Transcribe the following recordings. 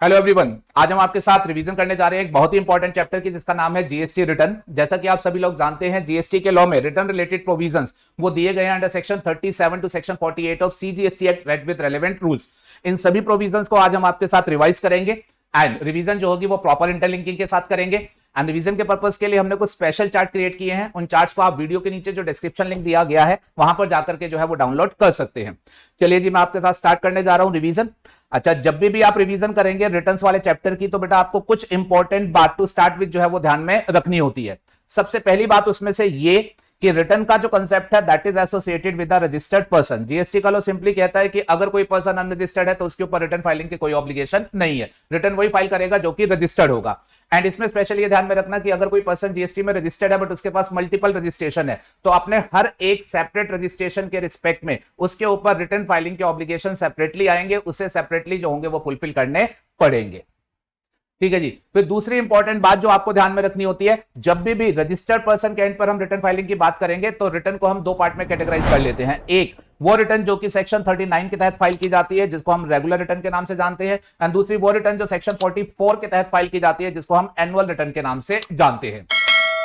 Hello everyone, आज हम आपके साथ रिवीजन करने जा रहे हैं एक बहुत ही इंपॉर्टेंट चैप्टर की जिसका नाम है जीएसटी रिटर्न। जैसा कि आप सभी लोग जानते हैं, जीएसटी के लॉ में रिटर्न रिलेटेड प्रोविजंस वो दिए गए हैं under section 37 to section 48 of CGST act read with relevant rules. इन सभी प्रोविजंस को आज हम आपके साथ रिवाइज करेंगे एंड रिवीजन जो होगी वो प्रॉपर इंटरलिंकिंग के साथ करेंगे। एंड रिवीजन के पर्पस के लिए हमने कुछ स्पेशल चार्ट क्रिएट किए हैं। उन चार्ट्स को आप वीडियो के नीचे जो डिस्क्रिप्शन लिंक दिया गया है वहां पर जाकर के जो है वो डाउनलोड कर सकते हैं। चलिए जी, मैं आपके साथ स्टार्ट करने जा रहा हूं रिवीजन। अच्छा, जब भी आप रिवीजन करेंगे रिटर्न्स वाले चैप्टर की तो बेटा आपको कुछ इंपॉर्टेंट बात टू स्टार्ट विद जो है वो ध्यान में रखनी होती है। सबसे पहली बात उसमें से ये कि रिटर्न का जो कंसेप्ट है that is associated with a registered person. GST का लॉ सिंपली कहता है कि अगर कोई पर्सन अनरजिस्टर्ड है तो उसके ऊपर रिटर्न फाइलिंग की कोई ऑब्लिगेशन नहीं है। रिटर्न वही फाइल करेगा जो कि रजिस्टर्ड होगा। एंड इसमें स्पेशली ये ध्यान में रखना कि अगर कोई पर्सन जीएसटी में रजिस्टर्ड है बट उसके पास मल्टीपल रजिस्ट्रेशन है तो अपने हर एक सेपरेट रजिस्ट्रेशन के रिस्पेक्ट में उसके ऊपर रिटर्न फाइलिंग के ऑब्लिगेशन सेपरेटली आएंगे, उसे सेपरेटली जो होंगे वो फुलफिल करने पड़ेंगे। ठीक है जी। फिर दूसरी इंपॉर्टेंट बात जो आपको ध्यान में रखनी होती है, जब भी रजिस्टर्ड पर्सन के एंड पर हम रिटर्न फाइलिंग की बात करेंगे तो रिटर्न को हम दो पार्ट में कैटेगराइज कर लेते हैं। एक वो रिटर्न जो कि सेक्शन 39 के तहत फाइल की जाती है जिसको हम रेगुलर रिटर्न के नाम से जानते हैं, एंड दूसरी वो रिटर्न जो सेक्शन 44 के तहत फाइल की जाती है जिसको हम एनुअल रिटर्न के नाम से जानते हैं।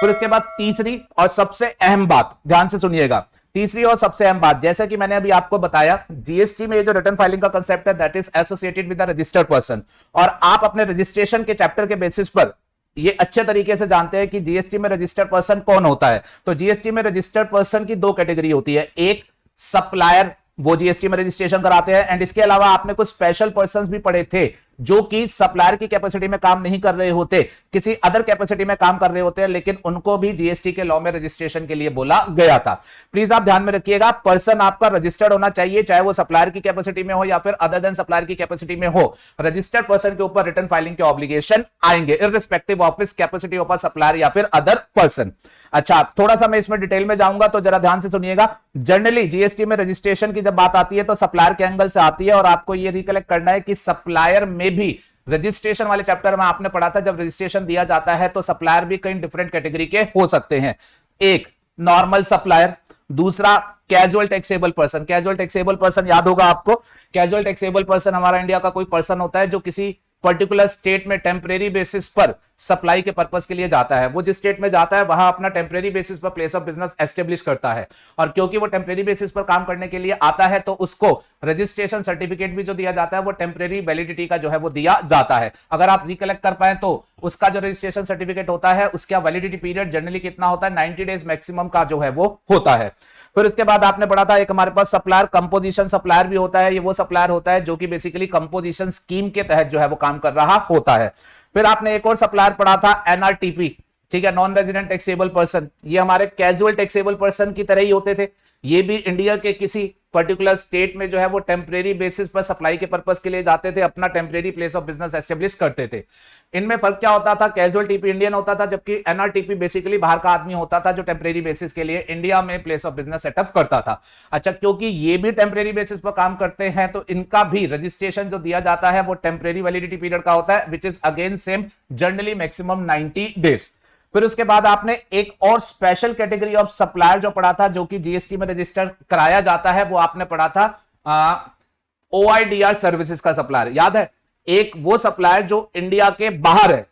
फिर उसके बाद तीसरी और सबसे अहम बात, ध्यान से सुनिएगा, तीसरी और सबसे अहम बात, जैसा कि मैंने अभी आपको बताया जीएसटी में ये जो रिटर्न फाइलिंग का कंसेप्ट है that is associated with the registered person. और आप अपने रजिस्ट्रेशन के चैप्टर के बेसिस पर ये अच्छे तरीके से जानते हैं कि जीएसटी में रजिस्टर्ड पर्सन कौन होता है। तो जीएसटी में रजिस्टर्ड पर्सन की दो कैटेगरी होती है, एक सप्लायर, वो जीएसटी में रजिस्ट्रेशन कराते हैं, एंड इसके अलावा आपने कुछ स्पेशल पर्संस भी पढ़े थे जो कि सप्लायर की कैपेसिटी में काम नहीं कर रहे होते, किसी अदर कैपेसिटी में काम कर रहे होते हैं, लेकिन उनको भी जीएसटी के लॉ में रजिस्ट्रेशन के लिए बोला गया था। प्लीज आप ध्यान में रखिएगा, पर्सन आपका रजिस्टर्ड होना चाहिए, चाहे वो सप्लायर की कैपेसिटी में हो या फिर अदर देन सप्लायर की कैपेसिटी में हो। रजिस्टर्ड पर्सन के ऊपर रिटर्न फाइलिंग के ऑब्लिगेशन आएंगे irrespective of his capacity of a supplier या फिर अदर पर्सन। अच्छा, थोड़ा सा मैं इसमें डिटेल में जाऊंगा तो जरा ध्यान से सुनिएगा। जनरली जीएसटी में रजिस्ट्रेशन की जब बात आती है तो सप्लायर के एंगल से आती है, और आपको यह रिकलेक्ट करना है कि सप्लायर में भी रजिस्ट्रेशन वाले चैप्टर में आपने पढ़ा था जब रजिस्ट्रेशन दिया जाता है तो सप्लायर भी कई डिफरेंट कैटेगरी के हो सकते हैं। एक नॉर्मल सप्लायर, दूसरा casual taxable person. Casual taxable person याद होगा आपको, कैजुअल टैक्सेबल पर्सन हमारा इंडिया का कोई पर्सन होता है जो किसी पर्टिकुलर स्टेट में टेम्परेरी बेसिस पर सप्लाई के पर्पस के लिए जाता है। वो जिस स्टेट में जाता है वहां अपना टेम्परेरी बेसिस पर प्लेस ऑफ बिजनेस एस्टेब्लिश करता है, और क्योंकि वो टेम्परेरी बेसिस पर काम करने के लिए आता है तो उसको रजिस्ट्रेशन सर्टिफिकेट भी जो दिया जाता है वो टेम्परेरी वैलिडिटी का जो है वो दिया जाता है। अगर आप रिकलेक्ट कर पाए तो उसका जो रजिस्ट्रेशन सर्टिफिकेट होता है उसका वैलिडिटी पीरियड जनरली कितना होता है, 90 डेज मैक्सिमम का जो है वो होता है। फिर उसके बाद आपने पढ़ा था एक हमारे पास सप्लायर कंपोजिशन सप्लायर भी होता है। ये वो सप्लायर होता है जो कि बेसिकली कंपोजिशन स्कीम के तहत जो है वो काम कर रहा होता है। फिर आपने एक और सप्लायर पढ़ा था एनआरटीपी, ठीक है, नॉन रेजिडेंट टैक्सेबल पर्सन। ये हमारे कैजुअल टैक्सेबल पर्सन की तरह ही होते थे। ये भी इंडिया के किसी पर्टिकुलर स्टेट में जो है वो टेम्परेरी बेसिस पर सप्लाई के पर्पस के लिए जाते थे, अपना temporary place of business establish करते थे। इनमें फर्क क्या होता था, कैजुअल टीपी इंडियन होता था जबकि एनआरटीपी बेसिकली बाहर का आदमी होता था जो टेम्परेरी बेसिस के लिए इंडिया में प्लेस ऑफ बिजनेस सेटअप करता था। अच्छा, क्योंकि ये भी टेम्परेरी बेसिस पर काम करते हैं तो इनका भी रजिस्ट्रेशन जो दिया जाता है वो टेम्परेरी वैलिडिटी पीरियड का होता है which is again same, generally maximum 90 days. फिर उसके बाद आपने एक और स्पेशल कैटेगरी ऑफ सप्लायर जो पढ़ा था जो कि जीएसटी में रजिस्टर कराया जाता है, वो आपने पढ़ा था ओआईडीआर सर्विसेज का सप्लायर। याद है, एक वो सप्लायर जो इंडिया के बाहर है,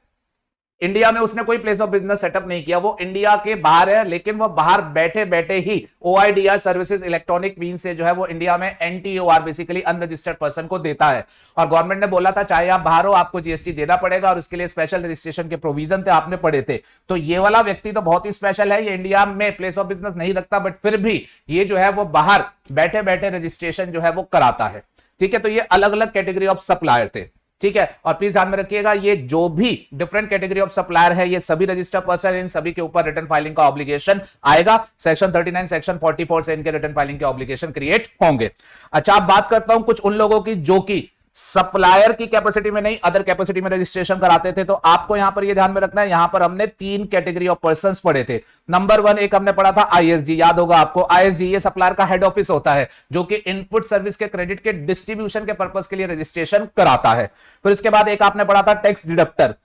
इंडिया में उसने कोई प्लेस ऑफ बिजनेस सेटअप नहीं किया, वो इंडिया के बाहर है लेकिन वो बाहर बैठे बैठे ही ओआईडीआर सर्विसेज इलेक्ट्रॉनिक मीन से जो है वो इंडिया में एनटीओआर बेसिकली अनरजिस्टर्ड पर्सन को देता है। और गवर्नमेंट ने बोला था चाहे आप बाहर हो आपको जीएसटी देना पड़ेगा, और उसके लिए स्पेशल रजिस्ट्रेशन के प्रोविजन थे, आपने पढ़े थे। तो ये वाला व्यक्ति तो बहुत ही स्पेशल है, ये इंडिया में प्लेस ऑफ बिजनेस नहीं रखता बट फिर भी ये जो है वो बाहर बैठे बैठे रजिस्ट्रेशन जो है वो कराता है। ठीक है, तो ये अलग अलग कैटेगरी ऑफ सप्लायर थे। ठीक है, और प्लीज ध्यान में रखिएगा ये जो भी डिफरेंट कैटेगरी ऑफ सप्लायर है ये सभी रजिस्टर्ड पर्सन, इन सभी के ऊपर रिटर्न फाइलिंग का ऑब्लिगेशन आएगा। सेक्शन 39 सेक्शन 44 से इनके रिटर्न फाइलिंग के ऑब्लिगेशन क्रिएट होंगे। अच्छा, अब बात करता हूं कुछ उन लोगों की जो कि सप्लायर की कैपेसिटी में नहीं अदर कैपेसिटी में रजिस्ट्रेशन कराते थे। तो आपको यहां पर ये ध्यान में रखना है, यहां पर हमने तीन कैटेगरी ऑफ पर्संस पढ़े थे। नंबर 1 एक हमने पढ़ा था आईएसजी, याद होगा आपको। आईएसजी ये सप्लायर का हेड ऑफिस होता है जो कि इनपुट सर्विस के क्रेडिट के डिस्ट्रीब्यूशन के पर्पस के लिए रजिस्ट्रेशन कराता है। फिर उसके बाद एक आपने पढ़ा था टैक्स डिडक्टर,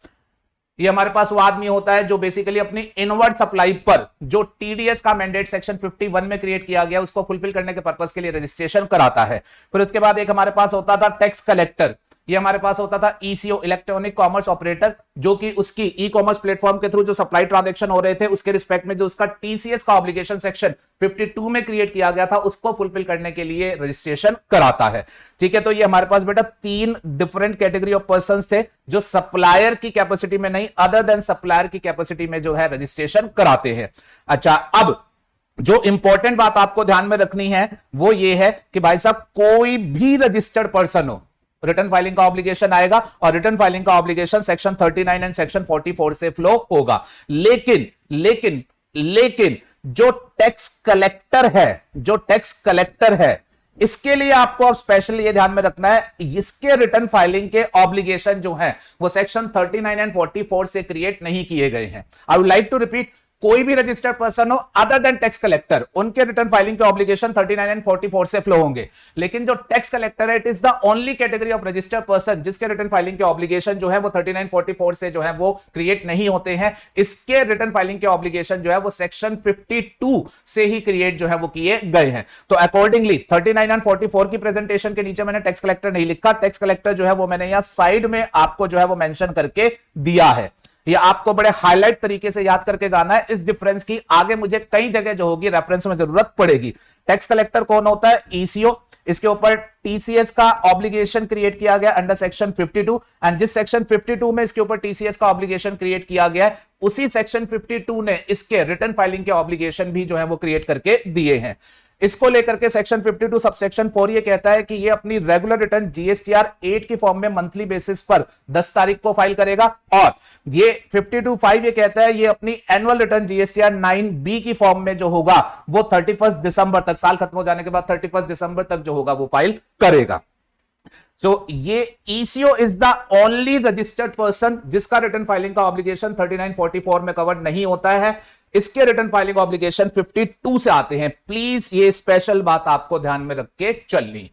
ये हमारे पास वो आदमी होता है जो बेसिकली अपनी इनवर्ड सप्लाई पर जो टीडीएस का मैंडेट सेक्शन 51 में क्रिएट किया गया उसको फुलफिल करने के पर्पस के लिए रजिस्ट्रेशन कराता है। फिर उसके बाद एक हमारे पास होता था टैक्स कलेक्टर, ये हमारे पास होता था ईसीओ, इलेक्ट्रॉनिक कॉमर्स ऑपरेटर, जो कि उसकी ई कॉमर्स प्लेटफॉर्म के थ्रू जो सप्लाई ट्रांजैक्शन हो रहे थे उसके रिस्पेक्ट में जो उसका टीसीएस का ऑब्लिगेशन सेक्शन 52 में क्रिएट किया गया था, उसको फुलफिल करने के लिए रजिस्ट्रेशन कराता है। ठीक है, तो ये हमारे पास बेटा 3 डिफरेंट कैटेगरी ऑफ पर्संस थे जो सप्लायर की कैपेसिटी में नहीं, अदर देन सप्लायर की कैपेसिटी में जो है रजिस्ट्रेशन कराते हैं। अच्छा, अब जो इंपॉर्टेंट बात आपको ध्यान में रखनी है वो ये है कि भाई साहब कोई भी रजिस्टर्ड पर्सन हो, रिटर्न फाइलिंग का ऑब्लिगेशन आएगा और रिटर्न फाइलिंग का ऑब्लिगेशन सेक्शन 39 एंड सेक्शन 44 से फ्लो होगा। लेकिन लेकिन लेकिन जो टैक्स कलेक्टर है, इसके लिए आपको अब स्पेशल ये ध्यान में रखना है, इसके रिटर्न फाइलिंग के ऑब्लिगेशन जो है वो सेक्शन 39 एंड 44 से क्रिएट नहीं किए गए हैं। I would like to repeat, कोई भी रजिस्टर्ड पर्सन हो अदर देन टैक्स कलेक्टर, उनके रिटर्न फाइलिंग के ऑब्लिगेशन 39 एंड 44 से फ्लो होंगे। लेकिन जो टैक्स कलेक्टर है, it is the only category of registered person जिसके रिटर्न फाइलिंग के ऑब्लिगेशन जो है वो 39 44 से जो है वो क्रिएट नहीं होते हैं। इसके रिटर्न फाइलिंग के ऑब्लिगेशन जो है वो सेक्शन 52 से ही क्रिएट जो है वो किए गए हैं। तो अकॉर्डिंगली 39 एंड 44 की प्रेजेंटेशन के नीचे मैंने टैक्स कलेक्टर नहीं लिखा, टैक्स कलेक्टर जो है वो मैंने यहां साइड में आपको जो है वो मेंशन करके दिया है। ये आपको बड़े हाईलाइट तरीके से याद करके जाना है। इस डिफरेंस की आगे मुझे कई जगह जो होगी रेफरेंस में जरूरत पड़ेगी। टैक्स कलेक्टर कौन होता है? ईसीओ। इसके ऊपर टीसीएस का ऑब्लिगेशन क्रिएट किया गया अंडर सेक्शन 52, एंड जिस सेक्शन 52 में इसके ऊपर टीसीएस का ऑब्लिगेशन क्रिएट किया गया है, उसी सेक्शन 52 ने इसके रिटर्न फाइलिंग के ऑब्लिगेशन भी जो है वो क्रिएट करके दिए हैं। इसको लेकर के सेक्शन 52 सबसेक्शन 4 ये कहता है कि ये अपनी रेगुलर रिटर्न जीएसटीआर 8 की फॉर्म में मंथली बेसिस पर 10 तारीख को फाइल करेगा, और ये 52(5) ये कहता है ये अपनी एनुअल रिटर्न जीएसटीआर 9B की फॉर्म में जो होगा वो 31 दिसंबर तक, साल खत्म हो जाने के बाद 31 दिसंबर तक जो होगा वो फाइल करेगा। सो ये eco is the only registered person जिसका रिटर्न फाइलिंग का ऑब्लिगेशन 3944 में कवर नहीं होता है। इसके रिटर्न फाइलिंग ऑब्लिगेशन 52 से आते हैं। प्लीज ये स्पेशल बात आपको ध्यान में रख के चलनी है,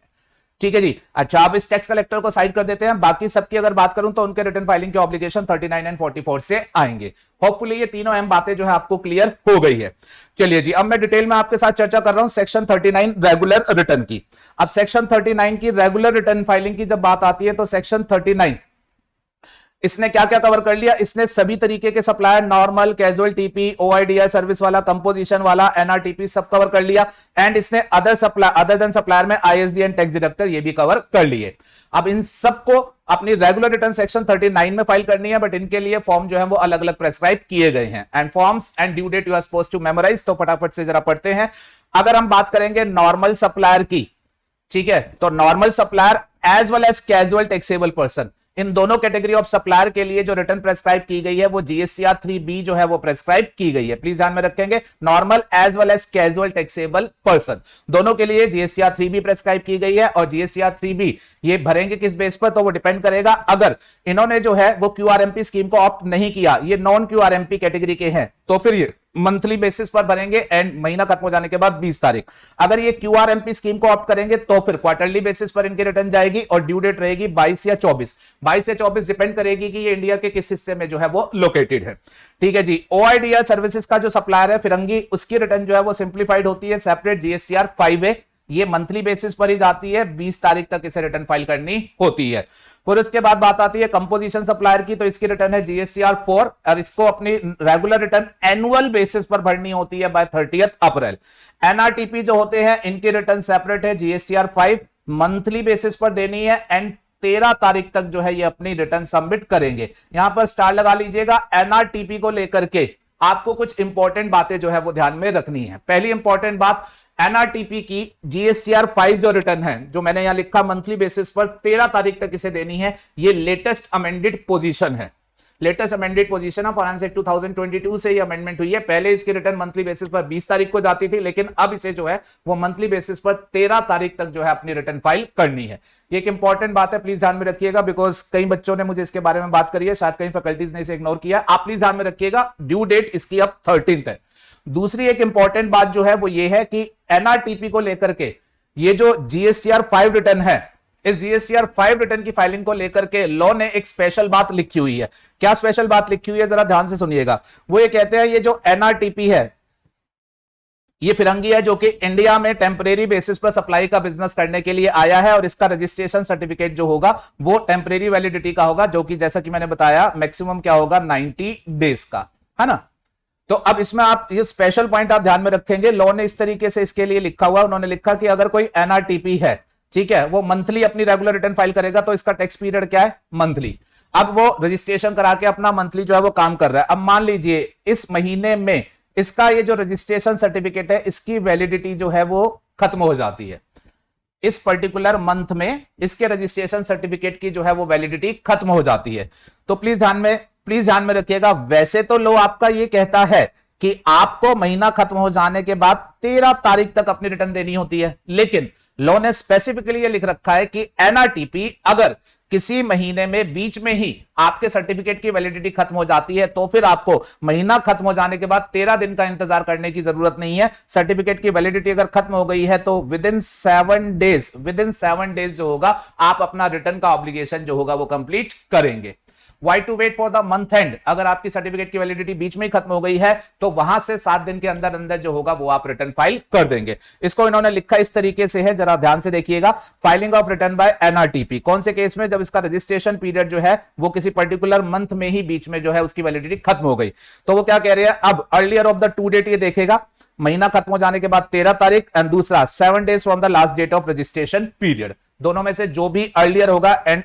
ठीक है जी। अच्छा, अब इस टैक्स कलेक्टर को साइड कर देते हैं। बाकी सबकी अगर बात करूं तो उनके रिटर्न फाइलिंग के ऑब्लिगेशन 39 एंड 44 से आएंगे। होपफुली ये तीनों अहम बातें जो है आपको क्लियर हो गई है। चलिए जी, अब मैं डिटेल में आपके साथ चर्चा कर रहा हूं सेक्शन 39 रेगुलर रिटर्न की। अब सेक्शन 39 की रेगुलर रिटर्न फाइलिंग की जब बात आती है तो सेक्शन 39 इसने क्या क्या कवर कर लिया? इसने सभी तरीके के supplier, normal, casual TP, OIDR service वाला, कंपोजिशन वाला, एनआरटीपी सब कवर कर लिया। एंड इसने अदर देन सप्लायर में आईएसडी एंड टैक्स डिडक्टर ये भी कवर कर लिए। अब इन सबको अपनी रेगुलर रिटर्न सेक्शन 39 में फाइल करनी है, बट इनके लिए फॉर्म जो है वो अलग अलग प्रेस्क्राइब किए गए हैं। And forms and due date you are supposed to memorise. तो फटाफट से जरा पढ़ते हैं। अगर हम बात करेंगे नॉर्मल सप्लायर की, ठीक है, तो normal supplier as well as casual taxable person, इन दोनों कैटेगरी ऑफ सप्लायर के लिए जो रिटर्न प्रेस्क्राइब की गई है वो जीएसटीआर 3B जो है वो प्रेस्क्राइब की गई है। प्लीज ध्यान में रखेंगे, normal as well as casual taxable person दोनों के लिए जीएसटीआर 3B प्रेस्क्राइब की गई है। और जीएसटीआर 3B ये भरेंगे किस बेस पर? तो वो डिपेंड करेगा, अगर इन्होंने जो है वो क्यूआरएमपी स्कीम को ऑप्ट नहीं किया, ये नॉन क्यूआरएमपी कैटेगरी के हैं, तो फिर ये मंथली बेसिस पर भरेंगे एंड महीना खत्म हो जाने के बाद 20 तारीख। अगर ये क्यूआरएमपी स्कीम को ऑप्ट करेंगे तो फिर क्वार्टरली बेसिस पर इनकी रिटर्न जाएगी और ड्यू डेट रहेगी 22 या 24। 22 या 24 डिपेंड करेगी कि ये इंडिया के किस हिस्से में जो है वो लोकेटेड है, ठीक है जी। ओआईडीआर सर्विसेज का जो सप्लायर है फिरंगी, उसकी रिटर्न जो है वो सिंप्लीफाइड होती है, सेपरेट जीएसटीआर 5A, ये मंथली बेसिस पर ही जाती है, 20 तारीख तक इसे रिटर्न फाइल करनी होती है। फिर उसके बाद बात आती है कंपोजिशन सप्लायर की, तो इसकी रिटर्न है जीएसटीआर 4 और इसको अपनी रेगुलर रिटर्न एनुअल बेसिस पर भरनी होती है बाय 30 अप्रैल। एनआरटीपी जो होते हैं इनकी रिटर्न सेपरेट है, जीएसटीआर 5 मंथली बेसिस पर देनी है एंड 13 तारीख तक जो है ये अपनी रिटर्न सबमिट करेंगे। यहां पर स्टार लगा लीजिएगा। एनआरटीपी को लेकर के आपको कुछ इंपॉर्टेंट बातें जो है वो ध्यान में रखनी है। पहली इंपॉर्टेंट बात, एनआरटीपी की जीएसटीआर 5 जो रिटर्न है, जो मैंने यहां लिखा मंथली बेसिस पर 13 तारीख तक इसे देनी है, ये लेटेस्ट अमेंडेड पोजीशन है। Latest amended position of finance act 2022 से ये अमेंडमेंट हुई है। पहले इसकी रिटर्न मंथली बेसिस पर 20 तारीख को जाती थी, लेकिन अब इसे जो है वो मंथली बेसिस पर 13 तारीख तक जो है अपनी रिटर्न फाइल करनी है। ये एक इंपॉर्टेंट बात है, प्लीज ध्यान में रखिएगा, बिकॉज कई बच्चों ने मुझे इसके बारे में बात करी है, शायद कई फैकल्टीज ने इसे इग्नोर किया। आप प्लीज ध्यान में रखिएगा, ड्यू डेट इसकी अब 13 है। दूसरी एक इंपॉर्टेंट बात जो है वो ये है कि एनआरटीपी को लेकर के ये जो जीएसटीआर 5 रिटर्न है, इस जीएसटीआर 5 रिटर्न की फाइलिंग को लेकर के लॉ ने एक स्पेशल बात लिखी हुई है। क्या स्पेशल बात लिखी हुई है, जरा ध्यान से सुनिएगा। वो ये कहते हैं ये जो एनआरटीपी है, ये फिरंगी है जो कि इंडिया में टेम्परेरी बेसिस पर सप्लाई का बिजनेस करने के लिए आया है और इसका रजिस्ट्रेशन सर्टिफिकेट जो होगा वो टेम्परेरी वैलिडिटी का होगा, जो कि जैसा कि मैंने बताया मैक्सिमम क्या होगा 90 डेज का, है ना। तो अब इसमें आप ये स्पेशल पॉइंट आप ध्यान में रखेंगे, लॉ ने इस तरीके से इसके लिए लिखा हुआ, उन्होंने लिखा कि अगर कोई एनआरटीपी है, ठीक है, वो मंथली अपनी रेगुलर रिटर्न फाइल करेगा तो इसका टैक्स पीरियड क्या है, मंथली। अब वो रजिस्ट्रेशन करा के अपना मंथली जो है वो काम कर रहा है। अब मान लीजिए इस महीने में इसका ये जो रजिस्ट्रेशन सर्टिफिकेट है इसकी वैलिडिटी जो है वो खत्म हो जाती है, इस पर्टिकुलर मंथ में इसके रजिस्ट्रेशन सर्टिफिकेट की जो है वो वैलिडिटी खत्म हो जाती है। तो प्लीज ध्यान में रखिएगा, वैसे तो लो आपका ये कहता है कि आपको महीना खत्म हो जाने के बाद 13 तारीख तक अपनी रिटर्न देनी होती है, लेकिन लॉ ने स्पेसिफिकली ये लिख रखा है कि एनआरटीपी अगर किसी महीने में बीच में ही आपके सर्टिफिकेट की वैलिडिटी खत्म हो जाती है तो फिर आपको महीना खत्म हो जाने के बाद 13 दिन का इंतजार करने की जरूरत नहीं है। सर्टिफिकेट की वैलिडिटी अगर खत्म हो गई है तो विद इन 7 डेज जो होगा आप अपना रिटर्न का ऑब्लिगेशन जो होगा वो कंप्लीट करेंगे। Why to wait for the month end? अगर आपकी सर्टिफिकेट की वैलिडिटी बीच में ही खत्म हो गई है तो वहां से 7 दिन के अंदर अंदर जो होगा वो आप रिटर्न फाइल कर देंगे। इसको इन्होंने लिखा इस तरीके से है, जरा ध्यान से देखिएगा, filing of return bye NRTP. कौन से केस में? जब इसका रजिस्ट्रेशन पीरियड जो है वो किसी पर्टिकुलर मंथ में ही बीच में जो है उसकी वैलिडिटी खत्म हो गई। तो वो क्या कह रहे हैं, अब earlier of the two date ये देखेगा, महीना खत्म हो जाने के बाद 13 तारीख, एंड दूसरा 7 days from the last date of registration period. दोनों में से जो भी अर्लियर होगा, एंड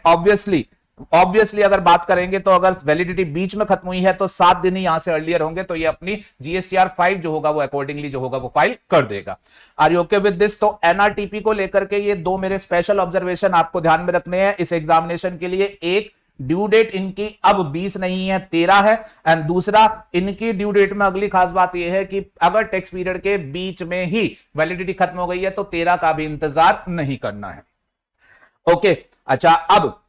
ऑब्वियसली अगर बात करेंगे तो अगर वैलिडिटी बीच में खत्म हुई है तो 7 दिन ही यहां से अर्लियर होंगे, तो ये अपनी जीएसटीआर 5 जो होगा वो अकॉर्डिंगली जो होगा वो फाइल कर देगा। Are you okay with this? तो एनआरटीपी को लेकर के ये दो मेरे स्पेशल ऑब्जर्वेशन आपको ध्यान में रखने हैं इस एग्जामिनेशन के लिए। एक, ड्यू डेट इनकी अब 20 नहीं है 13 है, एंड दूसरा इनकी ड्यू डेट में अगली खास बात यह है कि अगर टैक्स पीरियड के बीच में ही वैलिडिटी खत्म हो गई है तो 13 का भी इंतजार नहीं करना है। ओके, अच्छा, अब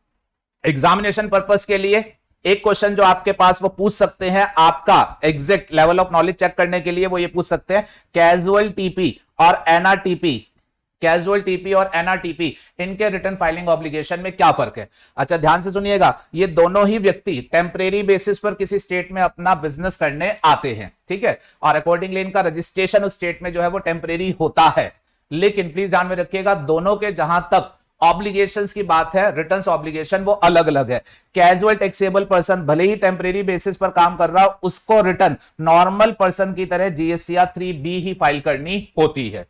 एग्जामिनेशन पर्पस के लिए एक क्वेश्चन जो आपके पास वो पूछ सकते हैं, आपका exact level of knowledge check करने के लिए वो ये पूछ सकते हैं, कैजुअल टीपी और एनआरटीपी इनके रिटर्न फाइलिंग ऑब्लिगेशन में क्या फर्क है। अच्छा, ध्यान से सुनिएगा, ये दोनों ही व्यक्ति टेम्परेरी बेसिस पर किसी स्टेट में अपना बिजनेस करने आते हैं, ठीक है, और अकॉर्डिंगली इनका रजिस्ट्रेशन उस स्टेट में जो है वो टेम्परेरी होता है। लेकिन प्लीज ध्यान में रखिएगा, दोनों के जहां तक ऑब्लिगेशंस की बात है, रिटर्न्स ऑब्लिगेशन वो अलग अलग है। कैजुअल टैक्सेबल पर्सन भले ही टेम्परेरी बेसिस पर काम कर रहा हो, उसको रिटर्न नॉर्मल पर्सन की तरह जीएसटीआर 3B ही फाइल करनी होती है,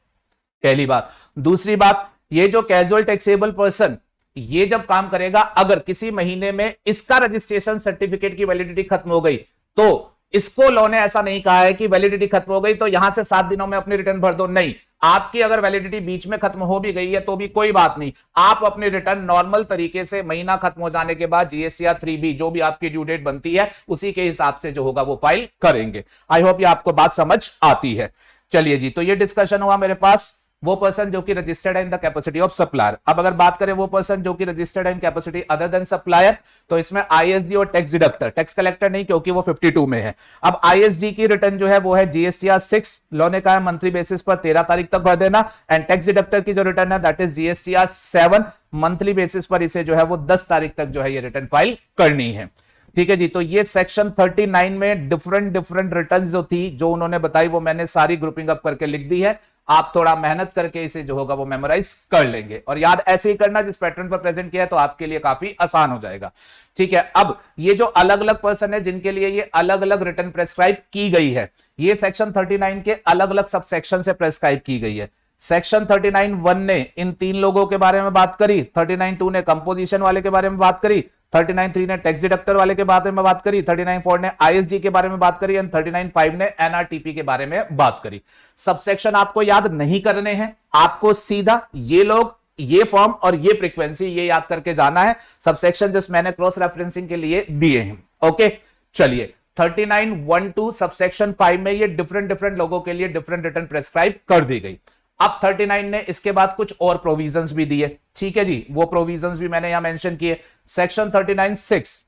पहली बात। दूसरी बात, ये जो कैजुअल टैक्सेबल पर्सन ये जब काम करेगा, अगर किसी महीने में इसका रजिस्ट्रेशन सर्टिफिकेट की वैलिडिटी खत्म हो गई तो इसको लॉ ने ऐसा नहीं कहा है कि वैलिडिटी खत्म हो गई तो यहां से 7 दिनों में अपनी रिटर्न भर दो, नहीं। आपकी अगर वैलिडिटी बीच में खत्म हो भी गई है तो भी कोई बात नहीं, आप अपनी रिटर्न नॉर्मल तरीके से महीना खत्म हो जाने के बाद जीएसटीआर 3B जो भी आपकी ड्यू डेट बनती है उसी के हिसाब से जो होगा वो फाइल करेंगे। आई होप ये आपको बात समझ आती है। चलिए जी, तो ये डिस्कशन हुआ मेरे पास वो पर्सन जो कि रजिस्टर्ड है in the capacity of supplier. अब अगर बात करें वो पर्सन जो कि रजिस्टर्ड है in capacity other than supplier, तो इसमें आईएसडी और टैक्स डिडक्टर, टैक्स कलेक्टर नहीं क्योंकि वो 52 में है। अब आईएसडी की रिटर्न जो है वो है जीएसटीआर 6, लॉ ने कहा है मंथली बेसिस पर 13 तारीख तक भर देना, एंड टैक्स डिडक्टर की जो रिटर्न है that is GSTR 7, monthly basis पर इसे जो है वो 10 तारीख तक जो है ये रिटर्न फाइल करनी है। ठीक है जी, तो ये सेक्शन 39 में डिफरेंट रिटर्न जो थी जो उन्होंने बताई वो मैंने सारी ग्रुपिंग अप करके लिख दी है। आप थोड़ा मेहनत करके इसे जो होगा वो मेमोराइज कर लेंगे, और याद ऐसे ही करना जिस पैटर्न पर प्रेजेंट किया है तो आपके लिए काफी आसान हो जाएगा। ठीक है, अब ये जो अलग अलग पर्सन है जिनके लिए ये अलग अलग रिटर्न प्रेस्क्राइब की गई है, ये सेक्शन 39 के अलग अलग सब सेक्शन से प्रेस्क्राइब की गई है। सेक्शन 39(1) ने इन 3 लोगों के बारे में बात करी, 39(2) ने कंपोजिशन वाले के बारे में बात करी, 39(3) ने टैक्स डिडक्टर वाले के बारे में बात करी, 39(4) ने आईएसडी के बारे में बात करी, एंड 39(5) ने एनआरटीपी के बारे में बात करी। सबसेक्शन आपको याद नहीं करने हैं, आपको सीधा ये लोग, ये फॉर्म और ये फ्रीक्वेंसी ये याद करके जाना है। सबसेक्शन जस्ट मैंने क्रॉस रेफरेंसिंग के लिए दिए हैं। ओके, चलिए 39(1) सबसेक्शन 5 में ये डिफरेंट लोगों के लिए डिफरेंट रिटर्न प्रेस्क्राइब कर दी गई। अब 39 ने इसके बाद कुछ और प्रोविजंस भी दिए। ठीक है जी, वो प्रोविजंस भी मैंने यहां मेंशन किए। सेक्शन 39(6)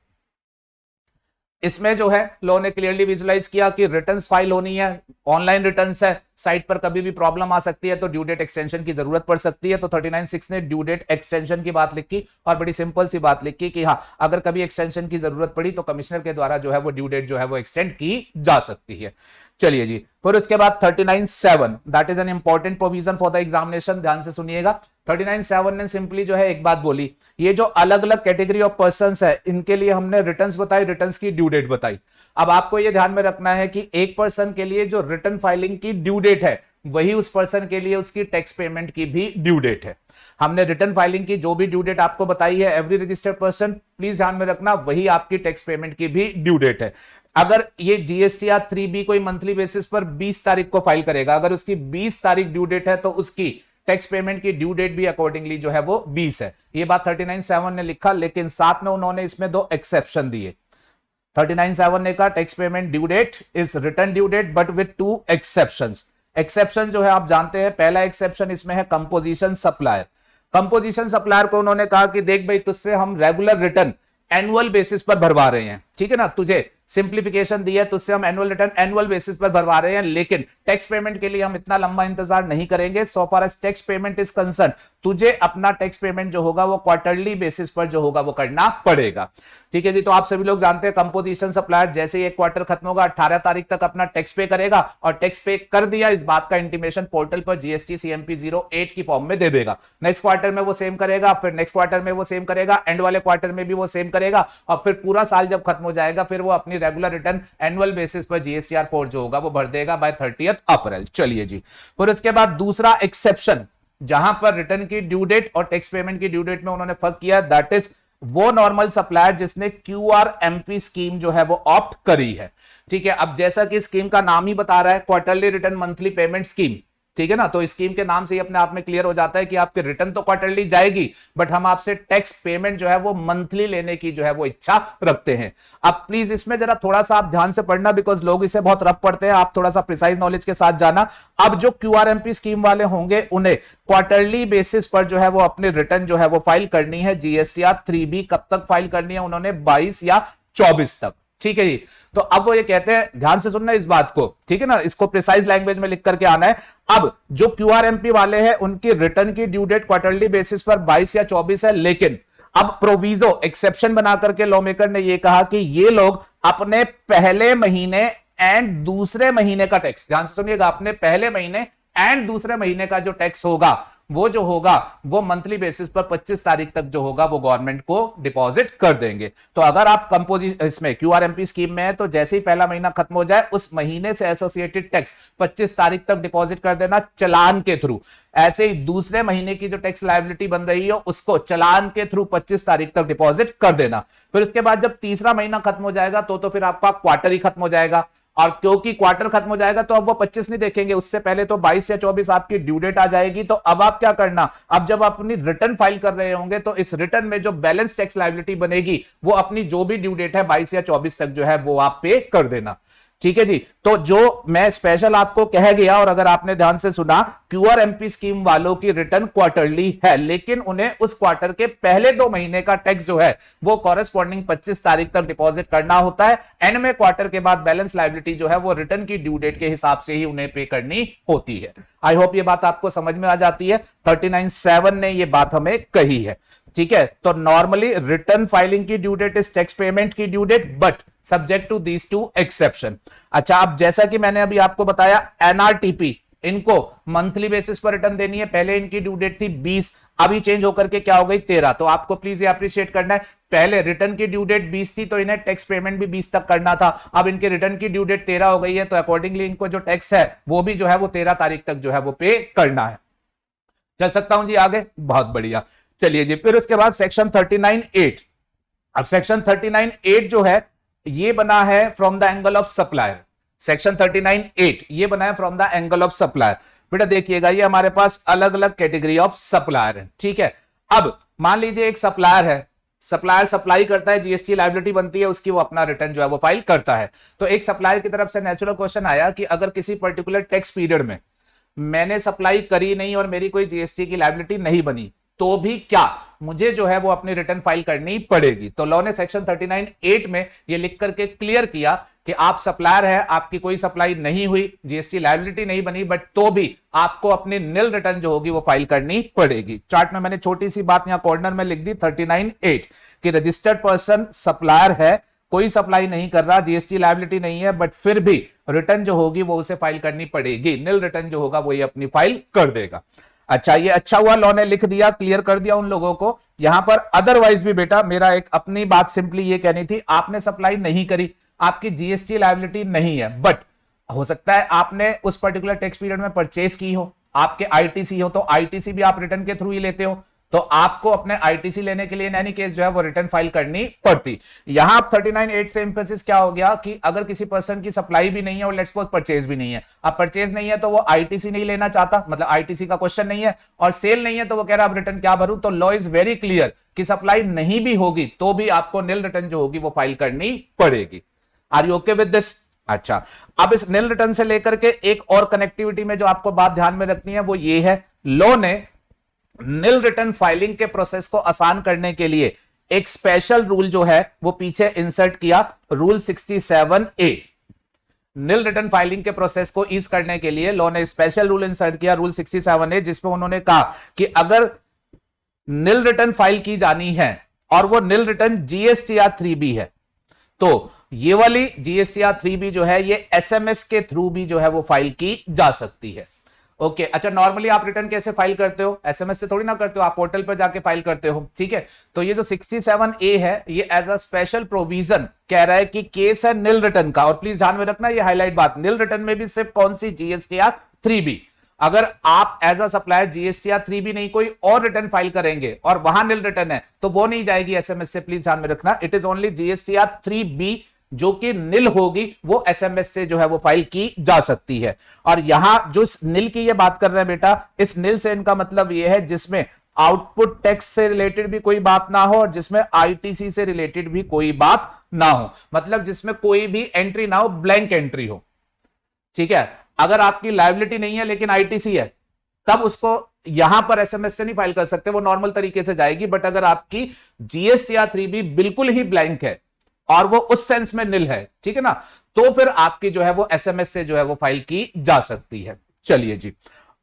इसमें जो है लॉ ने क्लियरली विजुलाइज किया कि रिटर्न्स फाइल होनी है, ऑनलाइन रिटर्न्स है, साइट पर कभी भी प्रॉब्लम आ सकती है तो ड्यू डेट एक्सटेंशन की जरूरत पड़ सकती है। तो 39(6) ने ड्यू डेट एक्सटेंशन की बात लिखी और बड़ी सिंपल सी बात लिखी कि हाँ, अगर कभी एक्सटेंशन की जरूरत पड़ी तो कमिश्नर के द्वारा जो है वो ड्यू डेट जो है वो एक्सटेंड की जा सकती है। चलिए जी, फिर उसके बाद 39(7) that is an important provision for the examination, ध्यान से सुनिएगा। 39(7) ने सिंपली जो है एक बात बोली, ये जो अलग अलग कैटेगरी ऑफ पर्संस है इनके लिए हमने रिटर्न्स बताई, रिटर्न्स की ड्यू डेट बताई। अब आपको ये ध्यान में रखना है कि एक पर्सन के लिए जो रिटर्न फाइलिंग की ड्यू डेट है वही उस पर्सन के लिए उसकी टैक्स पेमेंट की भी ड्यू डेट है। हमने रिटर्न फाइलिंग की जो भी ड्यू डेट आपको बताई है, एवरी रजिस्टर्ड पर्सन प्लीज ध्यान में रखना वही आपकी टैक्स पेमेंट की भी ड्यू डेट है। अगर ये जीएसटी या 3B कोई मंथली बेसिस पर 20 तारीख को फाइल करेगा, अगर उसकी 20 तारीख ड्यू डेट है तो उसकी टैक्स पेमेंट की ड्यू डेट भी अकॉर्डिंगली जो है वो 20 है। ये बात 39(7) ने लिखा, लेकिन साथ में उन्होंने इसमें 2 एक्सेप्शन दिए। 39(7) ने कहा tax payment due date is return due date but with 2 exceptions. Exception जो है आप जानते हैं, पहला एक्सेप्शन इसमें है कंपोजिशन सप्लायर। कंपोजिशन सप्लायर को उन्होंने कहा कि देख भाई, तुझसे हम रेगुलर रिटर्न एनुअल बेसिस पर भरवा रहे हैं, ठीक है ना, तुझे सिंप्लीफिकेशन दी है, तुझसे हम एनुअल रिटर्न एनुअल बेसिस पर भरवा रहे हैं, लेकिन टैक्स पेमेंट के लिए हम इतना लंबा इंतजार नहीं करेंगे। So far as tax payment is concerned, तुझे अपना टैक्स पेमेंट जो होगा वो क्वार्टरली बेसिस पर जो होगा वो करना पड़ेगा। ठीक है जी, तो आप सभी लोग जानते हैं कंपोजिशन सप्लायर जैसे ही एक क्वार्टर खत्म होगा 18 तारीख तक अपना टैक्स पे करेगा और टैक्स पे कर दिया इस बात का इंटीमेशन पोर्टल पर जीएसटी CMP 08 की फॉर्म में दे देगा। नेक्स्ट क्वार्टर में वो सेम करेगा, फिर नेक्स्ट क्वार्टर में वो सेम करेगा, एंड वाले क्वार्टर में भी वो सेम करेगा और फिर पूरा साल जब खत्म हो जाएगा फिर वो अपनी रेगुलर रिटर्न एनुअल बेसिस पर GSTR 4 जो होगा वो भर देगा बाय 30 अप्रैल। चलिए जी, फिर उसके बाद दूसरा एक्सेप्शन जहां पर रिटर्न की ड्यू डेट और टैक्स पेमेंट की ड्यू डेट में उन्होंने फर्क किया, दैट इज वो नॉर्मल सप्लायर जिसने QRMP स्कीम जो है वो ऑप्ट करी है। ठीक है, अब जैसा कि स्कीम का नाम ही बता रहा है, quarterly return monthly payment scheme, ठीक है ना, तो स्कीम के नाम से ही अपने आप में क्लियर हो जाता है कि आपके रिटर्न तो क्वार्टरली जाएगी बट हम आपसे टैक्स पेमेंट जो है वो मंथली लेने की जो है वो इच्छा रखते हैं। अब प्लीज इसमें जरा थोड़ा सा आप ध्यान से पढ़ना, बिकॉज लोग इसे बहुत रफ पढ़ते हैं, आप थोड़ा सा प्रिसाइज नॉलेज के साथ जाना। अब जो QRMP स्कीम वाले होंगे उन्हें क्वार्टरली बेसिस पर जो है वो अपने रिटर्न जो है वो फाइल करनी है। GSTR 3B कब तक फाइल करनी है उन्होंने 22 या 24 तक। ठीक है जी, तो अब वो ये कहते हैं, ध्यान से सुनना इस बात को, ठीक है ना, इसको प्रिसाइज लैंग्वेज में लिख करके आना है। अब जो QRMP वाले हैं उनकी रिटर्न की ड्यू डेट क्वार्टरली बेसिस पर 22 या 24 है, लेकिन अब प्रोविजो एक्सेप्शन बना करके लॉ मेकर ने यह कहा कि ये लोग अपने पहले महीने एंड दूसरे महीने का टैक्स, ध्यान से सुनिएगा, अपने पहले महीने एंड दूसरे महीने का जो टैक्स होगा वो जो होगा वो मंथली बेसिस पर 25 तारीख तक जो होगा वो गवर्नमेंट को डिपॉजिट कर देंगे। तो अगर आप इसमें QRMP स्कीम में है तो जैसे ही पहला महीना खत्म हो जाए उस महीने से एसोसिएटेड टैक्स 25 तारीख तक डिपॉजिट कर देना चलान के थ्रू। ऐसे ही दूसरे महीने की जो टैक्स लायबिलिटी बन रही हो उसको चलान के थ्रू 25 तारीख तक डिपॉजिट कर देना। फिर उसके बाद जब तीसरा महीना खत्म हो जाएगा तो फिर आपका क्वार्टर ही खत्म हो जाएगा, और क्योंकि क्वार्टर खत्म हो जाएगा तो अब वो 25 नहीं देखेंगे, उससे पहले तो 22 या 24 आपकी ड्यू डेट आ जाएगी। तो अब आप क्या करना, अब जब आप अपनी रिटर्न फाइल कर रहे होंगे तो इस रिटर्न में जो बैलेंस टैक्स लायबिलिटी बनेगी वो अपनी जो भी ड्यू डेट है 22 या 24 तक जो है वो आप पे कर देना। ठीक है जी, तो जो मैं स्पेशल आपको कह गया और अगर आपने ध्यान से सुना, QRMP स्कीम वालों की रिटर्न क्वार्टरली है, लेकिन उन्हें उस क्वार्टर के पहले 2 महीने का टैक्स जो है वो कॉरेस्पॉन्डिंग 25 तारीख तक डिपॉजिट करना होता है। एंड में क्वार्टर के बाद बैलेंस लायबिलिटी जो है वो रिटर्न की ड्यू डेट के हिसाब से ही उन्हें पे करनी होती है। आई होप ये बात आपको समझ में आ जाती है। 39(7) ने ये बात हमें कही है। ठीक है, तो नॉर्मली रिटर्न फाइलिंग की due date is tax payment की due date but subject to these 2 exception. अच्छा, अब जैसा कि मैंने अभी आपको बताया, NRTP इनको मंथली बेसिस पर रिटर्न देनी है, पहले इनकी ड्यू डेट थी 20, अभी चेंज होकर के क्या हो गई 13। तो आपको प्लीज ये अप्रिशिएट करना है, पहले रिटर्न की ड्यू डेट 20 थी तो इन्हें टैक्स पेमेंट भी 20 तक करना था, अब इनके रिटर्न की ड्यू डेट 13 हो गई है तो अकॉर्डिंगली इनको जो टैक्स है वो भी जो है वो 13 तारीख तक जो है वो पे करना है। चल सकता हूं जी आगे, बहुत बढ़िया। चलिए जी, फिर उसके बाद सेक्शन 39(8). अब सेक्शन 39(8) जो है ये बना है from the angle of supplier. Section 39(8) ये बना है from the angle of supplier. बेटा देखिएगा, ये हमारे पास अलग अलग कैटेगरी ऑफ सप्लायर है। ठीक है, अब मान लीजिए एक सप्लायर है, सप्लायर सप्लाई करता है, GST लायबिलिटी बनती है उसकी, वो अपना रिटर्न जो है वो फाइल करता है। तो एक सप्लायर की तरफ से नेचुरल क्वेश्चन आया कि अगर किसी पर्टिकुलर टैक्स पीरियड में मैंने सप्लाई करी नहीं और मेरी कोई GST की लायबिलिटी नहीं बनी तो भी क्या मुझे जो है वो अपनी रिटर्न फाइल करनी पड़ेगी। तो लॉ ने सेक्शन 39(8) में ये लिख करके क्लियर किया कि आप सप्लायर है, आपकी कोई सप्लाई नहीं हुई, जीएसटी लायबिलिटी नहीं बनी, बट तो भी आपको अपनी निल रिटर्न जो होगी वो फाइल करनी पड़ेगी। चार्ट में मैंने छोटी सी बात यहां कॉर्नर में लिख दी 39(8) कि रजिस्टर्ड पर्सन सप्लायर है, कोई सप्लाई नहीं कर रहा, जीएसटी लायबिलिटी नहीं है, बट फिर भी रिटर्न जो होगी वो उसे फाइल करनी पड़ेगी। निल रिटर्न जो होगा वो ये अपनी फाइल कर देगा। अच्छा, ये अच्छा हुआ लॉ ने लिख दिया, क्लियर कर दिया उन लोगों को। यहां पर अदरवाइज भी बेटा मेरा एक अपनी बात सिंपली ये कहनी थी, आपने सप्लाई नहीं करी, आपकी जीएसटी लायबिलिटी नहीं है, बट हो सकता है आपने उस पर्टिकुलर टैक्स पीरियड में परचेज की हो, आपके आईटीसी हो, तो आईटीसी भी आप रिटर्न के थ्रू ही लेते हो, तो आपको अपने आईटीसी लेने के लिए इन एनी केस जो है वो रिटर्न फाइल करनी पड़ती। यहां 39(8) से इंफेसिस क्या हो गया कि अगर किसी पर्सन की सप्लाई भी नहीं है और लेट्स सपोज परचेज भी नहीं है, अब परचेज नहीं है तो वो आईटीसी नहीं लेना चाहता, मतलब आईटीसी का क्वेश्चन नहीं है, और सेल नहीं है तो वो कह रहा अब रिटर्न क्या भरूं। तो लॉ इज वेरी क्लियर कि सप्लाई नहीं भी होगी तो भी आपको निल रिटर्न जो होगी वो फाइल करनी पड़ेगी। Are you okay with this? अच्छा, अब इस निल रिटर्न से लेकर के एक और कनेक्टिविटी में जो आपको बात ध्यान में रखनी है वो ये है, लॉ ने निल रिटर्न फाइलिंग के प्रोसेस को आसान करने के लिए एक स्पेशल रूल जो है वो पीछे इंसर्ट किया, रूल 67A। निल रिटर्न फाइलिंग के प्रोसेस को ईज करने के लिए लॉ ने स्पेशल रूल इंसर्ट किया, रूल 67A, जिसमें उन्होंने कहा कि अगर निल रिटर्न फाइल की जानी है और वो निल रिटर्न जीएसटीआर 3B है, तो ये वाली जीएसटीआर 3B जो है ये एसएमएस के थ्रू भी जो है वो फाइल की जा सकती है। ओके, अच्छा, नॉर्मली आप रिटर्न कैसे फाइल करते हो? एसएमएस से थोड़ी ना करते हो, आप पोर्टल पर जाके फाइल करते हो, ठीक है। तो ये जो 67A है ये एज अ स्पेशल प्रोविजन कह रहा है कि केस है निल रिटर्न का, और प्लीज ध्यान में रखना ये हाईलाइट बात, निल रिटर्न में भी सिर्फ कौन सी, जीएसटीआर 3B। अगर आप as a supplier GSTR 3B नहीं कोई और रिटर्न फाइल करेंगे और वहां निल रिटर्न है तो वो नहीं जाएगी एसएमएस से, प्लीज ध्यान में रखना। It is only GSTR 3B जो कि निल होगी वो एसएमएस से जो है वो फाइल की जा सकती है। और यहां जो निल की ये बात कर रहे हैं बेटा, इस निल से इनका मतलब ये है जिसमें आउटपुट टैक्स से रिलेटेड भी कोई बात ना हो और जिसमें आईटीसी से रिलेटेड भी कोई बात ना हो, मतलब जिसमें कोई भी एंट्री ना हो, ब्लैंक एंट्री हो, ठीक है। अगर आपकी लायबिलिटी नहीं है लेकिन आईटीसी है, तब उसको यहां पर एसएमएस से नहीं फाइल कर सकते, वो नॉर्मल तरीके से जाएगी। बट अगर आपकी जीएसटीआर 3B बिल्कुल ही ब्लैंक है और वो उस सेंस में निल है, ठीक है ना, तो फिर आपकी जो है वो एसएमएस से जो है वो फाइल की जा सकती है। चलिए जी,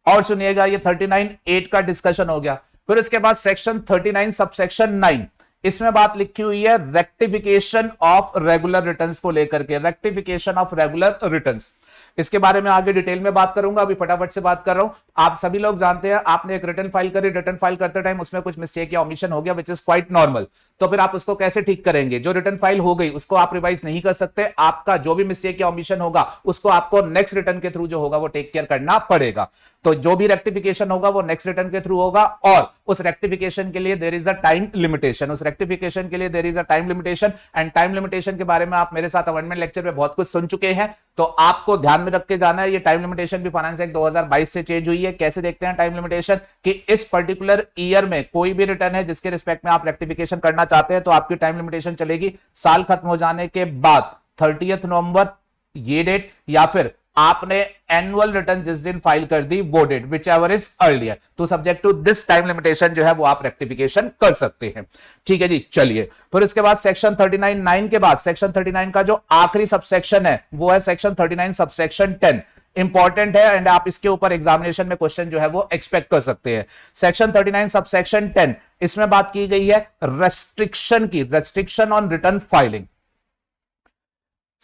और सुनिएगा, ये 39(8) का डिस्कशन हो गया। फिर इसके बाद सेक्शन 39 सबसेक्शन 9, इसमें बात लिखी हुई है रेक्टिफिकेशन ऑफ रेगुलर रिटर्न्स को लेकर के, रेक्टिफिकेशन ऑफ रेगुलर रिटर्न्स। इसके बारे में आगे डिटेल में बात करूंगा, अभी फटाफट से बात कर रहा हूं। आप सभी लोग जानते हैं, आपने एक रिटर्न फाइल करी, रिटर्न फाइल करते टाइम उसमें कुछ मिस्टेक या ओमिशन हो गया, विच इज क्वाइट नॉर्मल। तो फिर आप उसको कैसे ठीक करेंगे? जो रिटर्न फाइल हो गई उसको आप रिवाइज नहीं कर सकते, आपका जो भी मिस्टेक या ओमिशन होगा उसको आपको नेक्स्ट रिटर्न के थ्रू जो होगा वो टेक केयर करना पड़ेगा। तो जो भी रेक्टिफिकेशन होगा वो नेक्स्ट रिटर्न के थ्रू होगा, और उस रेक्टिफिकेशन के लिए there is a time limitation, उस रेक्टिफिकेशन के लिए there is a time limitation. And time limitation के बारे में आप मेरे साथ अमेंडमेंट लेक्चर में बहुत कुछ सुन चुके हैं, तो आपको ध्यान में रख के जाना है। ये टाइम लिमिटेशन भी फाइनेंस एक्ट 2022 से चेंज हुई है। कैसे देखते हैं टाइम लिमिटेशन कि इस पर्टिकुलर ईयर में कोई भी रिटर्न है जिसके रिस्पेक्ट में आप रेक्टिफिकेशन करना चाहते हैं तो आपकी टाइम लिमिटेशन चलेगी साल खत्म हो जाने के बाद 30 नवंबर ये डेट, या फिर आपने एनुअल रिटर्न जिस दिन फाइल कर दी वो date, whichever is earlier, तो subject to this time limitation जो है वो आप रेक्टिफिकेशन कर सकते हैं। ठीक है जी, चलिए फिर इसके बाद सेक्शन 39(9) के बाद सेक्शन 39 का जो आखिरी सबसेक्शन है वो है सेक्शन 39 सबसेक्शन 10। इंपॉर्टेंट है एंड आप इसके ऊपर एग्जामिनेशन में क्वेश्चन जो है वो एक्सपेक्ट कर सकते हैं। सेक्शन 39 सबसेक्शन 10, इसमें बात की गई है रेस्ट्रिक्शन की, restriction on return filing.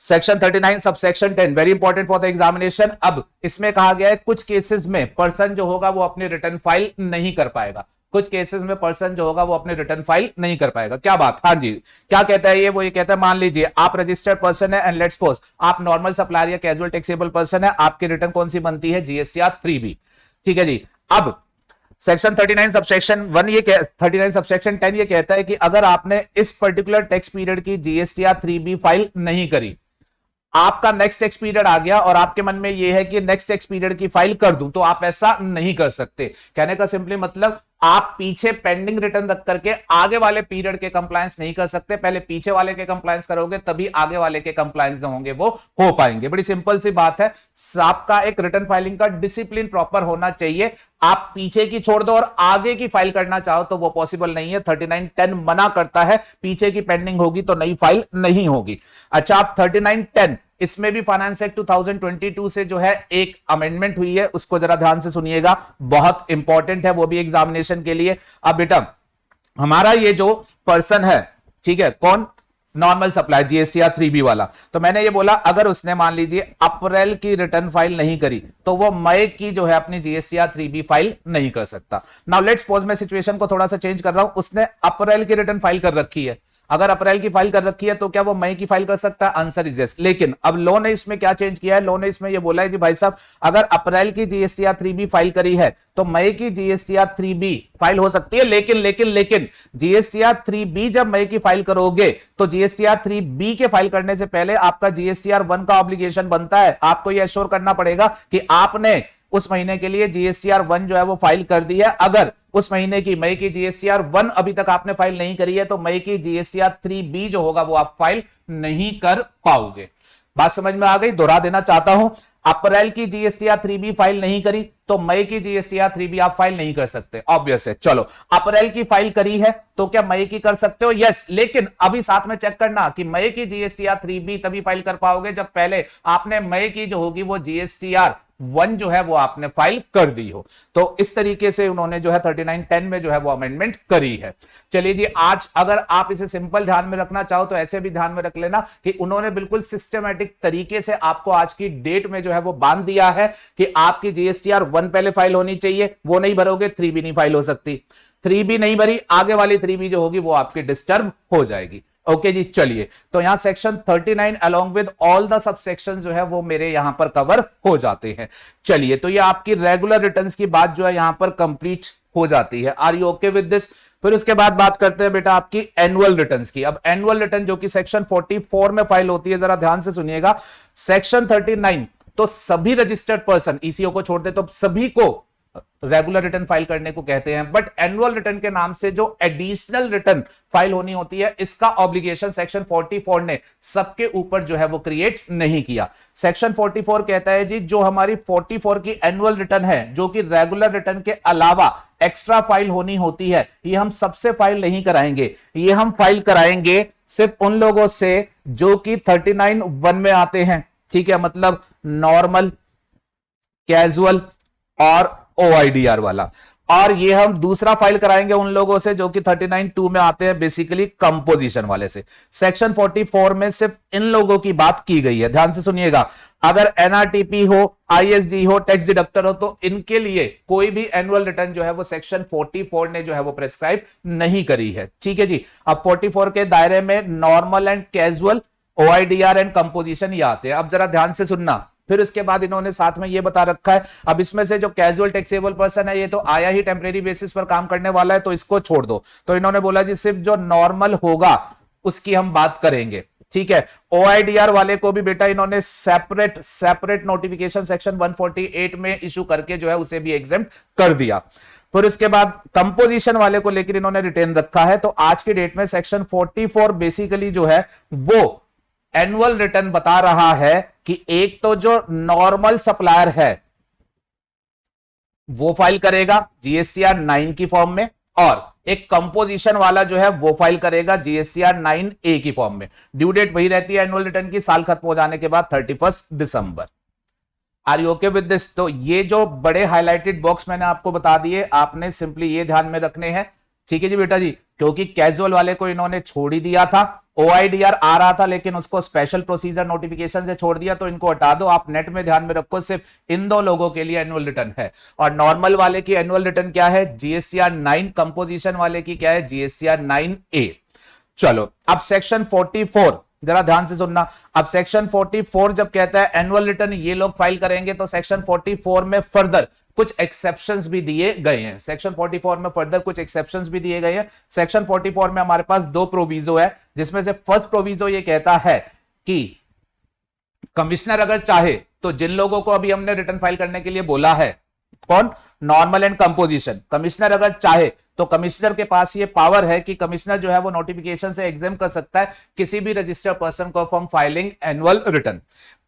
Section 39 subsection 10 very important for the examination. अब इसमें कहा गया है कुछ केसेस में पर्सन जो होगा वो अपनी रिटर्न फाइल नहीं कर पाएगा, कुछ केसेस में पर्सन जो होगा वो अपनी रिटर्न फाइल नहीं कर पाएगा। क्या बात? हाँ जी, क्या कहता है ये? वो ये कहता है मान लीजिए आप रजिस्टर्ड पर्सन है एंड लेट्स सपोज आप नॉर्मल सप्लायर या कैजुअल टैक्सेबल पर्सन है, आपकी रिटर्न कौन सी बनती है? GSTR 3B। ठीक है जी, अब सेक्शन 39 सबसेक्शन 1 ये 39 सबसेक्शन 10 ये कहता है कि अगर आपने इस पर्टिकुलर टैक्स पीरियड की जीएसटीआर 3B फाइल नहीं करी, आपका नेक्स्ट टैक्स पीरियड आ गया और आपके मन में यह है कि नेक्स्ट टैक्स पीरियड की फाइल कर दूं, तो आप ऐसा नहीं कर सकते। कहने का सिंपली मतलब आप पीछे पेंडिंग रिटर्न रख करके आगे वाले पीरियड के कंप्लायंस नहीं कर सकते, पहले पीछे वाले के कंप्लायंस करोगे तभी आगे वाले के कंप्लायंस जो होंगे वो हो पाएंगे। बड़ी सिंपल सी बात है, आपका एक रिटर्न फाइलिंग का डिसिप्लिन प्रॉपर होना चाहिए। आप पीछे की छोड़ दो और आगे की फाइल करना चाहो तो वो पॉसिबल नहीं है। 3910 मना करता है, पीछे की पेंडिंग होगी तो नई फाइल नहीं होगी। अच्छा, आप 3910 इसमें भी फाइनेंस एक्ट 2022 से जो है एक अमेंडमेंट हुई है, उसको जरा ध्यान से सुनिएगा, बहुत इंपॉर्टेंट है वो भी एग्जामिनेशन के लिए। अब बेटा हमारा ये जो पर्सन है, ठीक है, कौन, नॉर्मल सप्लाई जीएसटीआर 3B वाला, तो मैंने ये बोला अगर उसने मान लीजिए अप्रैल की रिटर्न फाइल नहीं करी तो वो मई की जो है अपनी जीएसटीआर 3B फाइल नहीं कर सकता। नाउ लेट्स सपोज मैं सिचुएशन को थोड़ा सा चेंज कर रहा हूं, उसने अप्रैल की रिटर्न फाइल कर रखी है, अगर अप्रैल की फाइल कर रखी है तो क्या वो मई की फाइल कर सकता है? Answer is yes. लेकिन अब लॉ ने इसमें क्या चेंज किया है, लॉ ने इसमें ये बोला है जी भाई साहब अगर अप्रैल की जीएसटीआर 3B फाइल करी है तो मई की जीएसटीआर 3B फाइल हो सकती है, लेकिन जीएसटीआर 3B जब मई की फाइल करोगे तो जीएसटीआर 3B के फाइल करने से पहले आपका जीएसटीआर 1 का ऑब्लिगेशन बनता है। आपको यह एश्योर करना पड़ेगा कि आपने उस महीने के लिए जीएसटीआर 1 जो है वो फाइल कर दी है। अगर उस महीने की मई की जीएसटीआर 1 अभी तक आपने फाइल नहीं करी है तो मई की जीएसटीआर 3B जो होगा वो आप फाइल नहीं कर पाओगे। बात समझ में आ गई? दोहरा देना चाहता हूं, अप्रैल की जीएसटीआर 3B फाइल नहीं करी तो मई की जीएसटीआर 3B आप फाइल नहीं कर सकते, ऑब्वियस है। चलो, अप्रैल की फाइल करी है तो क्या मई की कर सकते हो? यस, लेकिन अभी साथ में चेक करना कि मई की जीएसटीआर 3B तभी फाइल कर पाओगे जब पहले आपने मई की जो होगी वो जीएसटीआर 1 जो है वो आपने फाइल कर दी हो। तो इस तरीके से उन्होंने जो है 3910 में जो है वो अमेंडमेंट करी है। चलिए जी, आज अगर आप इसे सिंपल ध्यान में रखना चाहो तो ऐसे भी ध्यान में रख लेना कि उन्होंने बिल्कुल सिस्टमैटिक तरीके से आपको आज की डेट में जो है वो बांध दिया है कि आपकी जीएसटीआर 1 पहले फाइल होनी चाहिए, वो नहीं भरोगे 3B नहीं फाइल हो सकती, 3B नहीं भरी आगे वाली 3B जो होगी वो आपकी डिस्टर्ब हो जाएगी। ओके जी, चलिए तो यहां section 39 along with all the subsection जो है वो मेरे यहां पर कवर हो जाते हैं। चलिए, तो ये आपकी रेगुलर रिटर्न्स की बात जो है यहां पर कंप्लीट हो जाती है। Are you okay with this? फिर उसके बाद बात करते हैं बेटा आपकी एनुअल रिटर्न्स की। अब एनुअल रिटर्न जो कि सेक्शन 44 में फाइल होती है, जरा ध्यान से सुनिएगा। सेक्शन 39 तो सभी रजिस्टर्ड पर्सन, ईसीओ को छोड़ दे तो सभी को रेगुलर रिटर्न फाइल करने को कहते हैं, बट एनुअल रिटर्न के नाम से जो एडिशनल रिटर्न फाइल होनी होती है इसका ऑब्लिगेशन सेक्शन 44 ने सबके ऊपर जो है वो क्रिएट नहीं किया। सेक्शन 44 कहता है जी जो हमारी 44 की एनुअल रिटर्न है जो कि रेगुलर रिटर्न के अलावा एक्स्ट्रा फाइल होनी होती है, ये हम सबसे फाइल नहीं कराएंगे, ये हम फाइल कराएंगे सिर्फ उन लोगों से जो कि 39(1) में आते हैं। ठीक है, मतलब नॉर्मल, कैजुअल और OIDR वाला। और ये हम दूसरा फाइल कराएंगे उन लोगों से जो कि 39(2) में आते हैं, बेसिकली कंपोजिशन वाले से। सेक्शन 44 में सिर्फ इन लोगों की बात की गई है, ध्यान से सुनिएगा। अगर NRTP हो, ISD हो, टैक्स डिडक्टर हो तो इनके लिए कोई भी एनुअल रिटर्न जो है वो सेक्शन 44 ने जो है वो प्रेस्क्राइब नहीं करी है। ठीक है जी। अब 44 के दायरे में normal and casual, OIDR and composition ये आते हैं। अब जरा ध्यान से सुनना, फिर उसके बाद इन्होंने साथ में ये बता रखा है, अब इसमें से जो कैजुअल टैक्सेबल पर्सन है ये तो आया ही टेम्परेरी बेसिस पर काम करने वाला है तो इसको छोड़ दो। तो इन्होंने बोला जी सिर्फ जो नॉर्मल होगा उसकी हम बात करेंगे। ठीक है, OIDR वाले को भी बेटा इन्होंने सेपरेट नोटिफिकेशन सेक्शन 148 में इशू करके जो है उसे भी एग्जेम्प्ट कर दिया। फिर उसके बाद कंपोजिशन वाले को लेकर इन्होंने रिटेन रखा है। तो आज की डेट में सेक्शन 44 बेसिकली जो है वो एनुअल रिटर्न बता रहा है कि एक तो जो नॉर्मल सप्लायर है वो फाइल करेगा जीएसटीआर 9 की फॉर्म में, और एक कंपोजिशन वाला जो है वो फाइल करेगा जीएसटीआर 9A की फॉर्म में। ड्यू डेट वही रहती है एनुअल रिटर्न की, साल खत्म हो जाने के बाद 31 दिसंबर। Are you okay with this? तो ये जो बड़े हाईलाइटेड बॉक्स मैंने आपको बता दिए, आपने सिंपली ये ध्यान में रखने हैं। ठीक है जी बेटा जी, क्योंकि कैजुअल वाले को इन्होंने छोड़ ही दिया था, OIDR आ रहा था लेकिन उसको स्पेशल प्रोसीजर नोटिफिकेशन से छोड़ दिया, तो इनको हटा दो। आप नेट में ध्यान में रखो, सिर्फ इन दो लोगों के लिए एनुअल रिटर्न है। और नॉर्मल वाले की एनुअल रिटर्न क्या है? जीएसटीआर 9, कंपोजिशन वाले की क्या है? GSTR 9A। चलो, अब सेक्शन 44 जरा ध्यान से सुनना। अब सेक्शन 44 जब कहता है एनुअल रिटर्न ये लोग फाइल करेंगे तो सेक्शन 44 में फर्दर कुछ एक्सेप्शंस भी दिए गए हैं। सेक्शन 44 में फर्दर कुछ एक्सेप्शंस भी दिए गए हैं। सेक्शन 44 में हमारे पास दो प्रोविजो है, जिसमें से फर्स्ट प्रोविजो ये कहता है कि कमिश्नर अगर चाहे तो जिन लोगों को अभी हमने रिटर्न फाइल करने के लिए बोला है, कौन? Normal and composition. कमिश्नर अगर चाहे तो कमिश्नर के पास ये पावर है कि कमिश्नर जो है वो नोटिफिकेशन से एग्जाम कर सकता है किसी भी रजिस्टर्ड पर्सन को फ्रॉम फाइलिंग एनुअल रिटर्न।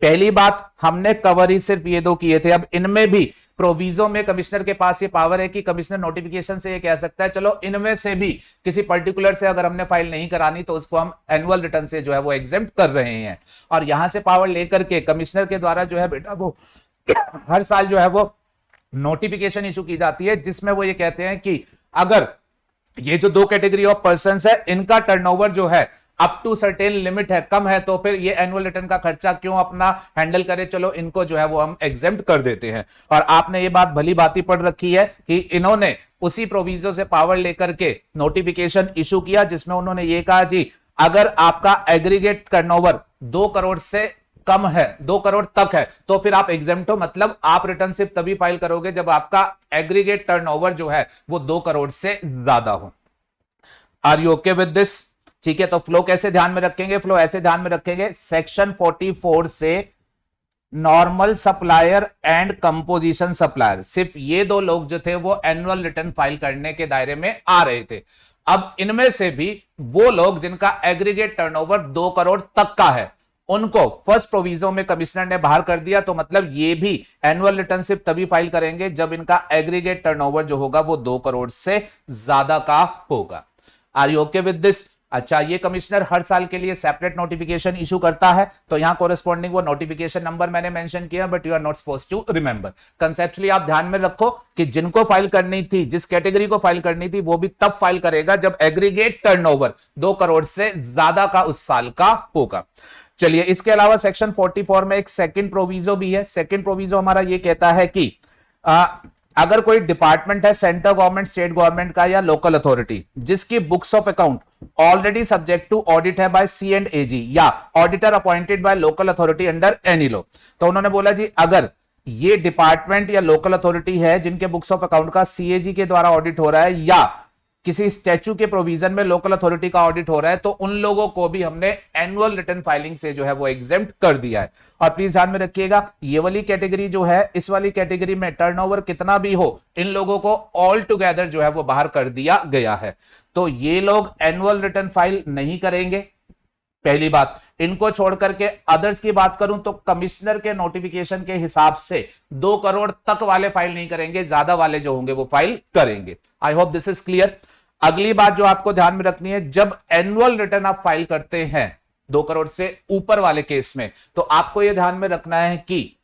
पहली बात हमने कवर ही सिर्फ ये दो किए थे, अब इनमें भी प्रोविजो में कमिश्नर के पास ये पावर है कि कमिश्नर नोटिफिकेशन से ये कह सकता है चलो इनमें से भी किसी पर्टिकुलर से अगर हमने फाइल नहीं करानी तो उसको हम एनुअल रिटर्न से जो है वो एग्जेम्प्ट कर रहे हैं। और यहां से पावर लेकर के कमिश्नर के द्वारा जो है बेटा वो हर साल जो है वो नोटिफिकेशन इशू की जाती है जिसमें वो ये कहते हैं कि अगर ये जो दो कैटेगरी ऑफ पर्संस है इनका टर्नओवर जो है अप टू सर्टेन लिमिट है, कम है, तो फिर ये एनुअल रिटर्न का खर्चा क्यों अपना हैंडल करे, चलो इनको जो है वो हम एग्जेम्प्ट कर देते हैं। और आपने ये बात भली बात ही पढ़ रखी है कि इन्होंने उसी प्रोविजो से पावर लेकर के नोटिफिकेशन इशू किया जिसमें उन्होंने ये कहा जी अगर आपका एग्रीगेट टर्नओवर 2 करोड़ से कम है, 2 करोड़ तक है, तो फिर आप एग्जेम्प्ट हो, मतलब आप रिटर्न सिर्फ तभी फाइल करोगे जब आपका एग्रीगेट टर्नओवर जो है वो 2 करोड़ से ज्यादा हो। Are you okay with this? ठीक है, तो फ्लो कैसे ध्यान में रखेंगे? फ्लो ऐसे ध्यान में रखेंगे, सेक्शन 44 से normal supplier and composition supplier, सिर्फ ये दो लोग जो थे वो एनुअल रिटर्न फाइल करने के दायरे में आ रहे थे। अब इनमें से भी वो लोग जिनका एग्रीगेट टर्नओवर 2 करोड़ तक का है उनको फर्स्ट प्रोविजो में कमिश्नर ने बाहर कर दिया, तो मतलब ये भी एनुअल रिटर्न सिर्फ तभी फाइल करेंगे जब इनका एग्रीगेट टर्नओवर जो होगा वो 2 करोड़ से ज्यादा का होगा। Are you okay with this? अच्छा, ये कमिश्नर हर साल के लिए सेपरेट नोटिफिकेशन इशू करता है, तो यहां कोरेस्पॉन्डिंग वो नोटिफिकेशन नंबर मैंने मेंशन किया, but you are not supposed to remember. Conceptually आप ध्यान में रखो कि जिनको फाइल करनी थी, जिस कैटेगरी को फाइल करनी थी, वो भी तब फाइल करेगा जब एग्रीगेट टर्नओवर 2 करोड़ से ज्यादा का उस साल का होगा। चलिए, इसके अलावा सेक्शन 44 में एक सेकंड प्रोविजो भी है। सेकंड प्रोविजो हमारा ये कहता है कि अगर कोई डिपार्टमेंट है सेंट्रल गवर्नमेंट, स्टेट गवर्नमेंट का या लोकल अथॉरिटी जिसकी books of account already subject to audit है बाय C&AG या auditor appointed by local authority under any law, तो उन्होंने बोला जी अगर ये डिपार्टमेंट या लोकल अथॉरिटी है जिनके बुक्स ऑफ अकाउंट का CAG के द्वारा ऑडिट हो रहा है या किसी स्टैच्यू के प्रोविजन में लोकल अथॉरिटी का ऑडिट हो रहा है, तो उन लोगों को भी हमने एनुअल रिटर्न फाइलिंग से जो है वो एग्जेम्प्ट कर दिया है। और प्लीज ध्यान में रखिएगा, ये वाली कैटेगरी जो है, इस वाली कैटेगरी में टर्नओवर कितना भी हो, इन लोगों को ऑल टुगेदर जो है वो बाहर कर दिया गया है। तो ये लोग एनुअल रिटर्न फाइल नहीं करेंगे, पहली बात। इनको छोड़ करके अदर्स की बात करूं तो कमिश्नर के नोटिफिकेशन के हिसाब से 2 करोड़ तक वाले फाइल नहीं करेंगे, ज्यादा वाले जो होंगे वो फाइल करेंगे। I hope this is clear. अगली बात जो आपको ध्यान में रखनी है, जब एनुअल रिटर्न आप फाइल करते हैं 2 करोड़ से ऊपर वाले केस में, तो आपको यह ध्यान में रखना है कि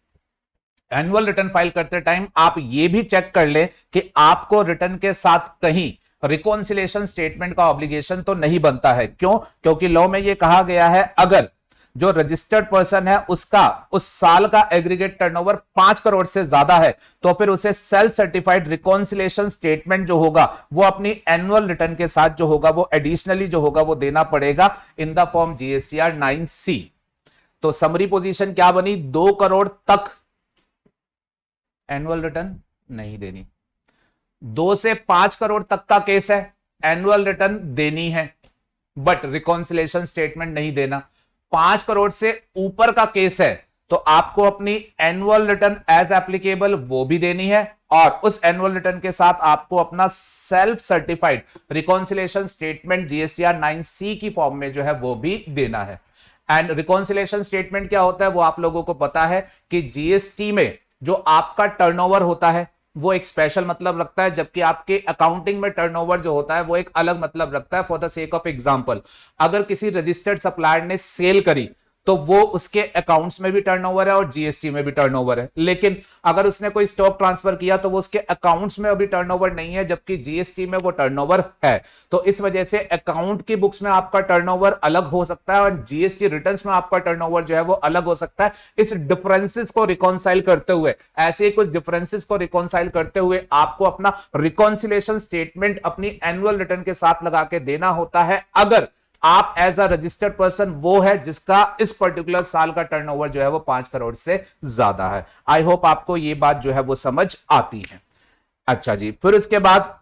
एनुअल रिटर्न फाइल करते टाइम आप यह भी चेक कर लें कि आपको रिटर्न के साथ कहीं रिकॉन्सिलेशन स्टेटमेंट का ऑब्लिगेशन तो नहीं बनता है। क्यों? क्योंकि लॉ में यह कहा गया है अगर जो रजिस्टर्ड पर्सन है उसका उस साल का एग्रीगेट टर्नओवर 5 करोड़ से ज्यादा है, तो फिर उसे सेल्फ सर्टिफाइड रिकॉन्सिलेशन स्टेटमेंट जो होगा वो अपनी एनुअल रिटर्न के साथ जो होगा वो एडिशनली जो होगा वो देना पड़ेगा in the form GSTR 9C। तो समरी पोजीशन क्या बनी? 2 करोड़ तक एनुअल रिटर्न नहीं देनी, 2 से 5 करोड़ तक का केस है एनुअल रिटर्न देनी है बट रिकॉन्सिलेशन स्टेटमेंट नहीं देना। 5 करोड़ से ऊपर का केस है तो आपको अपनी एनुअल रिटर्न एज एप्लीकेबल वो भी देनी है और उस एनुअल रिटर्न के साथ आपको अपना self certified reconciliation statement GSTR 9C की फॉर्म में जो है वो भी देना है। एंड रिकॉन्सिलेशन स्टेटमेंट क्या होता है वो आप लोगों को पता है कि GST में जो आपका टर्नओवर होता है वो एक स्पेशल मतलब रखता है, जबकि आपके अकाउंटिंग में टर्नओवर जो होता है वो एक अलग मतलब रखता है। For the sake of example, अगर किसी रजिस्टर्ड सप्लायर ने सेल करी तो वो उसके अकाउंट्स में भी टर्नओवर है और GST में भी टर्नओवर है, लेकिन अगर उसने कोई स्टॉक ट्रांसफर किया तो वो उसके अकाउंट्स में अभी टर्नओवर नहीं है जबकि GST में वो टर्नओवर है। तो इस वजह से अकाउंट की बुक्स में आपका टर्नओवर अलग हो सकता है और GST रिटर्न्स में आपका टर्नओवर जो है वो अलग हो सकता है। इस डिफरेंसेस को रिकॉन्साइल करते हुए, ऐसे कुछ डिफरेंसेस को रिकॉन्साइल करते हुए आपको अपना रिकॉन्सिलेशन स्टेटमेंट अपनी एनुअल रिटर्न के साथ लगा के देना होता है अगर आप एज अ रजिस्टर्ड पर्सन वो है जिसका इस पर्टिकुलर साल का टर्नओवर जो है वो 5 करोड़ से ज्यादा है। आई होप आपको ये बात जो है वो समझ आती है। अच्छा जी, फिर उसके बाद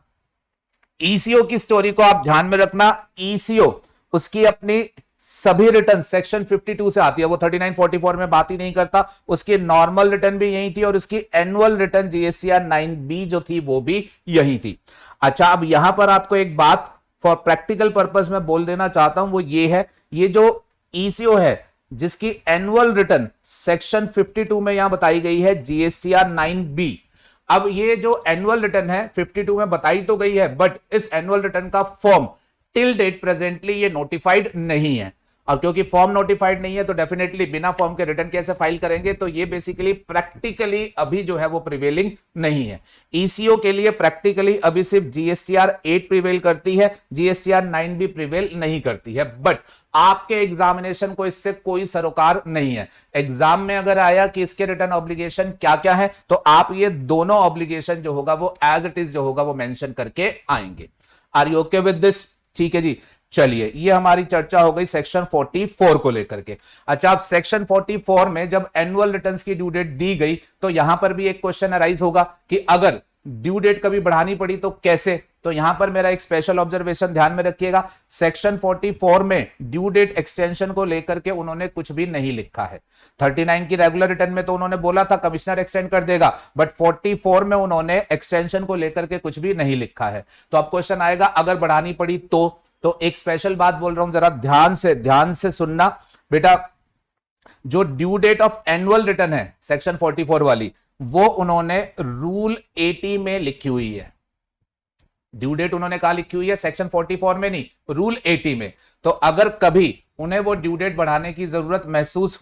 ECO की स्टोरी को आप ध्यान में रखना। ECO उसकी अपनी सभी रिटर्न सेक्शन 52 से आती है, वो 3944 में बात ही नहीं करता। उसकी नॉर्मल रिटर्न भी यही थी और उसकी एनुअल रिटर्न जीएसटीआर 9B जो थी वो भी यही थी। अच्छा, अब यहां पर आपको एक बात फॉर प्रैक्टिकल पर्पस में बोल देना चाहता हूं, वो ये है, ये जो ईसीओ है जिसकी एनुअल रिटर्न सेक्शन 52 में यहां बताई गई है जीएसटीआर 9B, अब ये जो एनुअल रिटर्न है 52 में बताई तो गई है, बट इस एनुअल रिटर्न का फॉर्म टिल डेट प्रेजेंटली ये नोटिफाइड नहीं है। और क्योंकि फॉर्म नोटिफाइड नहीं है तो डेफिनेटली बिना फॉर्म के रिटर्न कैसे फाइल करेंगे, तो ये बेसिकली प्रैक्टिकली अभी जो है वो प्रिवेलिंग नहीं है। ईसीओ के लिए प्रैक्टिकली अभी सिर्फ जीएसटीआर 8 प्रिवेल करती है, जीएसटीआर 9B प्रिवेल नहीं करती है। बट आपके एग्जामिनेशन को इससे कोई सरोकार नहीं है। एग्जाम में अगर आया कि इसके रिटर्न ऑब्लिगेशन क्या क्या है, तो आप ये दोनों ऑब्लिगेशन जो होगा वो एज इट इज जो होगा वो मेंशन करके आएंगे। Are you okay with this? ठीक है जी, चलिए ये हमारी चर्चा हो गई सेक्शन 44 को लेकर के। अच्छा, अब सेक्शन 44 में जब एनुअल रिटर्न्स की ड्यू डेट दी गई तो यहां पर भी एक क्वेश्चन अराइज होगा कि अगर ड्यू डेट कभी बढ़ानी पड़ी तो कैसे। तो यहां पर मेरा एक स्पेशल ऑब्जर्वेशन ध्यान में रखिएगा, सेक्शन 44 में ड्यू डेट एक्सटेंशन को लेकर के उन्होंने कुछ भी नहीं लिखा है। 39 की रेगुलर रिटर्न में तो उन्होंने बोला था कमिश्नर एक्सटेंड कर देगा, बट 44 में उन्होंने एक्सटेंशन को लेकर के कुछ भी नहीं लिखा है। तो अब क्वेश्चन आएगा अगर बढ़ानी पड़ी तो एक स्पेशल बात बोल रहा हूं, जरा ध्यान से सुनना बेटा। जो due date of annual return है सेक्शन 44 वाली, वो उन्होंने रूल 80 में लिखी हुई है। ड्यू डेट उन्होंने कहा लिखी हुई है, सेक्शन 44 में नहीं, रूल 80 में। तो अगर कभी उन्हें वो ड्यू डेट बढ़ाने की जरूरत महसूस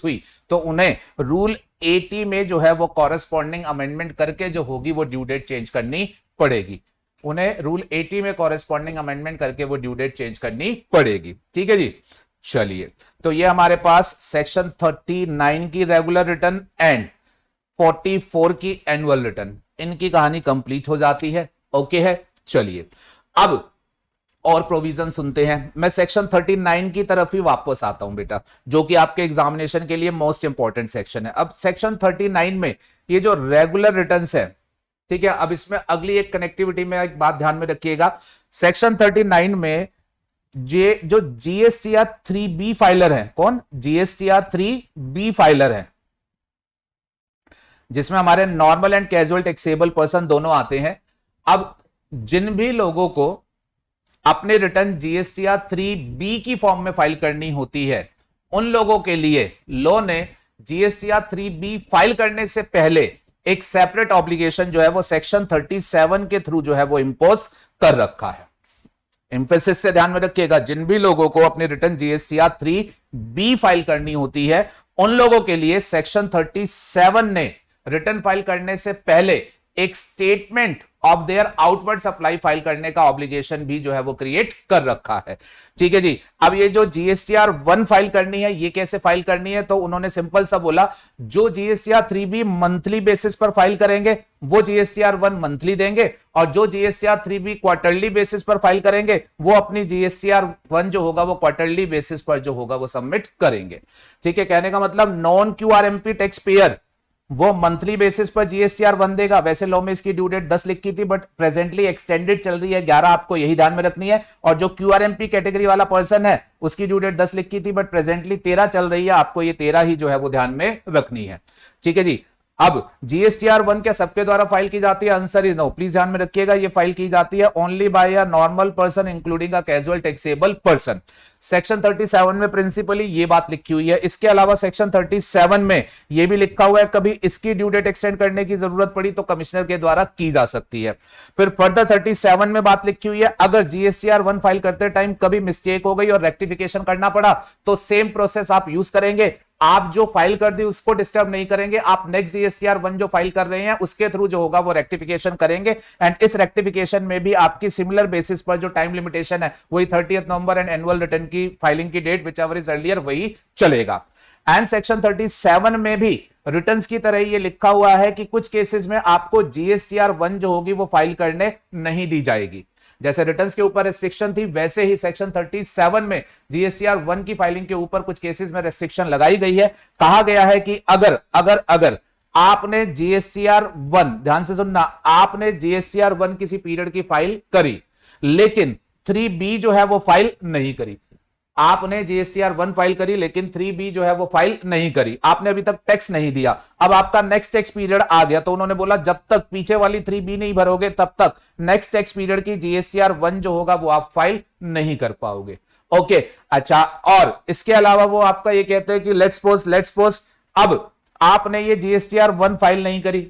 हुई, तो उन्हें रूल 80 में जो है वो कॉरेस्पॉन्डिंग अमेंडमेंट करके जो होगी वो ड्यू डेट चेंज करनी पड़ेगी। उन्हें रूल 80 में कॉरेस्पॉन्डिंग अमेंडमेंट करके वो ड्यू डेट चेंज करनी पड़ेगी। ठीक है जी, चलिए तो ये हमारे पास सेक्शन 39 की रेगुलर रिटर्न एंड 44 की एनुअल रिटर्न, इनकी कहानी कंप्लीट हो जाती है। ओके है, चलिए अब और प्रोविजन सुनते हैं। मैं सेक्शन 39 की तरफ ही वापस आता हूं बेटा, जो कि आपके एग्जामिनेशन के लिए मोस्ट इंपॉर्टेंट सेक्शन है। अब सेक्शन 39 में ये जो रेगुलर रिटर्न्स है, ठीक है, अब इसमें अगली एक कनेक्टिविटी में एक बात ध्यान में रखिएगा। सेक्शन 39 में जे जो जीएसटीआर 3B फाइलर है, कौन? जीएसटीआर 3B फाइलर है, जिसमें हमारे normal and casual taxable person दोनों आते हैं। अब जिन भी लोगों को अपने रिटर्न जीएसटीआर 3B की फॉर्म में फाइल करनी होती है, उन लोगों के लिए लॉ ने जीएसटीआर 3B फाइल करने से पहले एक सेपरेट ऑब्लिगेशन जो है वो सेक्शन 37 के थ्रू जो है वो इंपोज कर रखा है। एम्फेसिस से ध्यान में रखिएगा, जिन भी लोगों को अपनी रिटर्न जीएसटीआर 3B फाइल करनी होती है, उन लोगों के लिए सेक्शन 37 ने रिटर्न फाइल करने से पहले एक statement of their outward supply file करने का ऑब्लिगेशन भी जो है वो क्रिएट कर रखा है। ठीक है जी, अब ये जो जीएसटीआर 1 फाइल करनी है, ये कैसे फाइल करनी है? तो उन्होंने सिंपल सा बोला, जो जीएसटीआर 3B मंथली बेसिस पर फाइल करेंगे वो जीएसटीआर 1 मंथली देंगे, और जो जीएसटीआर 3B क्वार्टरली बेसिस पर फाइल करेंगे वो अपनी जीएसटीआर 1 जो होगा वो क्वार्टरली बेसिस पर जो होगा वो सबमिट करेंगे। ठीक है, कहने का मतलब नॉन क्यूआरएमपी टैक्स पेयर वो मंथली बेसिस पर जीएसटीआर 1 देगा। वैसे लॉ में इसकी ड्यू डेट 10 लिखी थी, बट प्रेजेंटली एक्सटेंडेड चल रही है 11, आपको यही ध्यान में रखनी है। और जो क्यूआरएमपी कैटेगरी वाला पर्सन है उसकी ड्यू डेट 10 लिखी थी, बट प्रेजेंटली 13 चल रही है, आपको ये 13 ही जो है वो ध्यान में रखनी है। ठीक है जी, अब जीएसटीआर 1 क्या सबके द्वारा फाइल की जाती है? Answer is no. प्लीज ध्यान में रखिएगा, ये फाइल की जाती है only by a normal person including a casual taxable person. Section 37 में प्रिंसिपली ये बात लिखी हुई है। इसके अलावा सेक्शन 37 में ये भी लिखा हुआ है कभी इसकी ड्यू डेट एक्सटेंड करने की जरूरत पड़ी तो कमिश्नर के द्वारा की जा सकती है। फिर फर्दर 37 में बात लिखी हुई है, अगर जीएसटीआर 1 फाइल करते टाइम कभी मिस्टेक हो गई और रेक्टिफिकेशन करना पड़ा तो सेम प्रोसेस आप यूज करेंगे। आप जो फाइल कर दी उसको डिस्टर्ब नहीं करेंगे, आप नेक्स्ट जीएसटीआर 1 जो फाइल कर रहे हैं उसके थ्रू जो होगा वो रेक्टिफिकेशन करेंगे। एंड इस रेक्टिफिकेशन में भी आपकी सिमिलर बेसिस पर जो टाइम लिमिटेशन है वही 30 नवंबर एंड एनुअल रिटर्न की फाइलिंग की date whichever is earlier वही चलेगा। एंड सेक्शन 37 में भी रिटर्न्स की तरह ये लिखा हुआ है कि कुछ केसेस में आपको जीएसटीआर 1 जो होगी वो फाइल करने नहीं दी जाएगी। जैसे रिटर्न्स के ऊपर रेस्ट्रिक्शन थी, वैसे ही सेक्शन 37 में जीएसटीआर 1 की फाइलिंग के ऊपर कुछ केसेस में रेस्ट्रिक्शन लगाई गई है। कहा गया है कि अगर आपने जीएसटीआर 1, ध्यान से सुनना, आपने जीएसटीआर 1 किसी पीरियड की फाइल करी, लेकिन 3B जो है वो फाइल नहीं करी। आपने जीएसटीआर 1 फाइल करी लेकिन 3B जो है वो फाइल नहीं करी, आपने अभी तक टैक्स नहीं दिया। अब आपका नेक्स्ट टैक्स पीरियड आ गया तो उन्होंने बोला जब तक पीछे वाली 3B नहीं भरोगे तब तक नेक्स्ट टैक्स पीरियड की जीएसटीआर 1 जो होगा वो आप फाइल नहीं कर पाओगे। ओके, अच्छा, और इसके अलावा वो आपका ये कहते हैं कि लेट्स सपोज अब आपने ये जीएसटीआर 1 फाइल नहीं करी,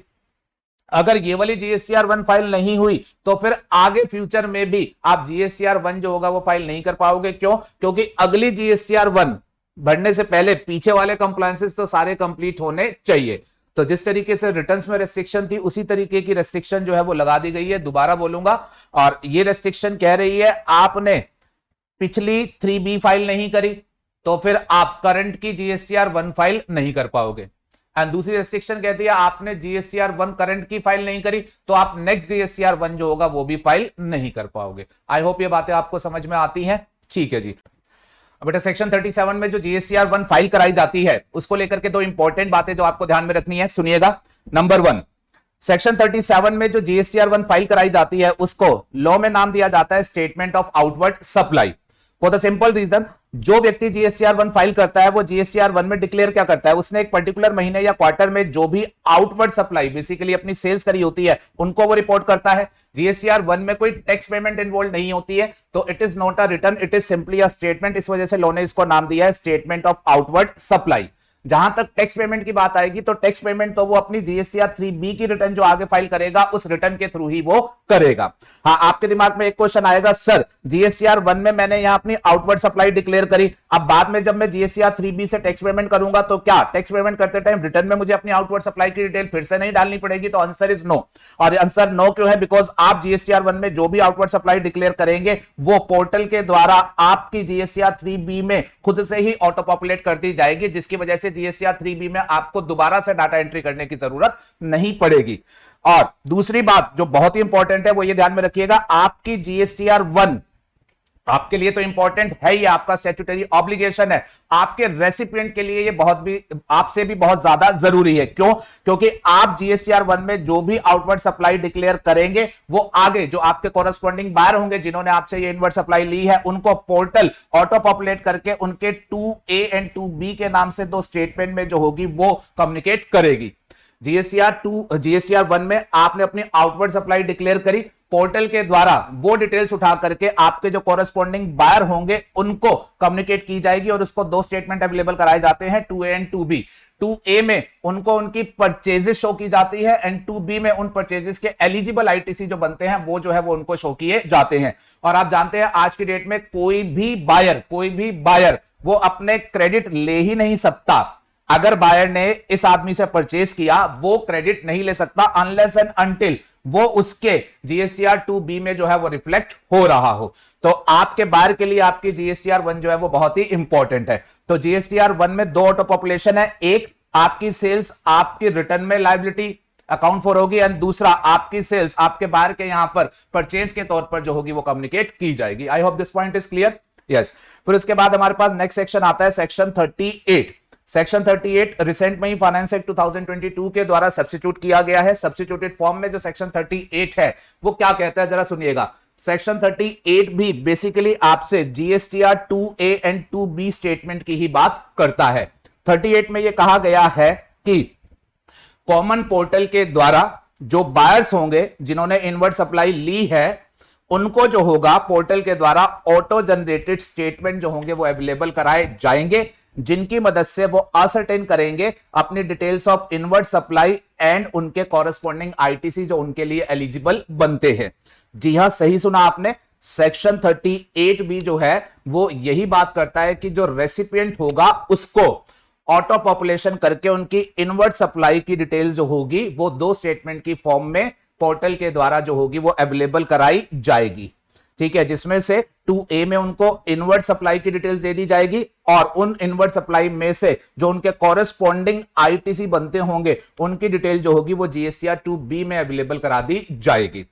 अगर ये वाली जीएसटीआर 1 फाइल नहीं हुई तो फिर आगे फ्यूचर में भी आप जीएसटीआर 1 जो होगा वो फाइल नहीं कर पाओगे। क्यों? क्योंकि अगली जीएसटीआर 1 भरने से पहले पीछे वाले कंप्लायंसेस तो सारे कंप्लीट होने चाहिए। तो जिस तरीके से रिटर्न्स में रेस्ट्रिक्शन थी उसी तरीके की रेस्ट्रिक्शन जो है वो लगा दी गई है। दोबारा बोलूंगा, और ये रेस्ट्रिक्शन कह रही है आपने पिछली 3B फाइल नहीं करी तो फिर आप करंट की जीएसटीआर 1 फाइल नहीं कर पाओगे। एंड दूसरी रेस्ट्रिक्शन कहती है आपने जीएसटीआर 1 करंट की फाइल नहीं करी तो आप नेक्स्ट जीएसटीआर 1 जो होगा वो भी फाइल नहीं कर पाओगे। आई होप ये बातें आपको समझ में आती हैं। ठीक है जी। अब बेटा सेक्शन 37 में जो जीएसटीआर 1 फाइल कराई जाती है उसको लेकर के दो इंपॉर्टेंट बातें जो आपको ध्यान में रखनी है, सुनिएगा। नंबर 1, सेक्शन 37 में जो जीएसटीआर 1 फाइल कराई जाती है उसको लॉ में नाम दिया जाता है statement of outward supply. For the simple reason, जो व्यक्ति जीएसटीआर 1 फाइल करता है वो जीएसटीआर 1 में डिक्लेयर क्या करता है, उसने एक पर्टिकुलर महीने या क्वार्टर में जो भी आउटवर्ड सप्लाई बेसिकली अपनी सेल्स करी होती है उनको वो रिपोर्ट करता है। जीएसटीआर 1 में कोई टैक्स पेमेंट इन्वॉल्व नहीं होती है तो it is not a return, it is simply a statement. इस वजह से लॉ ने इसको नाम दिया है स्टेटमेंट ऑफ आउटवर्ड सप्लाई। जहां तक टैक्स पेमेंट की बात आएगी तो टैक्स पेमेंट तो वो अपनी जीएसटीआर 3B की रिटर्न जो आगे फाइल करेगा उस रिटर्न के थ्रू ही वो करेगा। हाँ, आपके दिमाग में एक क्वेश्चन आएगा, सर जीएसटीआर 1 में मैंने यहां अपनी आउटवर्ड सप्लाई डिक्लेयर करी, अब बाद में जब मैं जीएसटीआर 3B से टैक्स पेमेंट करूंगा तो क्या टैक्स पेमेंट करते टाइम रिटर्न में मुझे अपनी आउटवर्ड सप्लाई की डिटेल फिर से नहीं डालनी पड़ेगी? तो आंसर इज नो। और आंसर नो क्यों है? बिकॉज आप जीएसटीआर 1 में जो भी आउटवर्ड सप्लाई डिक्लेयर करेंगे वो पोर्टल के द्वारा आपकी जीएसटीआर 3B में खुद से ही ऑटो पॉपुलेट कर दी जाएगी, जिसकी वजह से जीएसटीआर 3B में आपको दोबारा से डाटा एंट्री करने की जरूरत नहीं पड़ेगी। और दूसरी बात जो बहुत ही इंपॉर्टेंट है वो ये ध्यान में रखिएगा, आपकी जीएसटीआर 1 आपके लिए तो इंपॉर्टेंट है, ये आपका स्टैट्यूटरी ऑब्लिगेशन है, आपके रेसिपिएंट के लिए ये बहुत भी आपसे भी बहुत ज्यादा जरूरी है। क्यों? क्योंकि आप जीएसटीआर 1 में जो भी आउटवर्ड सप्लाई डिक्लेयर करेंगे वो आगे जो आपके कॉरेस्पॉन्डिंग बायर होंगे जिन्होंने आपसे ये इनवर्ड सप्लाई ली है उनको पोर्टल ऑटो पॉपुलेट करके उनके 2A एंड 2B के नाम से दो स्टेटमेंट में जो होगी वो कम्युनिकेट करेगी। जीएसटीआर 1 में आपने अपनी आउटवर्ड सप्लाई डिक्लेयर करी, पोर्टल के द्वारा वो डिटेल्स उठा करके आपके जो कॉरेस्पॉन्डिंग बायर होंगे उनको कम्युनिकेट की जाएगी और उसको दो स्टेटमेंट अवेलेबल कराए जाते हैं 2A एंड 2B। 2A में उनको उनकी परचेजेस शो की जाती है एंड 2B में उन परचेजेस के एलिजिबल आईटीसी जो बनते हैं वो जो है वो उनको शो किए जाते हैं। और आप जानते हैं आज की डेट में कोई भी बायर वो अपने क्रेडिट ले ही नहीं सकता। अगर बायर ने इस आदमी से परचेज किया वो क्रेडिट नहीं ले सकता अनलेस एंड अनटिल वो उसके जीएसटीआर 2B में जो है वो रिफ्लेक्ट हो रहा हो। तो आपके बायर के लिए आपकी जीएसटीआर 1 जो है वो बहुत ही इंपॉर्टेंट है। तो जीएसटीआर 1 में दो ऑटो पॉपुलेशन है, एक आपकी सेल्स आपकी रिटर्न में लायबिलिटी अकाउंट फॉर होगी एंड दूसरा आपकी सेल्स आपके बायर के यहां पर परचेज के तौर पर जो होगी वो कम्युनिकेट की जाएगी। I hope this point is clear. Yes, फिर उसके बाद हमारे पास नेक्स्ट सेक्शन आता है सेक्शन 38। सेक्शन 38 रिसेंट में ही फाइनेंस एक्ट 2022 के द्वारा सब्स्टिट्यूट किया गया है। सब्स्टिट्यूटेड फॉर्म में जो सेक्शन 38 है वो क्या कहता है जरा सुनिएगा। सेक्शन 38 भी बेसिकली आपसे GSTR 2A and 2B statement की ही बात करता है। 38 में ये कहा गया है कि कॉमन पोर्टल के द्वारा जो बायर्स होंगे जिन्होंने इनवर्ड सप्लाई ली है उनको जो होगा पोर्टल के द्वारा ऑटो जनरेटेड स्टेटमेंट जो होंगे वो अवेलेबल कराए जाएंगे, जिनकी मदद से वो असर्टेन करेंगे अपनी details of inward supply and उनके कॉरेस्पॉन्डिंग आईटीसी जो उनके लिए एलिजिबल बनते हैं। जी हां, सही सुना आपने। सेक्शन 38 भी जो है वो यही बात करता है कि जो रेसिपिएंट होगा उसको ऑटो पॉपुलेशन करके उनकी इनवर्ड सप्लाई की डिटेल्स जो होगी वो दो स्टेटमेंट की फॉर्म में पोर्टल के द्वारा जो होगी वो अवेलेबल कराई जाएगी। ठीक है, जिसमें से 2A में उनको इनवर्ड सप्लाई की डिटेल्स दे दी जाएगी और उन इनवर्ड सप्लाई में से जो उनके कॉरेस्पॉन्डिंग आईटीसी बनते होंगे उनकी डिटेल जो होगी वो जीएसटीआर 2B में अवेलेबल करा दी जाएगी।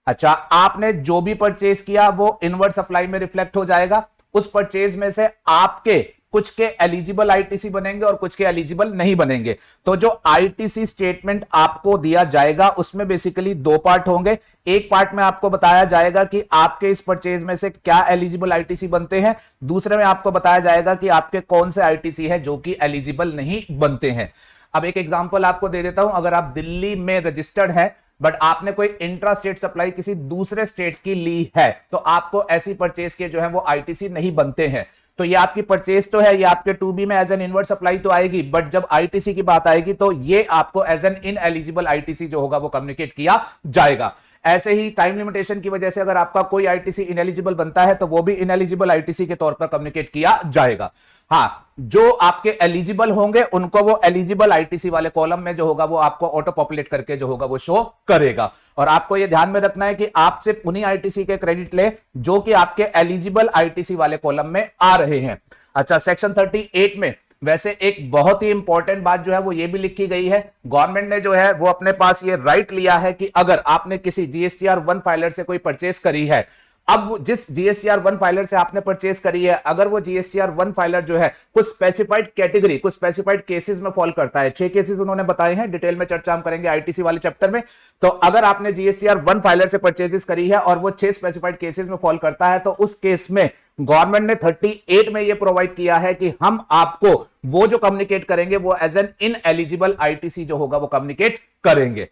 अच्छा, आपने जो भी परचेज किया वो इनवर्ड सप्लाई में रिफ्लेक्ट हो जाएगा। उस परचेज में से आपके कुछ के एलिजिबल आईटीसी बनेंगे और कुछ के एलिजिबल नहीं बनेंगे। तो जो आईटीसी स्टेटमेंट आपको दिया जाएगा उसमें बेसिकली दो पार्ट होंगे। एक पार्ट में आपको बताया जाएगा कि आपके इस परचेज में से क्या एलिजिबल आईटीसी बनते हैं, दूसरे में आपको बताया जाएगा कि आपके कौन से आईटीसी है जो कि एलिजिबल नहीं बनते हैं। अब एक एग्जांपल आपको दे देता हूं, अगर आप दिल्ली में रजिस्टर्ड है बट आपने कोई इंट्रा स्टेट सप्लाई किसी दूसरे स्टेट की ली है तो आपको ऐसी परचेज के जो है वो आईटीसी नहीं बनते हैं। तो ये आपकी परचेज तो है, ये आपके 2B में एज एन इनवर्ट सप्लाई तो आएगी, बट जब आईटीसी की बात आएगी तो ये आपको as an ineligible ITC जो होगा वो कम्युनिकेट किया जाएगा। ऐसे ही टाइम लिमिटेशन की वजह से अगर आपका कोई आईटीसी इनएलिजिबल बनता है तो वो भी इनएलिजिबल आईटीसी के तौर पर कम्युनिकेट किया जाएगा। हाँ, जो आपके एलिजिबल होंगे उनको वो एलिजिबल आईटीसी वाले कॉलम में जो होगा वो आपको ऑटो पॉपुलेट करके जो होगा वो शो करेगा। और आपको ये ध्यान में रखना है कि आप सिर्फ उन्हीं आईटीसी के क्रेडिट ले जो कि आपके एलिजिबल आईटीसी वाले कॉलम में आ रहे हैं। अच्छा, सेक्शन 38 में वैसे एक बहुत ही इंपॉर्टेंट बात जो है वो ये भी लिखी गई है, गवर्नमेंट ने जो है वो अपने पास ये राइट लिया है कि अगर आपने किसी जीएसटीआर 1 फाइलर से कोई परचेस करी है, अब जिस जीएसटीआर 1 फाइलर से आपने परचेस करी है, अगर वो जीएसटीआर 1 फाइलर जो है कुछ स्पेसिफाइड कैटेगरी, कुछ स्पेसिफाइड केसेस में फॉल करता है, 6 केसेस उन्होंने बताए हैं, डिटेल में चर्चा हम करेंगे आईटीसी वाले चैप्टर में। तो अगर आपने जीएसटीआर 1 फाइलर से परचेजेस करी है और वो 6 स्पेसिफाइड केसेस में फॉल करता है तो उस केस में गवर्नमेंट ने 38 में ये प्रोवाइड किया है कि हम आपको वो जो कम्युनिकेट करेंगे वो as an ineligible ITC जो होगा वो कम्युनिकेट करेंगे।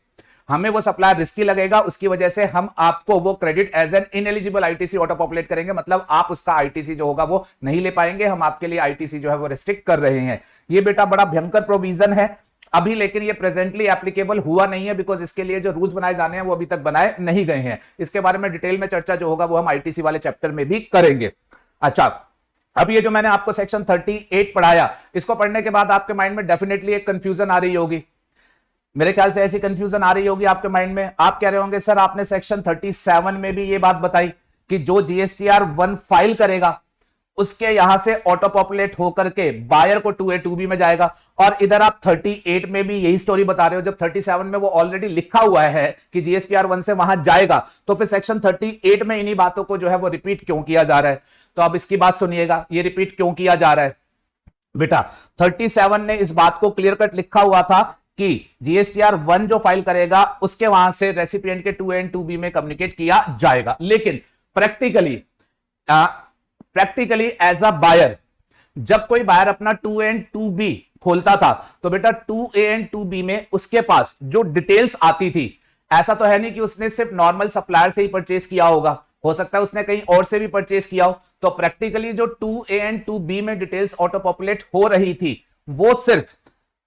हमें वो सप्लाई रिस्की लगेगा, उसकी वजह से हम आपको वो credit as an ineligible ITC auto populate करेंगे, मतलब आप उसका आईटीसी जो होगा वो नहीं ले पाएंगे, हम आपके लिए आईटीसी जो है वो रिस्ट्रिक्ट कर रहे हैं। ये बेटा बड़ा भयंकर प्रोविजन है अभी, लेकिन ये प्रेजेंटली एप्लीकेबल हुआ नहीं है बिकॉज इसके लिए जो रूल्स बनाए जाने हैं वो अभी तक बनाए नहीं गए हैं। इसके बारे में डिटेल में चर्चा जो होगा वो हम आईटीसी वाले चैप्टर में भी करेंगे। अच्छा, अब ये जो मैंने आपको सेक्शन 38 पढ़ाया, इसको पढ़ने के बाद आपके माइंड में डेफिनेटली एक कंफ्यूजन आ रही होगी, मेरे ख्याल से ऐसी कंफ्यूजन आ रही होगी आपके माइंड में। आप कह रहे होंगे सर आपने सेक्शन 37 में भी ये बात बताई कि जो जीएसटीआर 1 फाइल करेगा उसके यहां से ऑटो पॉपुलेट होकर के बायर को 2A 2B में जाएगा, और इधर आप 38 में भी यही स्टोरी बता रहे हो। जब 37 में वो ऑलरेडी लिखा हुआ है कि जीएसटीआर 1 से वहां जाएगा तो फिर सेक्शन 38 में इन्हीं बातों को जो है वो रिपीट क्यों किया जा रहा है? तो अब इसकी बात सुनिएगा, ये रिपीट क्यों किया जा रहा है बेटा। 37 ने इस बात को क्लियर कट लिखा हुआ था कि जीएसटीआर 1 जो फाइल करेगा उसके वहां से रेसिपिएंट के 2A और 2B में कम्युनिकेट किया जाएगा, लेकिन प्रैक्टिकली एज अ बायर जब कोई बायर अपना 2A और 2B खोलता था तो बेटा 2A और 2B में उसके पास जो डिटेल्स आती थी, ऐसा तो है नहीं कि उसने सिर्फ नॉर्मल सप्लायर से ही परचेस किया होगा, हो सकता है उसने कहीं और से भी परचेस किया हो। तो प्रैक्टिकली जो 2A और 2B में डिटेल्स ऑटो पॉपुलेट हो रही थी वो सिर्फ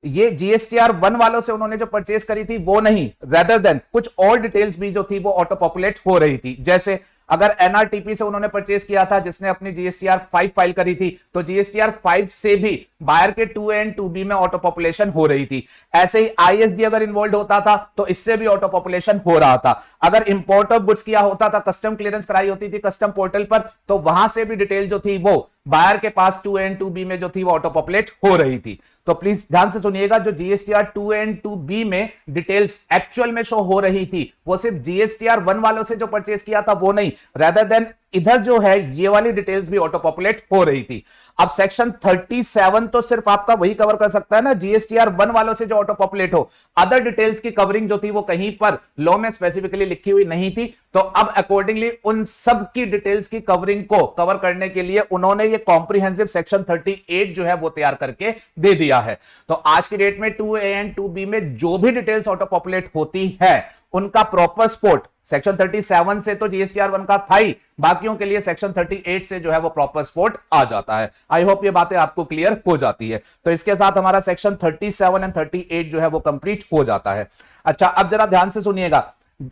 ये जीएसटीआर 1 वालों से उन्होंने जो परचेस करी थी वो नहीं, रेदर देन कुछ और डिटेल्स भी जो थी वो ऑटो पॉपुलेट हो रही थी। जैसे अगर एनआरटीपी से उन्होंने परचेस किया था जिसने अपनी जीएसटीआर 5 फाइल करी थी तो जीएसटीआर 5 से भी बायर के 2A और 2B में ऑटो पॉपुलेशन हो रही थी। ऐसे ही आईएसडी अगर इन्वॉल्व होता था तो इससे भी ऑटो पॉपुलेशन हो रहा था। अगर इंपोर्ट ऑफ गुड्स किया होता था, कस्टम क्लियरेंस कराई होती थी कस्टम पोर्टल पर, तो वहां से भी डिटेल जो थी वो बायर के पास 2A और 2B में जो थी वो ऑटो पॉपुलेट हो रही थी। तो प्लीज ध्यान से सुनिएगा, जो जीएसटीआर 2A और 2B में डिटेल्स एक्चुअल में शो हो रही थी वो सिर्फ जीएसटीआर 1 वालों से जो परचेस किया था वो नहीं, रेदर देन इधर जो है ये वाली डिटेल्स भी ऑटो पॉपुलेट हो रही थी। अब सेक्शन 37 तो सिर्फ आपका वही कवर कर सकता है ना जीएसटीआर 1 वालों से जो ऑटो पॉपुलेट हो, अदर डिटेल्स की कवरिंग जो थी वो कहीं पर लॉ में स्पेसिफिकली लिखी हुई नहीं थी। तो अब अकॉर्डिंगली उन सब की डिटेल्स की कवरिंग को कवर करने के लिए उन्होंने ये कॉम्प्रिहेंसिव सेक्शन 38 जो है वो तैयार करके दे दिया है। तो आज की डेट में 2A और 2B में जो भी डिटेल्स ऑटो पॉपुलेट होती है उनका प्रॉपर सपोर्ट सेक्शन 37 से तो जीएसटीआर 1 का था ही, बाकियों के लिए सेक्शन 38 से जो है वो प्रॉपर सपोर्ट आ जाता है। आई होप ये बातें आपको क्लियर हो जाती है। तो इसके साथ हमारा सेक्शन 37 और 38 जो है वो कंप्लीट हो जाता है। अच्छा, अब जरा ध्यान से सुनिएगा,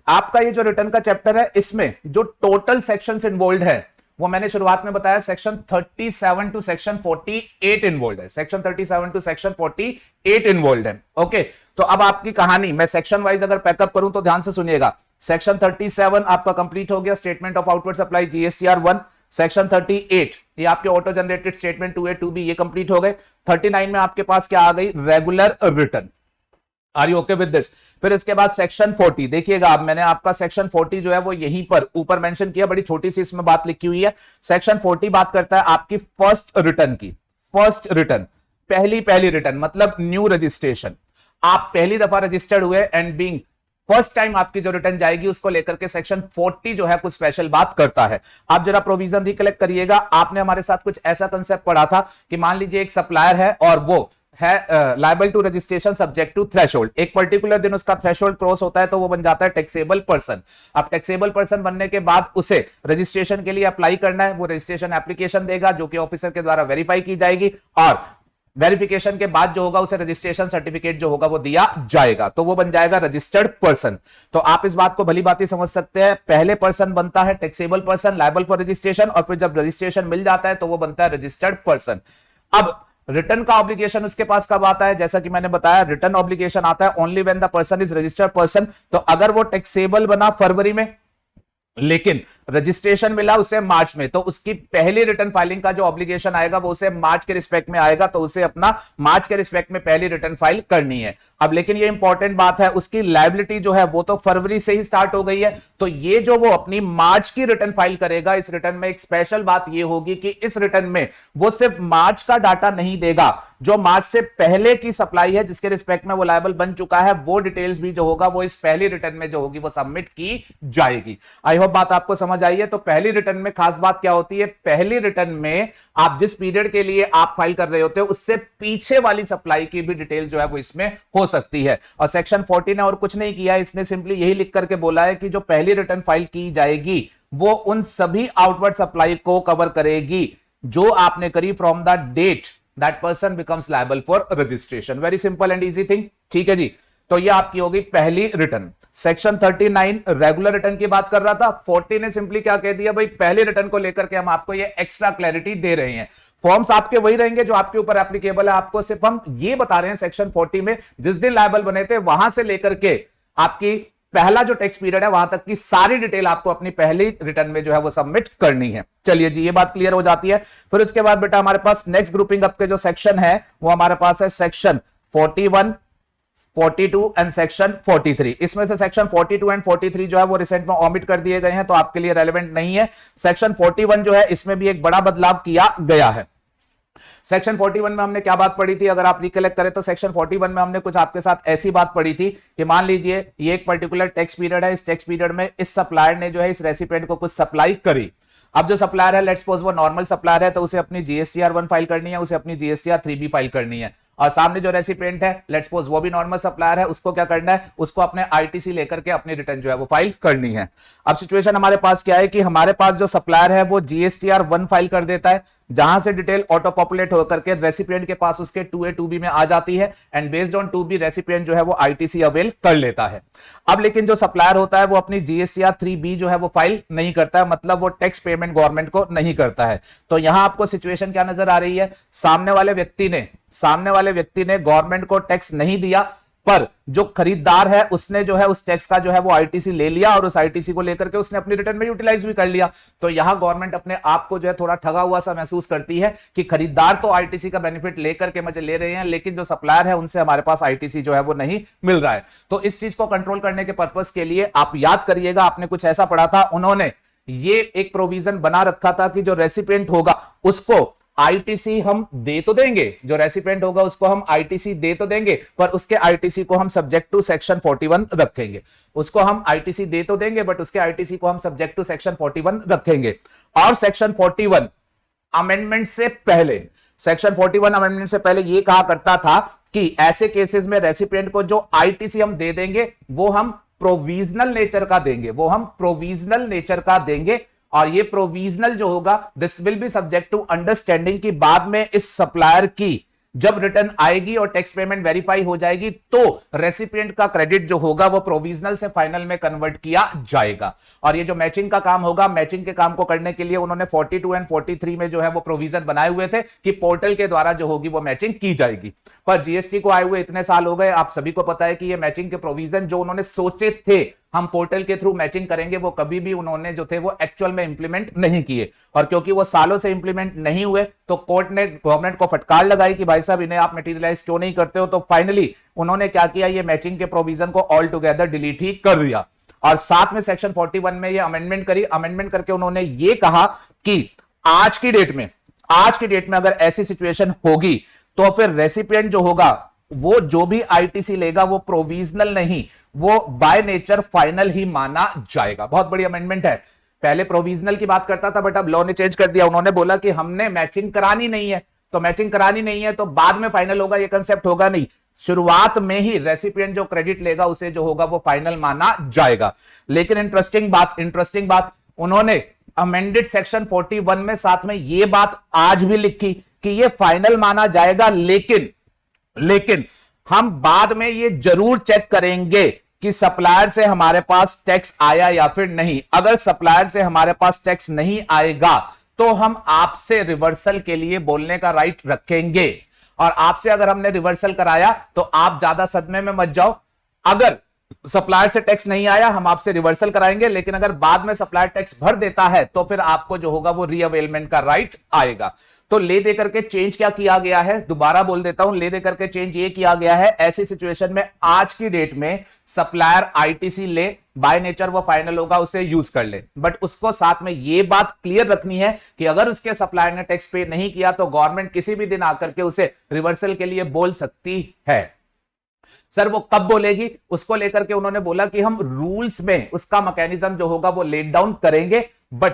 आपका ये जो रिटर्न का चैप्टर है इसमें जो टोटल सेक्शंस इन्वॉल्व है वो मैंने शुरुआत में बताया सेक्शन 37 टू सेक्शन 48 इन्वॉल्व है, सेक्शन 37 टू सेक्शन 48 इन्वॉल्व है। ओके, तो अब आपकी कहानी मैं सेक्शन वाइज अगर पैकअप करूं तो ध्यान से सुनिएगा। सेक्शन 37 आपका कंप्लीट हो गया, statement of outward supply GSTR 1। Section 38 ये आपके auto generated statement 2A 2B ये कंप्लीट हो गए। 39 में आपके पास क्या आ गई, regular return. Are you okay with this? फिर इसके बाद सेक्शन 40 देखिएगा, अब मैंने आपका सेक्शन 40 जो है वो यहीं पर ऊपर मेंशन किया, बड़ी छोटी सी इसमें बात लिखी हुई है। सेक्शन 40 बात करता है आपकी फर्स्ट रिटर्न की, फर्स्ट रिटर्न, पहली रिटर्न मतलब न्यू रजिस्ट्रेशन, आप पहली दफा रजिस्टर्ड हुए एंड बीइंग फर्स्ट टाइम आपकी जो रिटर्न जाएगी उसको लेकर के सेक्शन 40 जो है कुछ स्पेशल बात करता है। आप जरा प्रोविजन रिकलेक्ट करिएगा, आपने हमारे साथ कुछ ऐसा कंसेप्ट पढ़ा था कि मान लीजिए एक सप्लायर है और वो है liable to registration subject to threshold, एक पर्टिकुलर दिन उसका थ्रेशोल्ड क्रॉस होता है तो वो बन जाता है टैक्सेबल पर्सन। अब टैक्सेबल पर्सन बनने के बाद उसे रजिस्ट्रेशन के लिए अप्लाई करना है, वो रजिस्ट्रेशन एप्लीकेशन देगा जो कि ऑफिसर के द्वारा वेरीफाई की जाएगी और वेरिफिकेशन के बाद जो होगा उसे रजिस्ट्रेशन सर्टिफिकेट जो होगा वो दिया जाएगा, तो वो बन जाएगा रजिस्टर्ड पर्सन। तो आप इस बात को भली बात समझ सकते हैं, पहले पर्सन बनता है taxable person liable for registration और फिर जब रजिस्ट्रेशन मिल जाता है तो वो बनता है रजिस्टर्ड पर्सन। अब रिटर्न का ऑब्लिगेशन उसके पास कब आता है, जैसा कि मैंने बताया रिटर्न ऑब्लिगेशन आता है only when the person is registered person. तो अगर वो टैक्सेबल बना फरवरी में लेकिन रजिस्ट्रेशन मिला उसे मार्च में, तो उसकी पहली रिटर्न फाइलिंग का जो ऑब्लिगेशन आएगा वो उसे मार्च के रिस्पेक्ट में आएगा, तो उसे अपना मार्च के रिस्पेक्ट में पहली रिटर्न फाइल करनी है। अब लेकिन ये इंपॉर्टेंट बात है, उसकी लायबिलिटी जो है वो तो फरवरी से ही स्टार्ट हो गई है, तो ये जो वो अपनी मार्च की रिटर्न फाइल करेगा, इस रिटर्न में एक स्पेशल बात ये होगी कि इस रिटर्न में वो सिर्फ मार्च का डाटा नहीं देगा, जो मार्च से पहले की सप्लाई है जिसके रिस्पेक्ट में वो लायबल बन चुका है, वो डिटेल्स भी जो होगा वो इस पहली रिटर्न में जो होगी वो सबमिट की जाएगी। आई होप बात आपको समझ आई है। तो पहली रिटर्न में खास बात क्या होती है, पहली रिटर्न में आप जिस पीरियड के लिए आप फाइल कर रहे होते हो उससे पीछे वाली सप्लाई की भी डिटेल जो है वो इसमें हो सकती है। और सेक्शन 40 ने और कुछ नहीं किया, इसने सिंपली यही लिख करके बोला है कि जो पहली रिटर्न फाइल की जाएगी वो उन सभी आउटवर्ड सप्लाई को कवर करेगी जो आपने करी from the date that person becomes liable for registration. Very simple and easy thing, ठीक है जी। तो ये आपकी होगी पहली रिटर्न। सेक्शन 39 रेगुलर रिटर्न की बात कर रहा था, 40 ने सिंपली क्या कह दिया, भाई पहली रिटर्न को लेकर के हम आपको ये एक्स्ट्रा क्लैरिटी दे रहे हैं। फॉर्म्स आपके वही रहेंगे जो आपके ऊपर एप्लीकेबल है, आपको सिर्फ हम ये बता रहे हैं सेक्शन 40 में जिस दिन लायबल बने थे वहां से लेकर के आपकी पहला जो टैक्स पीरियड है वहां तक की सारी डिटेल आपको अपनी पहली रिटर्न में जो है वो सबमिट करनी है। चलिए जी, ये बात क्लियर हो जाती है। फिर उसके बाद बेटा हमारे पास नेक्स्ट ग्रुपिंग अप के जो सेक्शन है वो हमारे पास है सेक्शन 41, 42 एंड सेक्शन 43। इसमें से सेक्शन 42 एंड 43 जो है वो रिसेंट में ऑमिट कर दिए गए हैं, तो आपके लिए रेलेवेंट नहीं है। सेक्शन 41 जो है इसमें भी एक बड़ा बदलाव किया गया है। सेक्शन 41 में हमने क्या बात पढ़ी थी, अगर आप रिकलेक्ट करें तो सेक्शन 41 में हमने कुछ आपके साथ ऐसी बात पढ़ी थी कि मान लीजिए ये एक पर्टिकुलर टैक्स पीरियड है, इस टैक्स पीरियड में इस सप्लायर ने जो है इस रेसिपिएंट को कुछ सप्लाई करी। अब जो सप्लायर है लेट्स सपोज वो नॉर्मल सप्लायर है, तो उसे अपनी जीएसटीआर 1 फाइल करनी है, उसे अपनी जीएसटीआर 3 भी फाइल करनी है। और सामने जो रेसिपिएंट है लेट्स सपोज वो भी नॉर्मल सप्लायर है, उसको क्या करना है, उसको अपने आईटीसी लेकर के अपनी रिटर्न जो है वो फाइल करनी है। अब सिचुएशन हमारे पास क्या है कि हमारे पास जो सप्लायर है वो जीएसटीआर 1 फाइल कर देता है, जहां से डिटेल ऑटो पॉपुलेट होकर के रेसिपिएंट के पास उसके 2A 2B में आ जाती है and based on 2B recipient जो है वो आईटीसी अवेल कर लेता है। अब लेकिन जो सप्लायर होता है वो अपनी जीएसटीआर 3B जो है वो फाइल नहीं करता है, मतलब वो टैक्स पेमेंट गवर्नमेंट को नहीं करता है। तो यहां आपको सिचुएशन क्या नजर आ रही है, सामने वाले व्यक्ति ने गवर्नमेंट को टैक्स नहीं दिया, पर जो खरीदार है उसने जो है उस टैक्स का जो है वो आईटीसी ले लिया और उस आईटीसी को लेकर के उसने अपनी रिटर्न में यूटिलाइज भी कर लिया। तो यहां गवर्नमेंट अपने आप को जो है थोड़ा ठगा हुआ सा महसूस करती है कि खरीदार तो आईटीसी का बेनिफिट लेकर के मजे ले रहे हैं, लेकिन जो सप्लायर है उनसे हमारे पास आईटीसी जो है वो नहीं मिल रहा है। तो इस चीज को कंट्रोल करने के पर्पस के लिए आप याद करिएगा, आपने कुछ ऐसा पढ़ा था, उन्होंने ये एक प्रोविजन बना रखा था कि जो रेसिपिएंट होगा उसको आईटीसी हम दे तो देंगे, जो रेसिपिएंट होगा उसको हम आईटीसी दे तो देंगे, पर उसके आईटीसी को हम सब्जेक्ट टू सेक्शन 41 रखेंगे। उसको हम आईटीसी दे तो देंगे बट उसके आईटीसी को हम सब्जेक्ट टू सेक्शन 41 रखेंगे। और सेक्शन 41 अमेंडमेंट से पहले, सेक्शन 41 अमेंडमेंट से पहले यह कहा करता था कि ऐसे केसेस में रेसिपिएंट को जो आईटीसी हम दे देंगे वो हम प्रोविजनल नेचर का देंगे, और ये प्रोविजनल जो होगा this will be subject to understanding की बाद में इस सप्लायर की जब रिटर्न आएगी और टैक्स पेमेंट वेरीफाई हो जाएगी तो रेसिपिएंट का क्रेडिट जो होगा वो प्रोविजनल से फाइनल में कन्वर्ट किया जाएगा। और ये जो मैचिंग का काम होगा, मैचिंग के काम को करने के लिए उन्होंने 42 एंड 43 में जो है वो प्रोविजन बनाए हुए थे कि पोर्टल के द्वारा जो होगी वो मैचिंग की जाएगी। पर जीएसटी को आए हुए इतने साल हो गए, आप सभी को पता है कि ये मैचिंग के प्रोविजन जो उन्होंने सोचे थे हम पोर्टल के थ्रू मैचिंग करेंगे, वो कभी भी उन्होंने जो थे वो एक्चुअल में इंप्लीमेंट नहीं किए। और क्योंकि वो सालों से इंप्लीमेंट नहीं हुए तो कोर्ट ने गवर्नमेंट को फटकार लगाई कि भाई साहब इन्हें आप मटेरियलाइज क्यों नहीं करते हो। तो फाइनली उन्होंने क्या किया, ये मैचिंग के प्रोविजन को ऑल टुगेदर डिलीट ही कर दिया और साथ में सेक्शन 41 में ये अमेंडमेंट करी। अमेंडमेंट करके उन्होंने ये कहा कि आज की डेट में आज की डेट में अगर ऐसी सिचुएशन होगी तो फिर रेसिपिएंट जो होगा वो जो भी आईटीसी लेगा वो प्रोविजनल नहीं, वो बाय नेचर फाइनल ही माना जाएगा। बहुत बड़ी अमेंडमेंट है। पहले प्रोविजनल की बात करता था बट अब लॉ ने चेंज कर दिया। उन्होंने बोला कि हमने मैचिंग करानी नहीं है, तो मैचिंग करानी नहीं है तो बाद में फाइनल होगा, ये कंसेप्ट होगा नहीं। शुरुआत में ही रेसिपिएंट जो क्रेडिट लेगा उसे जो होगा वो फाइनल माना जाएगा। लेकिन इंटरेस्टिंग बात उन्होंने अमेंडेड सेक्शन 41 में साथ में ये बात आज भी लिखी कि ये फाइनल माना जाएगा, लेकिन हम बाद में ये जरूर चेक करेंगे कि सप्लायर से हमारे पास टैक्स आया या फिर नहीं। अगर सप्लायर से हमारे पास टैक्स नहीं आएगा तो हम आपसे रिवर्सल के लिए बोलने का राइट रखेंगे, और आपसे अगर हमने रिवर्सल कराया तो आप ज्यादा सदमे में मत जाओ। अगर सप्लायर से टैक्स नहीं आया हम आपसे रिवर्सल कराएंगे, लेकिन अगर बाद में सप्लायर टैक्स भर देता है तो फिर आपको जो होगा वो रीअवेलमेंट का राइट आएगा। तो ले दे करके चेंज क्या किया गया है, दोबारा बोल देता हूं, ले दे करके चेंज ये किया गया है ऐसी सिचुएशन में आज की डेट में सप्लायर आईटीसी ले, बाय नेचर वो फाइनल होगा, उसे यूज कर ले। बट उसको साथ में ये बात क्लियर रखनी है कि अगर उसके सप्लायर ने टैक्स पे नहीं किया तो गवर्नमेंट किसी भी दिन आकर के उसे रिवर्सल के लिए बोल सकती है। सर वो कब बोलेगी, उसको लेकर के उन्होंने बोला कि हम रूल्स में उसका मैकेनिज्म जो होगा वो लेट डाउन करेंगे, बट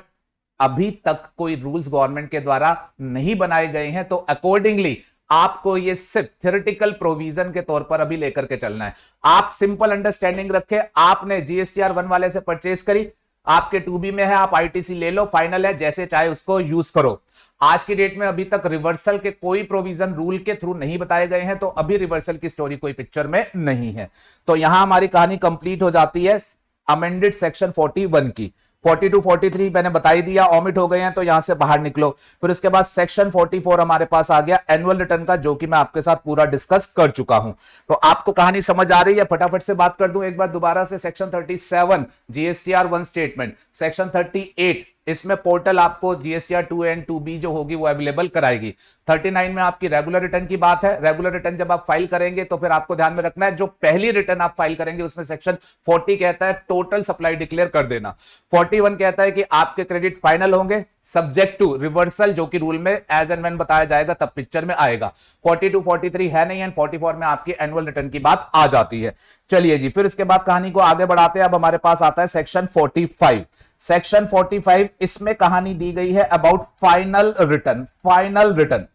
अभी तक कोई रूल्स गवर्नमेंट के द्वारा नहीं बनाए गए हैं। तो अकॉर्डिंगली आपको ये सिर्फ थ्योरेटिकल प्रोविजन के तौर पर अभी लेकर के चलना है। आप सिंपल अंडरस्टैंडिंग रखें, आपने जीएसटीआर 1 वाले से परचेस करी, आपके 2B में है, आप आईटीसी ले लो, फाइनल है, जैसे चाहे उसको यूज करो। आज की डेट में अभी तक रिवर्सल के कोई प्रोविजन रूल के थ्रू नहीं बताए गए हैं, तो अभी रिवर्सल की स्टोरी कोई पिक्चर में नहीं है। तो यहां हमारी कहानी कंप्लीट हो जाती है अमेंडेड सेक्शन 41 की। 42 43 मैंने बताई दिया, ऑमिट हो गए हैं तो यहां से बाहर निकलो। फिर उसके बाद सेक्शन 44 हमारे पास आ गया एनुअल रिटर्न का, जो कि मैं आपके साथ पूरा डिस्कस कर चुका हूं। तो आपको कहानी समझ आ रही है, फटाफट से बात कर दूं एक बार दोबारा से। सेक्शन 37 जीएसटीआर 1 स्टेटमेंट, सेक्शन 38 इसमें पोर्टल आपको जीएसटीआर 2 एंड 2B जो होगी वो अवेलेबल कराएगी। 39 में आपकी रेगुलर रिटर्न की बात है। रेगुलर रिटर्न जब आप फाइल करेंगे तो फिर आपको ध्यान में रखना है, जो पहली रिटर्न आप फाइल करेंगे उसमें सेक्शन 40 कहता है टोटल सप्लाई डिक्लेयर कर देना। 41 कहता है कि आपके क्रेडिट फाइनल होंगे सब्जेक्ट टू रिवर्सल, जो कि रूल में एज एंड व्हेन बताया जाएगा तब पिक्चर में आएगा। 42 43 है नहीं, एंड 44 में आपकी एनुअल रिटर्न की बात आ जाती है। चलिए जी, फिर उसके बाद कहानी को आगे बढ़ाते हैं। अब हमारे पास आता है सेक्शन 45। सेक्शन 45 इसमें कहानी दी गई है about final return. Final return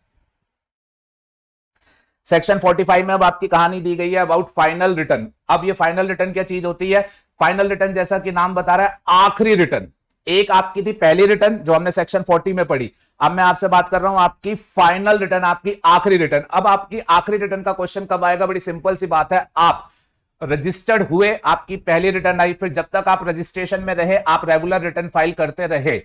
section 45 में अब आपकी कहानी दी गई है अबाउट फाइनल रिटर्न। अब ये फाइनल रिटर्न क्या चीज होती है? फाइनल रिटर्न जैसा कि नाम बता रहा है आखिरी रिटर्न। एक आपकी थी पहली रिटर्न जो हमने सेक्शन 40 में पढ़ी, अब मैं आपसे बात कर रहा हूं आपकी फाइनल रिटर्न, आपकी आखिरी रिटर्न। अब आपकी आखिरी रिटर्न का क्वेश्चन कब आएगा? बड़ी सिंपल सी बात है, आप रजिस्टर्ड हुए, आपकी पहली रिटर्न आई, फिर जब तक आप रजिस्ट्रेशन में रहे आप रेगुलर रिटर्न फाइल करते रहे।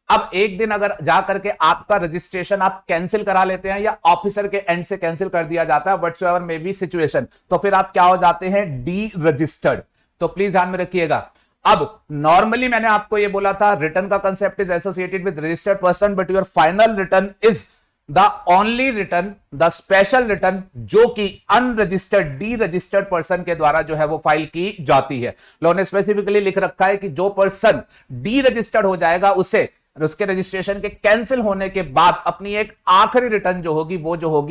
अब एक दिन अगर जाकर के आपका रजिस्ट्रेशन आप कैंसिल करा लेते हैं या ऑफिसर के एंड से कैंसिल कर दिया जाता है, व्हाटसोएवर मे बी सिचुएशन, तो फिर आप क्या हो जाते हैं? D registered. तो प्लीज ध्यान में रखिएगा। अब नॉर्मली मैंने आपको यह बोला था रिटर्न का concept is associated with registered person, but your final return is the only return, the special return जो कि अनरजिस्टर्ड डी रजिस्टर्ड पर्सन के द्वारा जो है वो फाइल की जाती है। लॉ ने स्पेसिफिकली लिख रखा है कि जो पर्सन डी रजिस्टर्ड हो जाएगा उसे उसके रजिस्ट्रेशन के कैंसिल होने के बाद अपनी एक आखिरी रिटर्न जो होगी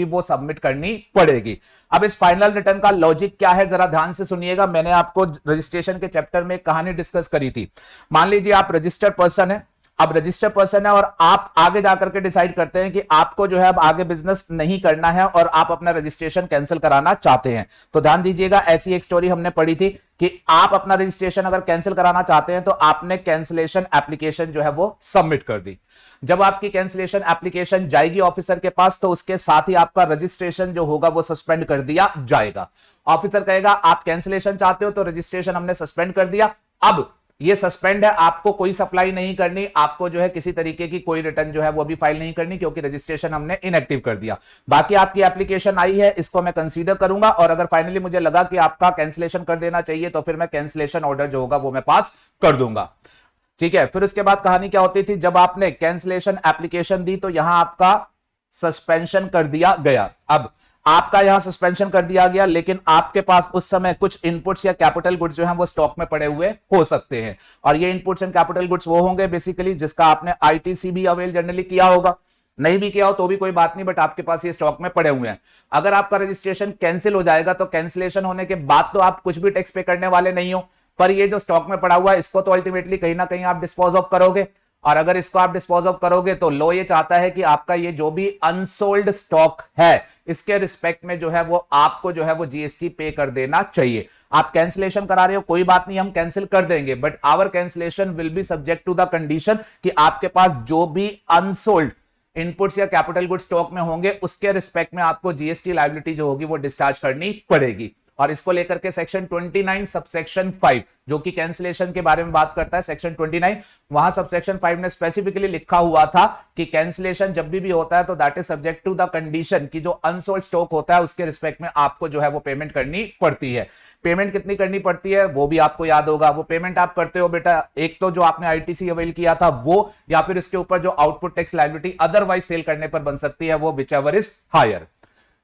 वो सबमिट करनी पड़ेगी। अब इस फाइनल रिटर्न का लॉजिक क्या है जरा ध्यान से सुनिएगा। मैंने आपको रजिस्ट्रेशन के चैप्टर में एक कहानी डिस्कस करी थी। मान लीजिए आप रजिस्टर्ड पर्सन है, अब रजिस्टर्ड पर्सन है और आप आगे जाकर के डिसाइड करते हैं कि आपको जो है अब आगे बिजनेस नहीं करना है और आप अपना रजिस्ट्रेशन कैंसिल कराना चाहते हैं। तो ध्यान दीजिएगा, ऐसी एक स्टोरी हमने पढ़ी थी कि आप अपना रजिस्ट्रेशन अगर कैंसिल कराना चाहते हैं तो आपने कैंसिलेशन एप्लीकेशन जो है वो सबमिट कर दी। जब आपकी कैंसिलेशन एप्लीकेशन जाएगी ऑफिसर के पास तो उसके साथ ही आपका रजिस्ट्रेशन जो होगा वो सस्पेंड कर दिया जाएगा। ऑफिसर कहेगा आप कैंसिलेशन चाहते हो तो रजिस्ट्रेशन हमने सस्पेंड कर दिया, अब ये सस्पेंड है, आपको कोई सप्लाई नहीं करनी, आपको जो है किसी तरीके की कोई रिटर्न जो है वो भी फाइल नहीं करनी क्योंकि रजिस्ट्रेशन हमने इनएक्टिव कर दिया। बाकी आपकी एप्लीकेशन आई है, इसको मैं कंसीडर करूंगा और अगर फाइनली मुझे लगा कि आपका कैंसिलेशन कर देना चाहिए तो फिर मैं कैंसिलेशन ऑर्डर जो होगा वो मैं पास कर दूंगा। ठीक है, फिर उसके बाद कहानी क्या होती थी, जब आपने कैंसिलेशन एप्लीकेशन दी तो यहां आपका सस्पेंशन कर दिया गया। अब आपका यहां सस्पेंशन कर दिया गया, लेकिन आपके पास उस समय कुछ इनपुट्स या कैपिटल गुड्स जो हैं वो स्टॉक में पड़े हुए हो सकते हैं और ये इनपुट्स एंड कैपिटल गुड्स वो होंगे बेसिकली जिसका आपने आईटीसी भी अवेल जनरली किया होगा। नहीं भी किया हो तो भी कोई बात नहीं, बट आपके पास ये स्टॉक में पड़े हुए हैं। अगर आपका रजिस्ट्रेशन कैंसिल हो जाएगा तो कैंसिलेशन होने के बाद तो आप कुछ भी टैक्स पे करने वाले नहीं हो, पर ये जो स्टॉक में पड़ा हुआ है इसको तो अल्टीमेटली कहीं ना कहीं आप डिस्पोज ऑफ करोगे, और अगर इसको आप डिस्पोज ऑफ करोगे तो लॉ ये चाहता है कि आपका ये जो भी अनसोल्ड स्टॉक है इसके रिस्पेक्ट में जो है वो आपको जो है वो जीएसटी पे कर देना चाहिए। आप कैंसिलेशन करा रहे हो, कोई बात नहीं, हम कैंसिल कर देंगे, but our cancellation will be subject to the condition कि आपके पास जो भी अनसोल्ड इनपुट्स या कैपिटल गुड स्टॉक में होंगे उसके रिस्पेक्ट में आपको जीएसटी लायबिलिटी जो होगी वो डिस्चार्ज करनी पड़ेगी। और इसको लेकर के सेक्शन 29 सबसेक्शन 5 जो कि कैंसिलेशन के बारे में बात करता है, सेक्शन 29, वहां सबसेक्शन 5 ने स्पेसिफिकली लिखा हुआ था कि कैंसिलेशन जब भी होता है तो that is subject to the condition कि जो अनसोल्ड स्टॉक होता है उसके रिस्पेक्ट में आपको जो है वो पेमेंट करनी पड़ती है। पेमेंट कितनी करनी पड़ती है वो भी आपको याद होगा। वो पेमेंट आप करते हो बेटा, एक तो जो आपने आईटीसी अवेल किया था वो, या फिर इसके ऊपर जो output tax liability otherwise sale करने पर बन सकती है वो, विच एवर इज हायर।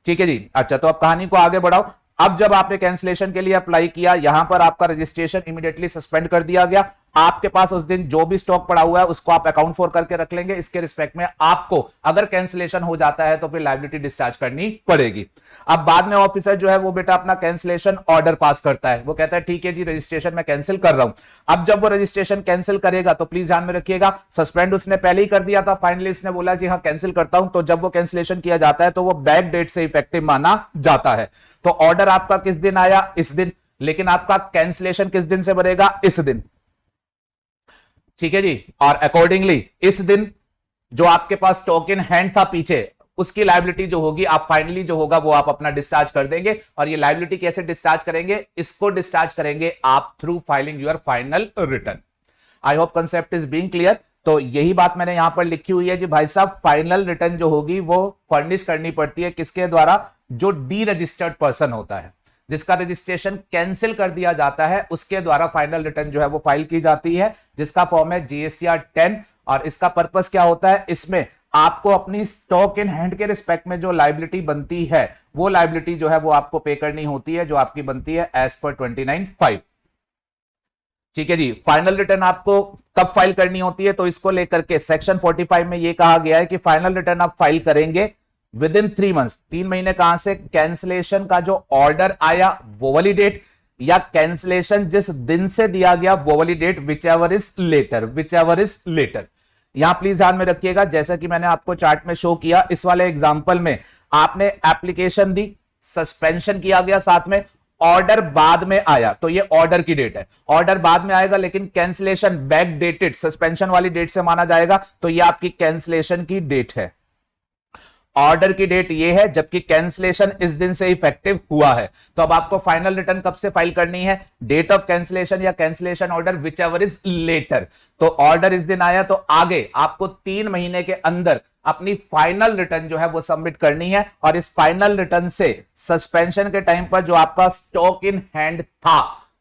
ठीक है जी। अच्छा, तो अब कहानी को आगे बढ़ाओ। अब जब आपने कैंसिलेशन के लिए अप्लाई किया, यहां पर आपका रजिस्ट्रेशन इमीडिएटली सस्पेंड कर दिया गया। आपके पास उस दिन जो भी स्टॉक पड़ा हुआ है उसको आप अकाउंट फॉर करके रख लेंगे। इसके रिस्पेक्ट में आपको अगर कैंसिलेशन हो जाता है तो फिर लायबिलिटी डिस्चार्ज करनी पड़ेगी। अब बाद में ऑफिसर जो है वो बेटा अपना कैंसिलेशन ऑर्डर पास करता है, वो कहता है ठीक है जी रजिस्ट्रेशन मैं कैंसिल कर रहा हूं। अब जब वो रजिस्ट्रेशन कैंसिल करेगा तो प्लीज ध्यान में रखिएगा, सस्पेंड उसने पहले ही कर दिया था, फाइनली उसने बोला जी हाँ कैंसिल करता हूं, तो जब वो कैंसिलेशन किया जाता है तो वो बैक डेट से इफेक्टिव माना जाता है। तो ऑर्डर आपका किस दिन आया? इस दिन, लेकिन आपका कैंसिलेशन किस दिन से बनेगा? इस दिन। ठीक है जी। और अकॉर्डिंगली इस दिन जो आपके पास स्टॉक इन हैंड था पीछे, उसकी लायबिलिटी जो होगी आप फाइनली जो होगा वो आप अपना डिस्चार्ज कर देंगे। और ये लायबिलिटी कैसे डिस्चार्ज करेंगे? इसको डिस्चार्ज करेंगे आप through filing your final return. I hope concept is being clear. तो यही बात मैंने यहां पर लिखी हुई है जी भाई साहब, फाइनल रिटर्न जो होगी वो फर्निश करनी पड़ती है किसके द्वारा? जो डी रजिस्टर्ड पर्सन होता है, जिसका रजिस्ट्रेशन कैंसिल कर दिया जाता है, उसके द्वारा फाइनल रिटर्न जो है वो फाइल की जाती है, जिसका फॉर्म है जीएसटीआर 10। और इसका पर्पस क्या होता है? इसमें आपको अपनी स्टॉक इन हैंड के रिस्पेक्ट में जो लायबिलिटी बनती है वो लायबिलिटी जो है वो आपको पे करनी होती है, जो आपकी बनती है एज पर 29(5). ठीक है जी। फाइनल रिटर्न आपको कब फाइल करनी होती है? तो इसको लेकर के सेक्शन 45 में यह कहा गया है कि फाइनल रिटर्न आप फाइल करेंगे विद इन 3 मंथ्स। 3 महीने कहां से? कैंसिलेशन का जो ऑर्डर आया वो वाली डेट, या कैंसिलेशन जिस दिन से दिया गया वो वाली date, whichever is later, whichever is later. यहां प्लीज ध्यान में रखिएगा, जैसा कि मैंने आपको चार्ट में शो किया, इस वाले एग्जांपल में आपने एप्लीकेशन दी, सस्पेंशन किया गया, साथ में ऑर्डर बाद में आया, तो ये ऑर्डर की डेट है। ऑर्डर बाद में आएगा लेकिन कैंसिलेशन बैक डेटेड सस्पेंशन वाली डेट से माना जाएगा, तो ये आपकी कैंसिलेशन की डेट है। ऑर्डर की डेट ये है, जबकि कैंसिलेशन इस दिन से इफेक्टिव हुआ है। तो अब आपको फाइनल रिटर्न कब से फाइल करनी है? डेट ऑफ कैंसिलेशन या cancellation order, whichever is later. तो ऑर्डर इस दिन आया तो आगे आपको 3 महीने के अंदर अपनी फाइनल रिटर्न जो है वो सबमिट करनी है। और इस फाइनल रिटर्न से सस्पेंशन के टाइम पर जो आपका स्टॉक इन हैंड था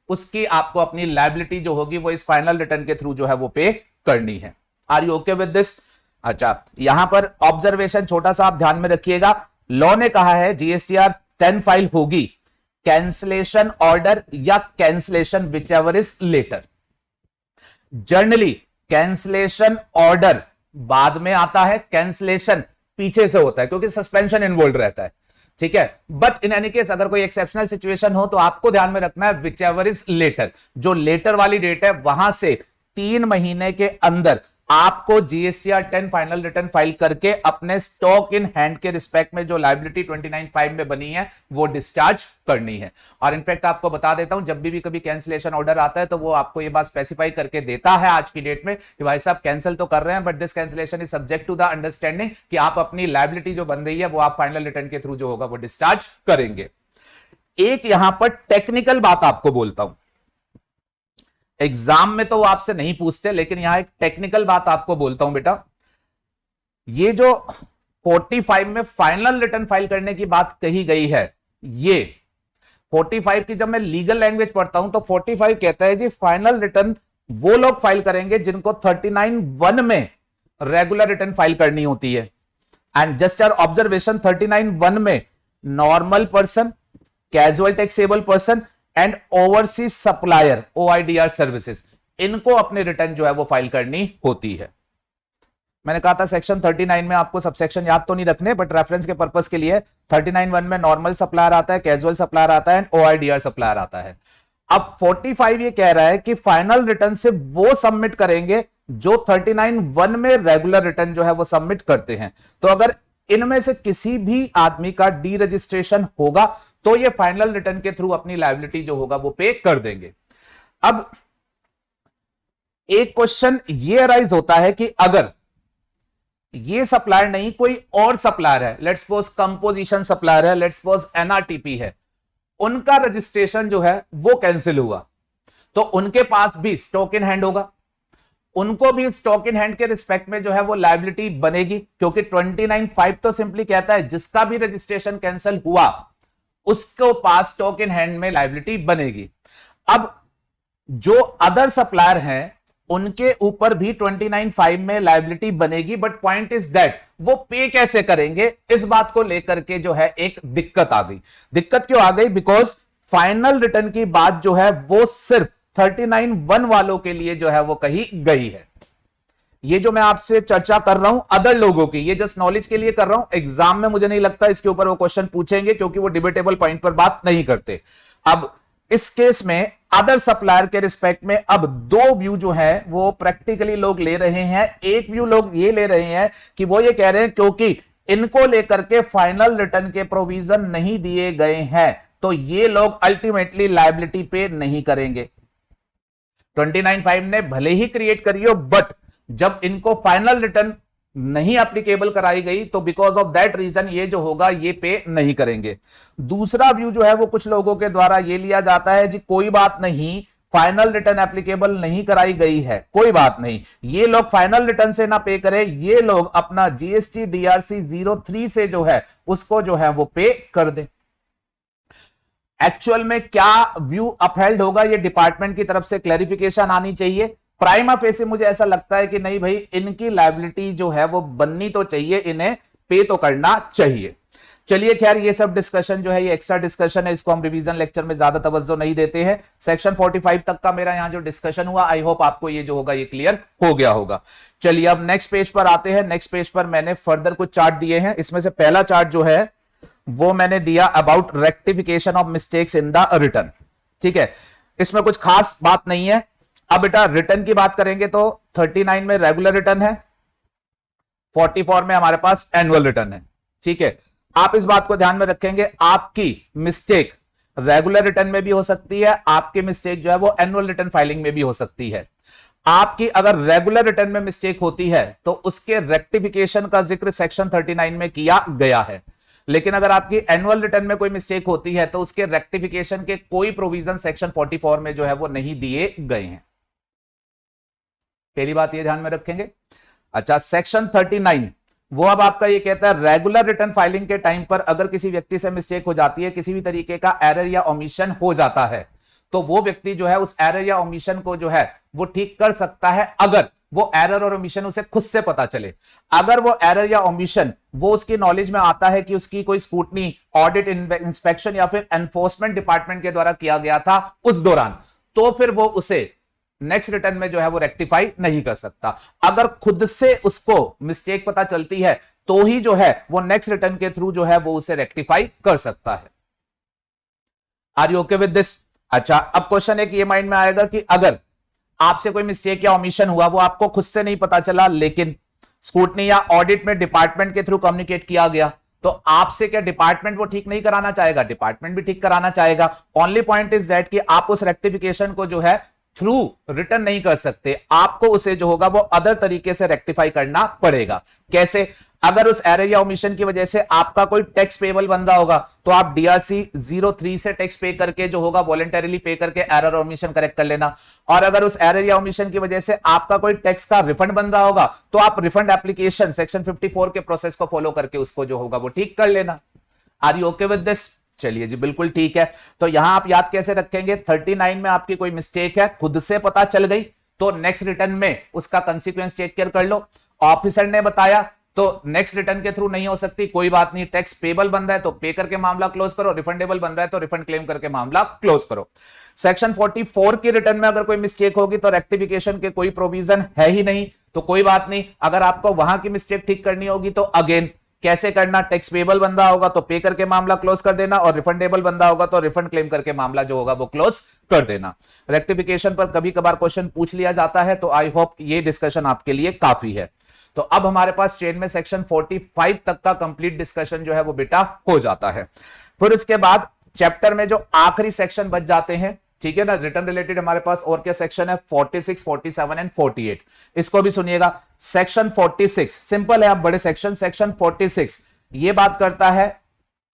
उसकी आपको अपनी लायबिलिटी जो होगी वो इस फाइनल रिटर्न के थ्रू जो है वो पे करनी है। Are you okay with this? अच्छा, यहां पर ऑब्जर्वेशन छोटा सा आप ध्यान में रखिएगा। लॉ ने कहा है जीएसटीआर 10 फाइल होगी कैंसिलेशन ऑर्डर या cancellation whichever is later. Generally cancellation order बाद में आता है, कैंसिलेशन पीछे से होता है क्योंकि सस्पेंशन इन्वॉल्व रहता है। ठीक है, बट इन एनी केस अगर कोई एक्सेप्शनल सिचुएशन हो तो आपको ध्यान में रखना है विच एवर इज लेटर। जो लेटर वाली डेट है वहां से 3 महीने के अंदर आपको जीएसटीआर 10 फाइनल रिटर्न फाइल करके अपने स्टॉक इन हैंड के रिस्पेक्ट में जो लायबिलिटी 29(5) में बनी है वो डिस्चार्ज करनी है। और इनफैक्ट आपको बता देता हूं, जब भी कभी कैंसिलेशन ऑर्डर आता है तो वो आपको ये बात स्पेसिफाई करके देता है आज की डेट में कि भाई साहब कैंसिल तो कर रहे हैं, but this cancellation is subject to the understanding कि आप अपनी लायबिलिटी जो बन रही है वो आप फाइनल रिटर्न के थ्रू जो होगा वो डिस्चार्ज करेंगे। एक यहां पर टेक्निकल बात आपको बोलता हूं, एग्जाम में तो वो आपसे नहीं पूछते, लेकिन यहां एक टेक्निकल बात आपको बोलता हूं बेटा। ये जो 45 में फाइनल रिटर्न फाइल करने की बात कही गई है, ये 45 की जब मैं लीगल लैंग्वेज पढ़ता हूं तो 45 कहता है जी फाइनल रिटर्न वो लोग फाइल करेंगे जिनको 39(1) में रेगुलर रिटर्न फाइल करनी होती है। एंड जस्ट आर ऑब्जर्वेशन, 39(1) में normal person, casual taxable person and overseas supplier OIDR services, इनको अपने रिटर्न जो है वो फाइल करनी होती है। मैंने कहा था सेक्शन 39 में आपको सबसेक्शन याद तो नहीं रखने, बट रेफरेंस के पर्पस के लिए 39(1) में नॉर्मल सप्लायर आता है, कैजुअल सप्लायर आता है एंड OIDR सप्लायर आता है। अब 45 ये कह रहा है कि फाइनल रिटर्न से वो सबमिट करेंगे जो 39(1) में रेगुलर रिटर्न जो है वो सबमिट करते हैं। तो अगर इनमें से किसी भी आदमी का डी रजिस्ट्रेशन होगा तो ये फाइनल रिटर्न के थ्रू अपनी लायबिलिटी जो होगा वो पे कर देंगे। अब एक क्वेश्चन ये अराइज होता है कि अगर ये सप्लायर नहीं कोई और सप्लायर है, लेट्स सपोज कंपोजिशन सप्लायर है, लेट्स सपोज NRTP है, उनका रजिस्ट्रेशन जो है वो कैंसिल हुआ, तो उनके पास भी स्टॉक इन हैंड होगा, उनको भी स्टॉक इन हैंड के रिस्पेक्ट में जो है वो लायबिलिटी बनेगी, क्योंकि 29(5) तो सिंपली कहता है जिसका भी रजिस्ट्रेशन कैंसिल हुआ उसको पास स्टॉक इन हैंड में लायबिलिटी बनेगी। अब जो अदर सप्लायर हैं उनके ऊपर भी 29(5) में लायबिलिटी बनेगी, बट पॉइंट इज दैट वो पे कैसे करेंगे, इस बात को लेकर के जो है एक दिक्कत आ गई। दिक्कत क्यों आ गई? बिकॉज फाइनल रिटर्न की बात जो है वो सिर्फ 39(1) वालों के लिए जो है वो कही गई है। ये जो मैं आपसे चर्चा कर रहा हूं अदर लोगों की, ये जस्ट नॉलेज के लिए कर रहा हूं, एग्जाम में मुझे नहीं लगता इसके ऊपर वो क्वेश्चन पूछेंगे क्योंकि वो डिबेटेबल पॉइंट पर बात नहीं करते। अब इस केस में अदर सप्लायर के रिस्पेक्ट में अब दो व्यू जो है वो प्रैक्टिकली लोग ले रहे हैं। एक व्यू लोग ये ले रहे हैं कि वो ये कह रहे हैं क्योंकि इनको लेकर के फाइनल रिटर्न के प्रोविजन नहीं दिए गए हैं तो ये लोग अल्टीमेटली लायबिलिटी पे नहीं करेंगे। 29(5) ने भले ही क्रिएट करी हो, बट जब इनको फाइनल रिटर्न नहीं एप्लीकेबल कराई गई तो बिकॉज ऑफ दैट रीजन ये जो होगा ये पे नहीं करेंगे। दूसरा व्यू जो है वो कुछ लोगों के द्वारा ये लिया जाता है जी कोई बात नहीं, फाइनल रिटर्न एप्लीकेबल नहीं कराई गई है, कोई बात नहीं, ये लोग फाइनल रिटर्न से ना पे करें, ये लोग अपना GST DRC 03 से जो है उसको जो है वो पे कर दे। एक्चुअल में क्या व्यू अपहेल्ड होगा ये डिपार्टमेंट की तरफ से क्लैरिफिकेशन आनी चाहिए। प्राइमा फेसी मुझे ऐसा लगता है कि नहीं भाई, इनकी लायबिलिटी जो है वो बननी तो चाहिए, इन्हें पे तो करना चाहिए। चलिए खैर ये सब डिस्कशन जो है ये एक्स्ट्रा डिस्कशन है, इसको हम रिवीजन लेक्चर में ज्यादा तवज्जो नहीं देते हैं। सेक्शन 45 तक का मेरा यहां जो डिस्कशन हुआ आई होप आपको ये जो होगा ये क्लियर हो गया होगा। चलिए अब नेक्स्ट पेज पर आते हैं। नेक्स्ट पेज पर मैंने फर्दर कुछ चार्ट दिए हैं, इसमें से पहला चार्ट जो है वो मैंने दिया about rectification of mistakes in the return. ठीक है, इसमें कुछ खास बात नहीं है। अब बेटा रिटर्न की बात करेंगे तो 39 में रेगुलर रिटर्न है, 44 में हमारे पास एनुअल रिटर्न है। ठीक है, आप इस बात को ध्यान में रखेंगे, आपकी मिस्टेक रेगुलर रिटर्न में भी हो सकती है, आपकी मिस्टेक जो है वो एनुअल रिटर्न फाइलिंग में भी हो सकती है। आपकी अगर रेगुलर रिटर्न में मिस्टेक होती है तो उसके रेक्टिफिकेशन का जिक्र सेक्शन 39 में किया गया है, लेकिन अगर आपकी एनुअल रिटर्न में कोई मिस्टेक होती है तो उसके रेक्टिफिकेशन के कोई प्रोविजन सेक्शन 44 में जो है वो नहीं दिए गए हैं। पहली बात ये ध्यान में रखेंगे। अच्छा, सेक्शन 39 वो अब आपका ये कहता है रेगुलर रिटर्न फाइलिंग के टाइम पर अगर किसी व्यक्ति से मिस्टेक हो जाती है, किसी भी तरीके का एरर या ओमिशन हो जाता है, तो वो व्यक्ति जो है उस एरर या ओमिशन को जो है वो ठीक कर सकता है अगर वो एरर और ओमिशन उसे खुद से पता चले। अगर वो एरर या ओमिशन वो उसकी नॉलेज में आता है कि उसकी कोई स्क्रूटनी, ऑडिट, इंस्पेक्शन या फिर एनफोर्समेंट डिपार्टमेंट के द्वारा किया गया था उस दौरान, तो फिर वो उसे नेक्स्ट रिटर्न में जो है वो रेक्टिफाई नहीं कर सकता। अगर खुद से उसको मिस्टेक पता चलती है तो ही जो है वो नेक्स्ट रिटर्न के थ्रू जो है वो उसे रेक्टिफाई कर सकता है। Are you okay with this? अच्छा, अब क्वेश्चन एक ये माइंड में आएगा कि अगर आपसे कोई मिस्टेक या ओमिशन हुआ, वो आपको खुद से नहीं पता चला लेकिन स्क्रूटनी या ऑडिट में डिपार्टमेंट के थ्रू कम्युनिकेट किया गया, तो आपसे क्या डिपार्टमेंट वो ठीक नहीं कराना चाहेगा? डिपार्टमेंट भी ठीक कराना चाहेगा। ओनली पॉइंट इज दैट कि आप उस रेक्टिफिकेशन को जो है थ्रू रिटर्न नहीं कर सकते, आपको उसे जो होगा वो अदर तरीके से रेक्टिफाई करना पड़ेगा। कैसे? अगर उस एरर या ओमिशन की वजह से आपका कोई टैक्स पेबल बन रहा होगा तो आप DRC 03 से टैक्स पे करके जो होगा वॉलंटरीली पे करके एरर और ओमिशन करेक्ट कर लेना। और अगर उस एरर या ओमिशन की वजह से आपका कोई टैक्स का रिफंड बन रहा होगा तो आप रिफंड एप्लीकेशन सेक्शन 54 के प्रोसेस को फॉलो करके उसको जो होगा वो ठीक कर लेना। Are you okay with this? चलिए जी, बिल्कुल ठीक है। तो यहां आप याद कैसे रखेंगे? 39 में आपकी कोई मिस्टेक है, खुद से पता चल गई तो नेक्स्ट रिटर्न में उसका कंसीक्वेंस टेक केयर कर लो। ऑफिसर ने बताया तो नेक्स्ट रिटर्न के थ्रू नहीं हो सकती, कोई बात नहीं, टैक्स पेबल बन रहा है तो पे करके मामला क्लोज करो, रिफंडेबल बन रहा है तो रिफंड क्लेम करके मामला क्लोज करो। सेक्शन 44 की रिटर्न में अगर कोई मिस्टेक होगी तो रेक्टिफिकेशन के कोई प्रोविजन है ही नहीं, तो कोई बात नहीं, अगर आपको वहां की मिस्टेक ठीक करनी होगी तो अगेन कैसे करना, टैक्स पेबल बंदा होगा तो पे करके मामला क्लोज कर देना, और रिफंडेबल बंदा होगा तो रिफंड क्लेम करके मामला जो होगा वो क्लोज कर देना। रेक्टिफिकेशन पर कभी कभार क्वेश्चन पूछ लिया जाता है, तो आई होप ये डिस्कशन आपके लिए काफी है। तो अब हमारे पास चेन में सेक्शन 45 तक का कंप्लीट डिस्कशन जो है वो बेटा हो जाता है। फिर उसके बाद चैप्टर में जो आखिरी सेक्शन बच जाते हैं, ठीक है ना, रिटर्न रिलेटेड हमारे पास और क्या सेक्शन है, 46, 47 एंड 48। इसको भी सुनिएगा। सेक्शन 46 सिंपल है, आप बड़े सेक्शन 46 ये बात करता है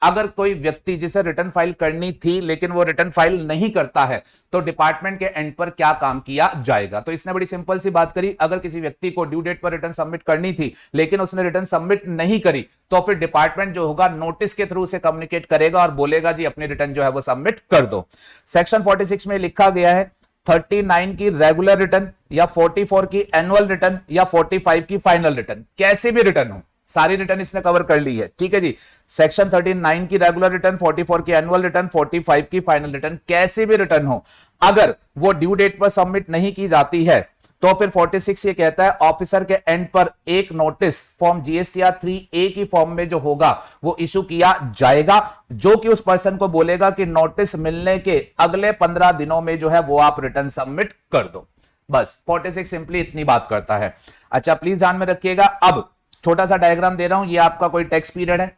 अगर कोई व्यक्ति जिसे रिटर्न फाइल करनी थी लेकिन वो रिटर्न फाइल नहीं करता है तो डिपार्टमेंट के एंड पर क्या काम किया जाएगा। तो इसने बड़ी सिंपल सी बात करी, अगर किसी व्यक्ति को ड्यू डेट पर रिटर्न सबमिट करनी थी लेकिन उसने रिटर्न सबमिट नहीं करी तो फिर डिपार्टमेंट जो होगा नोटिस के थ्रू से कम्युनिकेट करेगा और बोलेगा जी अपनी रिटर्न जो है वो सबमिट कर दो। सेक्शन 46 में लिखा गया है 39 की रेगुलर रिटर्न या 44 की एनुअल रिटर्न या 45 की फाइनल रिटर्न, कैसे भी रिटर्न हो, सारी रिटर्न इसने कवर कर ली है, ठीक है जी। सेक्शन 39 की रेगुलर रिटर्न, 44 की एनुअल रिटर्न, 45 की फाइनल रिटर्न, कैसी भी रिटर्न हो, अगर वो ड्यू डेट पर सबमिट नहीं की जाती है तो फिर 46 ये कहता है ऑफिसर के एंड पर एक नोटिस फॉर्म जीएसटीआर 3A की फॉर्म में जो होगा वो इशू किया जाएगा, जो कि उस पर्सन को बोलेगा कि नोटिस मिलने के अगले 15 दिनों में जो है वो आप रिटर्न सबमिट कर दो। बस 46 सिंपली इतनी बात करता है। अच्छा प्लीज ध्यान में रखिएगा, अब छोटा सा डायग्राम दे रहा हूं, ये आपका कोई टैक्स पीरियड है।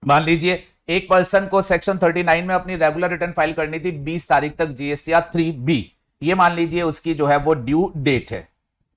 मान लीजिए एक पर्सन को सेक्शन 39 में अपनी रेगुलर रिटर्न फाइल करनी थी 20 तारीख तक जीएसटीआर 3B, ये मान लीजिए उसकी जो है वो ड्यू डेट है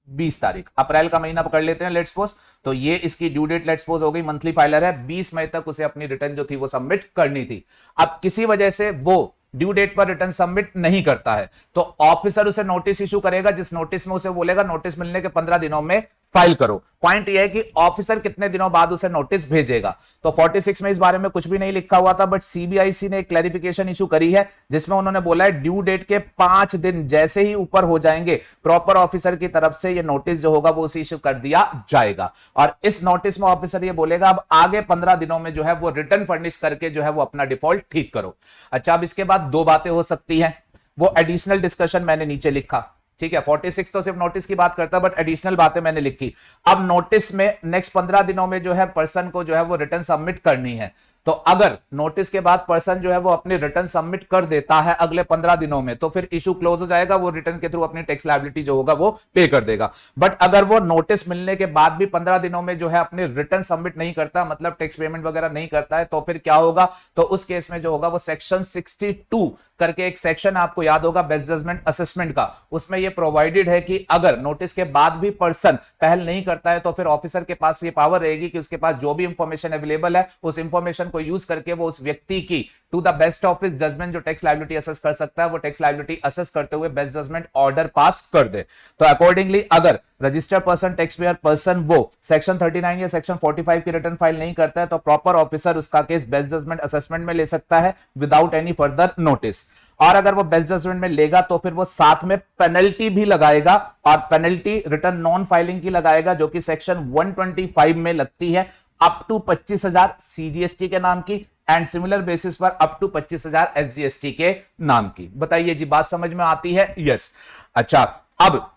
20 तारीख, अप्रैल का महीना पकड़ लेते हैं लेट्स सपोज, तो ये इसकी ड्यू डेट लेट्स सपोज हो गई, मंथली फाइलर है, 20 मई तक उसे अपनी रिटर्न जो थी वो सबमिट करनी थी। अब किसी वजह से वो ड्यू डेट पर रिटर्न सबमिट नहीं करता है तो ऑफिसर उसे नोटिस इशू करेगा, जिस नोटिस में उसे बोलेगा नोटिस मिलने के 15 दिनों में फाइल करो। पॉइंट यह है कि ऑफिसर कितने दिनों बाद उसे नोटिस भेजेगा। तो 46 में इस बारे में कुछ भी नहीं लिखा हुआ था, बट सीबीआईसी ने एक क्लैरिफिकेशन इशू करी है जिसमें उन्होंने बोला है ड्यू डेट के 5 दिन जैसे ही ऊपर हो जाएंगे प्रॉपर ऑफिसर की तरफ से ये नोटिस जो होगा वो उसे इशू कर दिया जाएगा, और इस नोटिस में ऑफिसर ये बोलेगा अब आगे 15 दिनों में जो है वो रिटर्न फर्निश करके जो है वो अपना डिफॉल्ट ठीक करो। अच्छा अब इसके बाद दो बातें हो सकती हैं, वो एडिशनल डिस्कशन मैंने नीचे लिखा, ठीक है। 46 तो सिर्फ नोटिस की बात करता है बट एडिशनल बातें मैंने लिखी। अब नोटिस में नेक्स्ट 15 दिनों में जो है पर्सन को जो है वो रिटर्न सबमिट करनी है, तो अगर नोटिस के बाद पर्सन जो है वो अपनी रिटर्न सबमिट कर देता है अगले 15 दिनों में तो फिर इशू क्लोज हो जाएगा, वो रिटर्न के थ्रू अपनी टैक्स लायबिलिटी जो होगा वो पे कर देगा। बट अगर वो नोटिस मिलने के बाद भी 15 दिनों में जो है अपनी रिटर्न सबमिट नहीं करता, मतलब टैक्स पेमेंट वगैरह नहीं करता है, तो फिर क्या होगा, तो उस केस में जो होगा वो सेक्शन 62 करके एक सेक्शन आपको याद होगा बेस्ट जजमेंट असेसमेंट का, उसमें ये प्रोवाइडेड है कि अगर नोटिस के बाद भी पर्सन पहल नहीं करता है तो फिर ऑफिसर के पास ये पावर रहेगी कि उसके पास जो भी इंफॉर्मेशन अवेलेबल है उस इंफॉर्मेशन को यूज करके वो उस व्यक्ति की to the best of his judgement जो टैक्स लायबिलिटी असेस कर सकता है वो टैक्स लायबिलिटी असेस करते हुए बेस्ट जजमेंट ऑर्डर पास कर दे। तो अकॉर्डिंगली अगर registered person tax payer person वो सेक्शन 39 या सेक्शन 45 की रिटर्न फाइल नहीं करता है तो प्रॉपर ऑफिसर उसका केस बेस्ट जजमेंट असेसमेंट में ले सकता है विदाउट एनी फर्दर नोटिस, और अगर वो बेस्ट जजमेंट में लेगा तो फिर वो साथ में पेनल्टी भी लगाएगा, और पेनल्टी रिटर्न नॉन फाइलिंग की लगाएगा जो कि सेक्शन 125 में लगती है अप टू 25,000 सीजीएसटी के नाम की एंड सिमिलर बेसिस पर अप टू 25,000 एसजीएसटी के नाम की। बताइए जी बात समझ में आती है? यस। अच्छा अब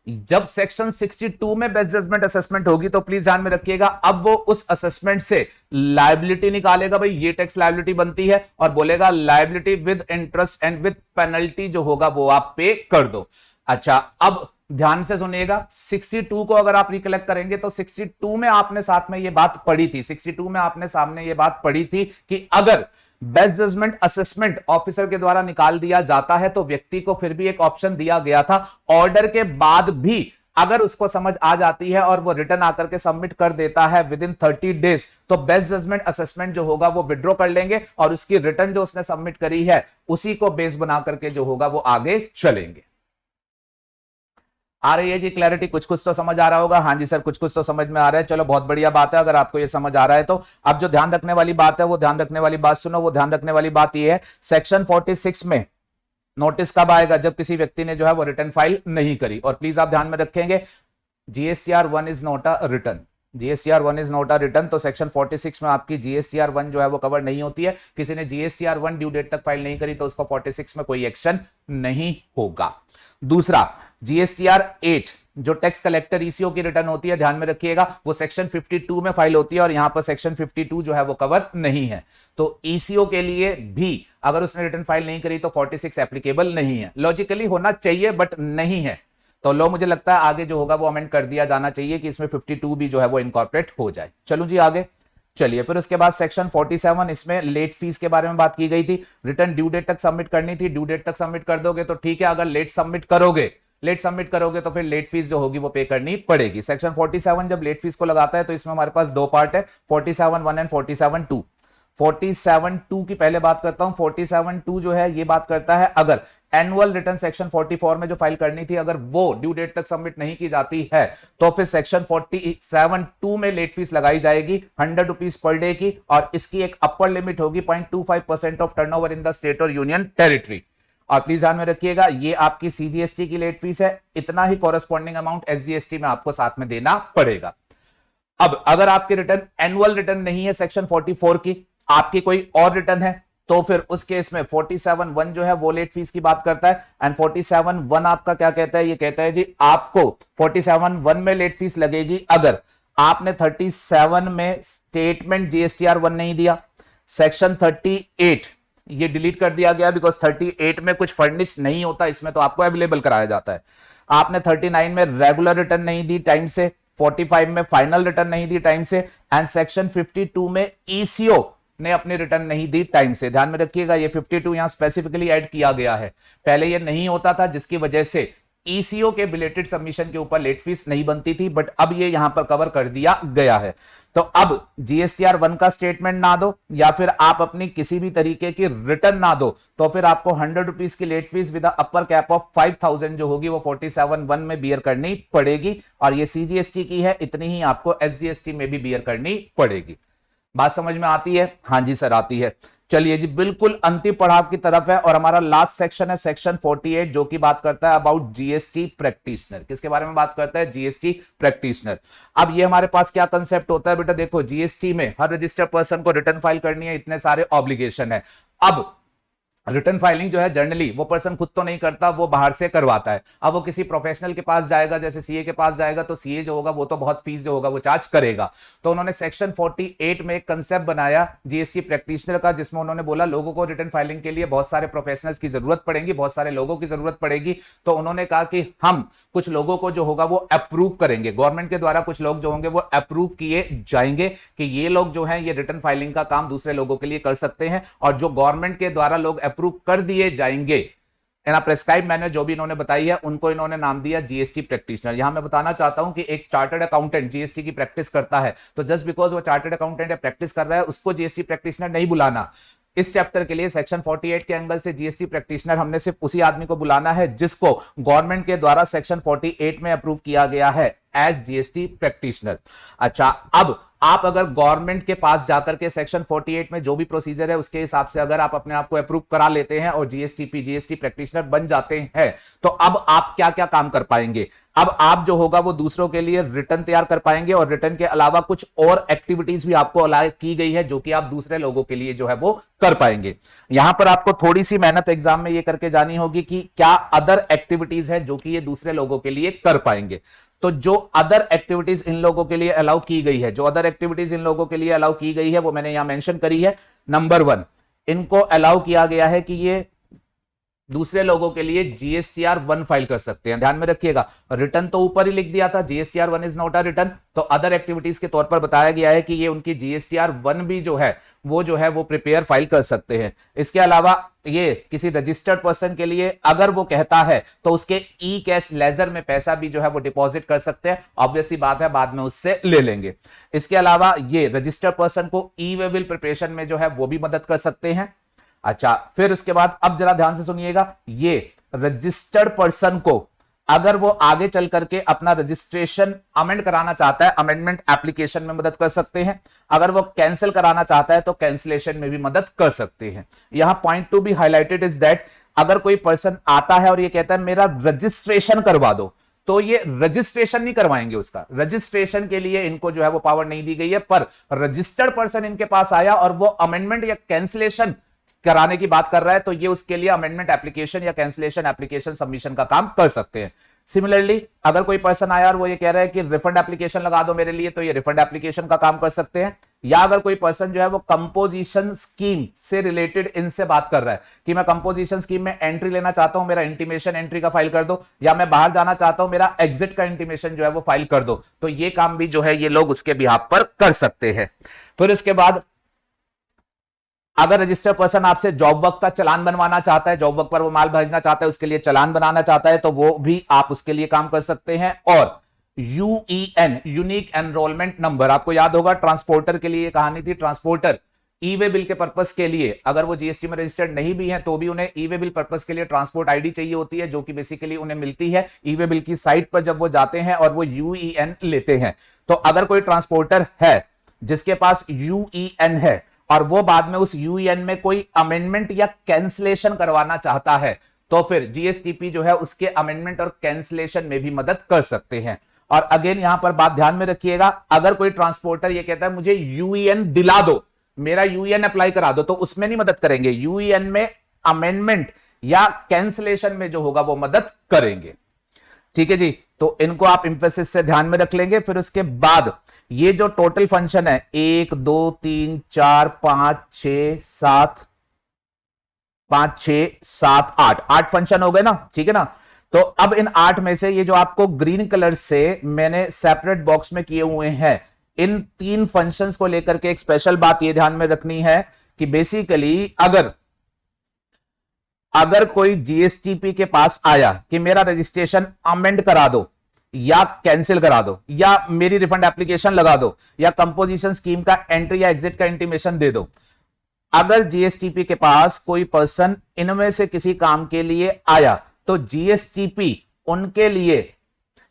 जब सेक्शन 62 में बेस्ट जजमेंट असेसमेंट होगी तो प्लीज ध्यान में रखिएगा अब वो उस असेसमेंट से लायबिलिटी निकालेगा, भाई ये टैक्स लायबिलिटी बनती है, और बोलेगा liability with interest and with penalty जो होगा वो आप पे कर दो। अच्छा अब ध्यान से सुनिएगा, 62 को अगर आप रिकलेक्ट करेंगे तो 62 में आपने साथ में ये बात पढ़ी थी, 62 में आपने सामने ये बात पढ़ी थी कि अगर बेस्ट जजमेंट असेसमेंट ऑफिसर के द्वारा निकाल दिया जाता है तो व्यक्ति को फिर भी एक ऑप्शन दिया गया था, ऑर्डर के बाद भी अगर उसको समझ आ जाती है और वो रिटर्न आकर के सबमिट कर देता है विद इन 30 डेज तो बेस्ट जजमेंट असेसमेंट जो होगा वो विड्रॉ कर लेंगे और उसकी रिटर्न जो उसने सबमिट करी है उसी को बेस बना करके जो होगा वो आगे चलेंगे। आ रही है जी क्लैरिटी? कुछ कुछ तो समझ आ रहा होगा। हाँ जी सर कुछ कुछ तो समझ में आ रहा है, चलो बहुत बढ़िया बात है अगर आपको ये समझ आ रहा है तो। अब जो ध्यान रखने वाली बात है वो ध्यान रखने वाली बात सुनो, वो ध्यान रखने वाली बात ये है सेक्शन 46 में नोटिस कब आएगा, जब किसी व्यक्ति ने जो है वो रिटर्न फाइल नहीं करी। और प्लीज आप ध्यान में रखेंगे GSTR 1 is not a return, GSTR 1 is not a return, तो सेक्शन 46 में आपकी जीएसटीआर 1 जो है वो कवर नहीं होती है। किसी ने जीएसटीआर 1 ड्यू डेट तक फाइल नहीं करी तो उसको 46 में कोई एक्शन नहीं होगा। दूसरा जीएसटीआर 8 जो टैक्स कलेक्टर ईसीओ की रिटर्न होती है, ध्यान में रखिएगा, वो सेक्शन 52 में फाइल होती है और यहां पर सेक्शन 52 जो है वो कवर नहीं है। तो ईसीओ के लिए भी अगर उसने रिटर्न फाइल नहीं करी तो 46 एप्लीकेबल नहीं है। लॉजिकली होना चाहिए बट नहीं है, तो लो मुझे लगता है आगे जो होगा वो अमेंड कर दिया जाना चाहिए कि इसमें 52 भी जो है वो इनकॉर्पोरेट हो जाए। चलो जी आगे चलिए। फिर उसके बाद सेक्शन 47, इसमें लेट फीस के बारे में बात की गई थी। रिटर्न ड्यू डेट तक सबमिट करनी थी, ड्यू डेट तक सबमिट कर दोगे तो ठीक है, अगर लेट सबमिट करोगे तो फिर लेट फीस जो होगी वो पे करनी पड़ेगी। सेक्शन 47 जब लेट फीस को लगाता है तो इसमें हमारे पास दो पार्ट है, 47(1) एंड 47(2). 47(2) की पहले बात करता हूं। 47(2) जो है ये बात करता है अगर एनुअल रिटर्न सेक्शन 44 में जो फाइल करनी थी अगर वो ड्यू डेट तक सबमिट नहीं की जाती है तो फिर सेक्शन 47(2) में लेट फीस लगाई जाएगी 100 रुपीज पर डे की, और इसकी एक अपर लिमिट होगी 0.25% of turnover in the state और यूनियन टेरिटरी। और प्लीज ध्यान में रखिएगा ये आपकी सीजीएसटी की लेट फीस है, इतना ही कॉरेस्पॉन्डिंग अमाउंट एसजीएसटी में आपको साथ में देना पड़ेगा। अब अगर आपकी रिटर्न एनुअल रिटर्न नहीं है सेक्शन 44 की, आपकी कोई और रिटर्न है, तो फिर उस केस में 47(1) जो है वो लेट फीस की बात करता है। एंड 47(1) आपका क्या कहता है, ये कहता है जी आपको 47(1) में लेट फीस लगेगी अगर आपने 37 में स्टेटमेंट जीएसटीआर 1 नहीं दिया। सेक्शन 38 ये डिलीट कर दिया गया बिकॉज 38 में कुछ फर्निश नहीं होता, इसमें तो आपको अवेलेबल कराया जाता है। आपने 39 में रेगुलर रिटर्न नहीं दी टाइम से, 45 में फाइनल रिटर्न नहीं दी टाइम से, एंड सेक्शन 52 में ईसीओ ने अपनी रिटर्न नहीं दी टाइम से। ध्यान में रखिएगा ये 52 यहां स्पेसिफिकली ऐड किया गया है, पहले ये नहीं होता था जिसकी वजह से ईसीओ के बिलेटेड सबमिशन के ऊपर लेट फीस नहीं बनती थी, बट अब ये यहां पर कवर कर दिया गया है। तो अब जीएसटीआर 1 का स्टेटमेंट ना दो या फिर आप अपनी किसी भी तरीके की रिटर्न ना दो तो फिर आपको 100 रुपीज की late fees with upper cap of 5000 जो होगी वो 47(1) में बियर करनी पड़ेगी, और ये सीजीएसटी की है, इतनी ही आपको एसजीएसटी में भी बियर करनी पड़ेगी। बात समझ में आती है? हाँ जी सर आती है। चलिए जी बिल्कुल अंतिम पड़ाव की तरफ है और हमारा लास्ट सेक्शन है सेक्शन 48 जो कि बात करता है अबाउट जीएसटी प्रैक्टिशनर। किसके बारे में बात करता है? GST practitioner. अब ये हमारे पास क्या कंसेप्ट होता है बेटा, देखो जीएसटी में हर रजिस्टर्ड पर्सन को रिटर्न फाइल करनी है, इतने सारे ऑब्लिगेशन है। अब रिटर्न फाइलिंग जो है जनरली वो पर्सन खुद तो नहीं करता, वो बाहर से करवाता है। अब वो किसी प्रोफेशनल के पास जाएगा, जैसे सीए के पास जाएगा तो सीए जो होगा वो तो बहुत फीस जो होगा वो चार्ज करेगा। तो उन्होंने सेक्शन 48 में एक कंसेप्ट बनाया जीएसटी प्रैक्टिशनर का, जिसमें उन्होंने बोला लोगों को रिटर्न फाइलिंग के लिए बहुत सारे प्रोफेशनल्स की जरूरत पड़ेगी, बहुत सारे लोगों की जरूरत पड़ेगी। तो उन्होंने कहा कि हम कुछ लोगों को जो होगा वो अप्रूव करेंगे, गवर्नमेंट के द्वारा कुछ लोग जो होंगे वो अप्रूव किए जाएंगे कि ये लोग जो हैं ये रिटर्न फाइलिंग का काम दूसरे लोगों के लिए कर सकते हैं, और जो गवर्नमेंट के द्वारा लोग अप्रूव कर दिए जाएंगे इन प्रेस्क्राइब मैनर जो भी इन्होंने बताई है उनको इन्होंने नाम दिया जीएसटी प्रैक्टिशनर। यहां मैं बताना चाहता हूं कि एक चार्टर्ड अकाउंटेंट जीएसटी की प्रैक्टिस करता है तो जस्ट बिकॉज वो चार्टर्ड अकाउंटेंट है, प्रैक्टिस कर रहा है, उसको जीएसटी प्रैक्टिशनर नहीं बुलाना। इस चैप्टर के लिए सेक्शन 48 के एंगल से जीएसटी प्रैक्टिशनर हमने सिर्फ उसी आदमी को बुलाना है जिसको गवर्नमेंट के द्वारा सेक्शन 48 में अप्रूव किया गया है एज जीएसटी प्रैक्टिशनर। अच्छा, अब आप अगर गवर्नमेंट के पास जाकर के सेक्शन 48 में जो भी प्रोसीजर है उसके हिसाब से अगर आप अपने आप को अप्रूव करा लेते हैं और जीएसटी प्रैक्टिशनर बन जाते हैं तो अब आप क्या क्या काम कर पाएंगे? अब आप जो होगा वो दूसरों के लिए रिटर्न तैयार कर पाएंगे, और रिटर्न के अलावा कुछ और एक्टिविटीज भी आपको अलाउ की गई है जो कि आप दूसरे लोगों के लिए जो है वो कर पाएंगे। यहां पर आपको थोड़ी सी मेहनत एग्जाम में ये करके जानी होगी कि क्या अदर एक्टिविटीज है जो कि ये दूसरे लोगों के लिए कर पाएंगे। तो जो अदर एक्टिविटीज इन लोगों के लिए अलाउ की गई है, जो अदर एक्टिविटीज इन लोगों के लिए अलाउ की गई है वो मैंने यहां मेंशन करी है। नंबर 1, इनको अलाउ किया गया है कि ये दूसरे लोगों के लिए जीएसटीआर 1 फाइल कर सकते हैं। ध्यान में रखिएगा, रिटर्न तो ऊपर ही लिख दिया था GSTR 1 is not a return, तो अदर एक्टिविटीज के तौर पर बताया गया है कि ये उनकी जीएसटीआर 1 भी जो है वो प्रिपेयर फाइल कर सकते हैं। इसके अलावा ये किसी रजिस्टर्ड पर्सन के लिए अगर वो कहता है तो उसके ई कैश लेजर में पैसा भी जो है वो डिपॉजिट कर सकते हैं। ऑब्वियसली बात है बाद में उससे ले लेंगे। इसके अलावा ये रजिस्टर्ड पर्सन को ई वे बिल प्रिपरेशन में जो है वो भी मदद कर सकते हैं। अच्छा, फिर उसके बाद अब जरा ध्यान से सुनिएगा, ये रजिस्टर्ड पर्सन को अगर वो आगे चल करके अपना रजिस्ट्रेशन अमेंड कराना चाहता है, अमेंडमेंट एप्लीकेशन में मदद कर सकते हैं। अगर वो कैंसिल कराना चाहता है तो कैंसिलेशन में भी मदद कर सकते हैं। यहां point to be highlighted is that अगर कोई पर्सन आता है और ये कहता है मेरा रजिस्ट्रेशन करवा दो, तो ये रजिस्ट्रेशन नहीं करवाएंगे, उसका रजिस्ट्रेशन के लिए इनको जो है वो पावर नहीं दी गई है। पर रजिस्टर्ड पर्सन इनके पास आया और वो अमेंडमेंट या कैंसिलेशन कराने की बात कर रहा है तो ये उसके लिए अमेंडमेंट एप्लीकेशन या कैंसिलेशन एप्लीकेशन सबमिशन का काम कर सकते हैं। सिमिलरली अगर कोई पर्सन आया और वो ये कह रहा है कि रिफंड एप्लीकेशन लगा दो मेरे लिए, तो ये रिफंड एप्लीकेशन का काम कर सकते हैं। या अगर कोई पर्सन जो है वो कंपोजिशन स्कीम से रिलेटेड इनसे बात कर रहा है कि मैं कंपोजिशन स्कीम में एंट्री लेना चाहता हूं, मेरा इंटीमेशन एंट्री का फाइल कर दो, या मैं बाहर जाना चाहता हूं, मेरा एग्जिट का इंटीमेशन जो है वो फाइल कर दो, तो ये काम भी जो है ये लोग उसके बिहाफ पर कर सकते हैं। फिर उसके बाद अगर रजिस्टर्ड पर्सन आपसे जॉब वर्क का चालान बनवाना चाहता है, जॉब वर्क पर वो माल भेजना चाहता है, उसके लिए चालान बनाना चाहता है, तो वो भी आप उसके लिए काम कर सकते हैं। और यूईएन, यूनिक एनरोलमेंट नंबर, आपको याद होगा ट्रांसपोर्टर के लिए कहानी थी, ट्रांसपोर्टर ई वे बिल के पर्पस के लिए अगर वो जीएसटी में रजिस्टर्ड नहीं भी है तो भी उन्हें ई वे बिल पर्पस के लिए ट्रांसपोर्ट आईडी चाहिए होती है, जो कि बेसिकली उन्हें मिलती है ई वे बिल की साइट पर जब वो जाते हैं और वो यूईएन लेते हैं। तो अगर कोई ट्रांसपोर्टर है जिसके पास यूईएन है और वो बाद में उस यूईएन में कोई अमेंडमेंट या कैंसलेशन करवाना चाहता है, तो फिर जीएसटीपी जो है उसके अमेंडमेंट और कैंसलेशन में भी मदद कर सकते हैं। और अगेन यहां पर बात ध्यान में रखिएगा, अगर कोई ट्रांसपोर्टर ये कहता है मुझे यूईएन दिला दो, मेरा यूईएन अप्लाई करा दो, तो उसमें नहीं मदद करेंगे, यूईएन में अमेंडमेंट या कैंसलेशन में जो होगा वो मदद करेंगे। ठीक है जी, तो इनको आप इंफेसिस से ध्यान में रख लेंगे। फिर उसके बाद ये जो टोटल फंक्शन है 1 2 3 4 5 6 7 5 6 7 8 फंक्शन हो गए ना, ठीक है ना। तो अब इन 8 में से ये जो आपको ग्रीन कलर से मैंने सेपरेट बॉक्स में किए हुए हैं, इन 3 फंक्शंस को लेकर के एक स्पेशल बात ये ध्यान में रखनी है कि बेसिकली अगर कोई जीएसटीपी के पास आया कि मेरा रजिस्ट्रेशन अमेंड करा दो या कैंसिल करा दो या मेरी रिफंड एप्लीकेशन लगा दो या कंपोजिशन स्कीम का एंट्री या एग्जिट का इंटीमेशन दे दो, अगर जीएसटीपी के पास कोई पर्सन इनमें से किसी काम के लिए आया तो जीएसटीपी उनके लिए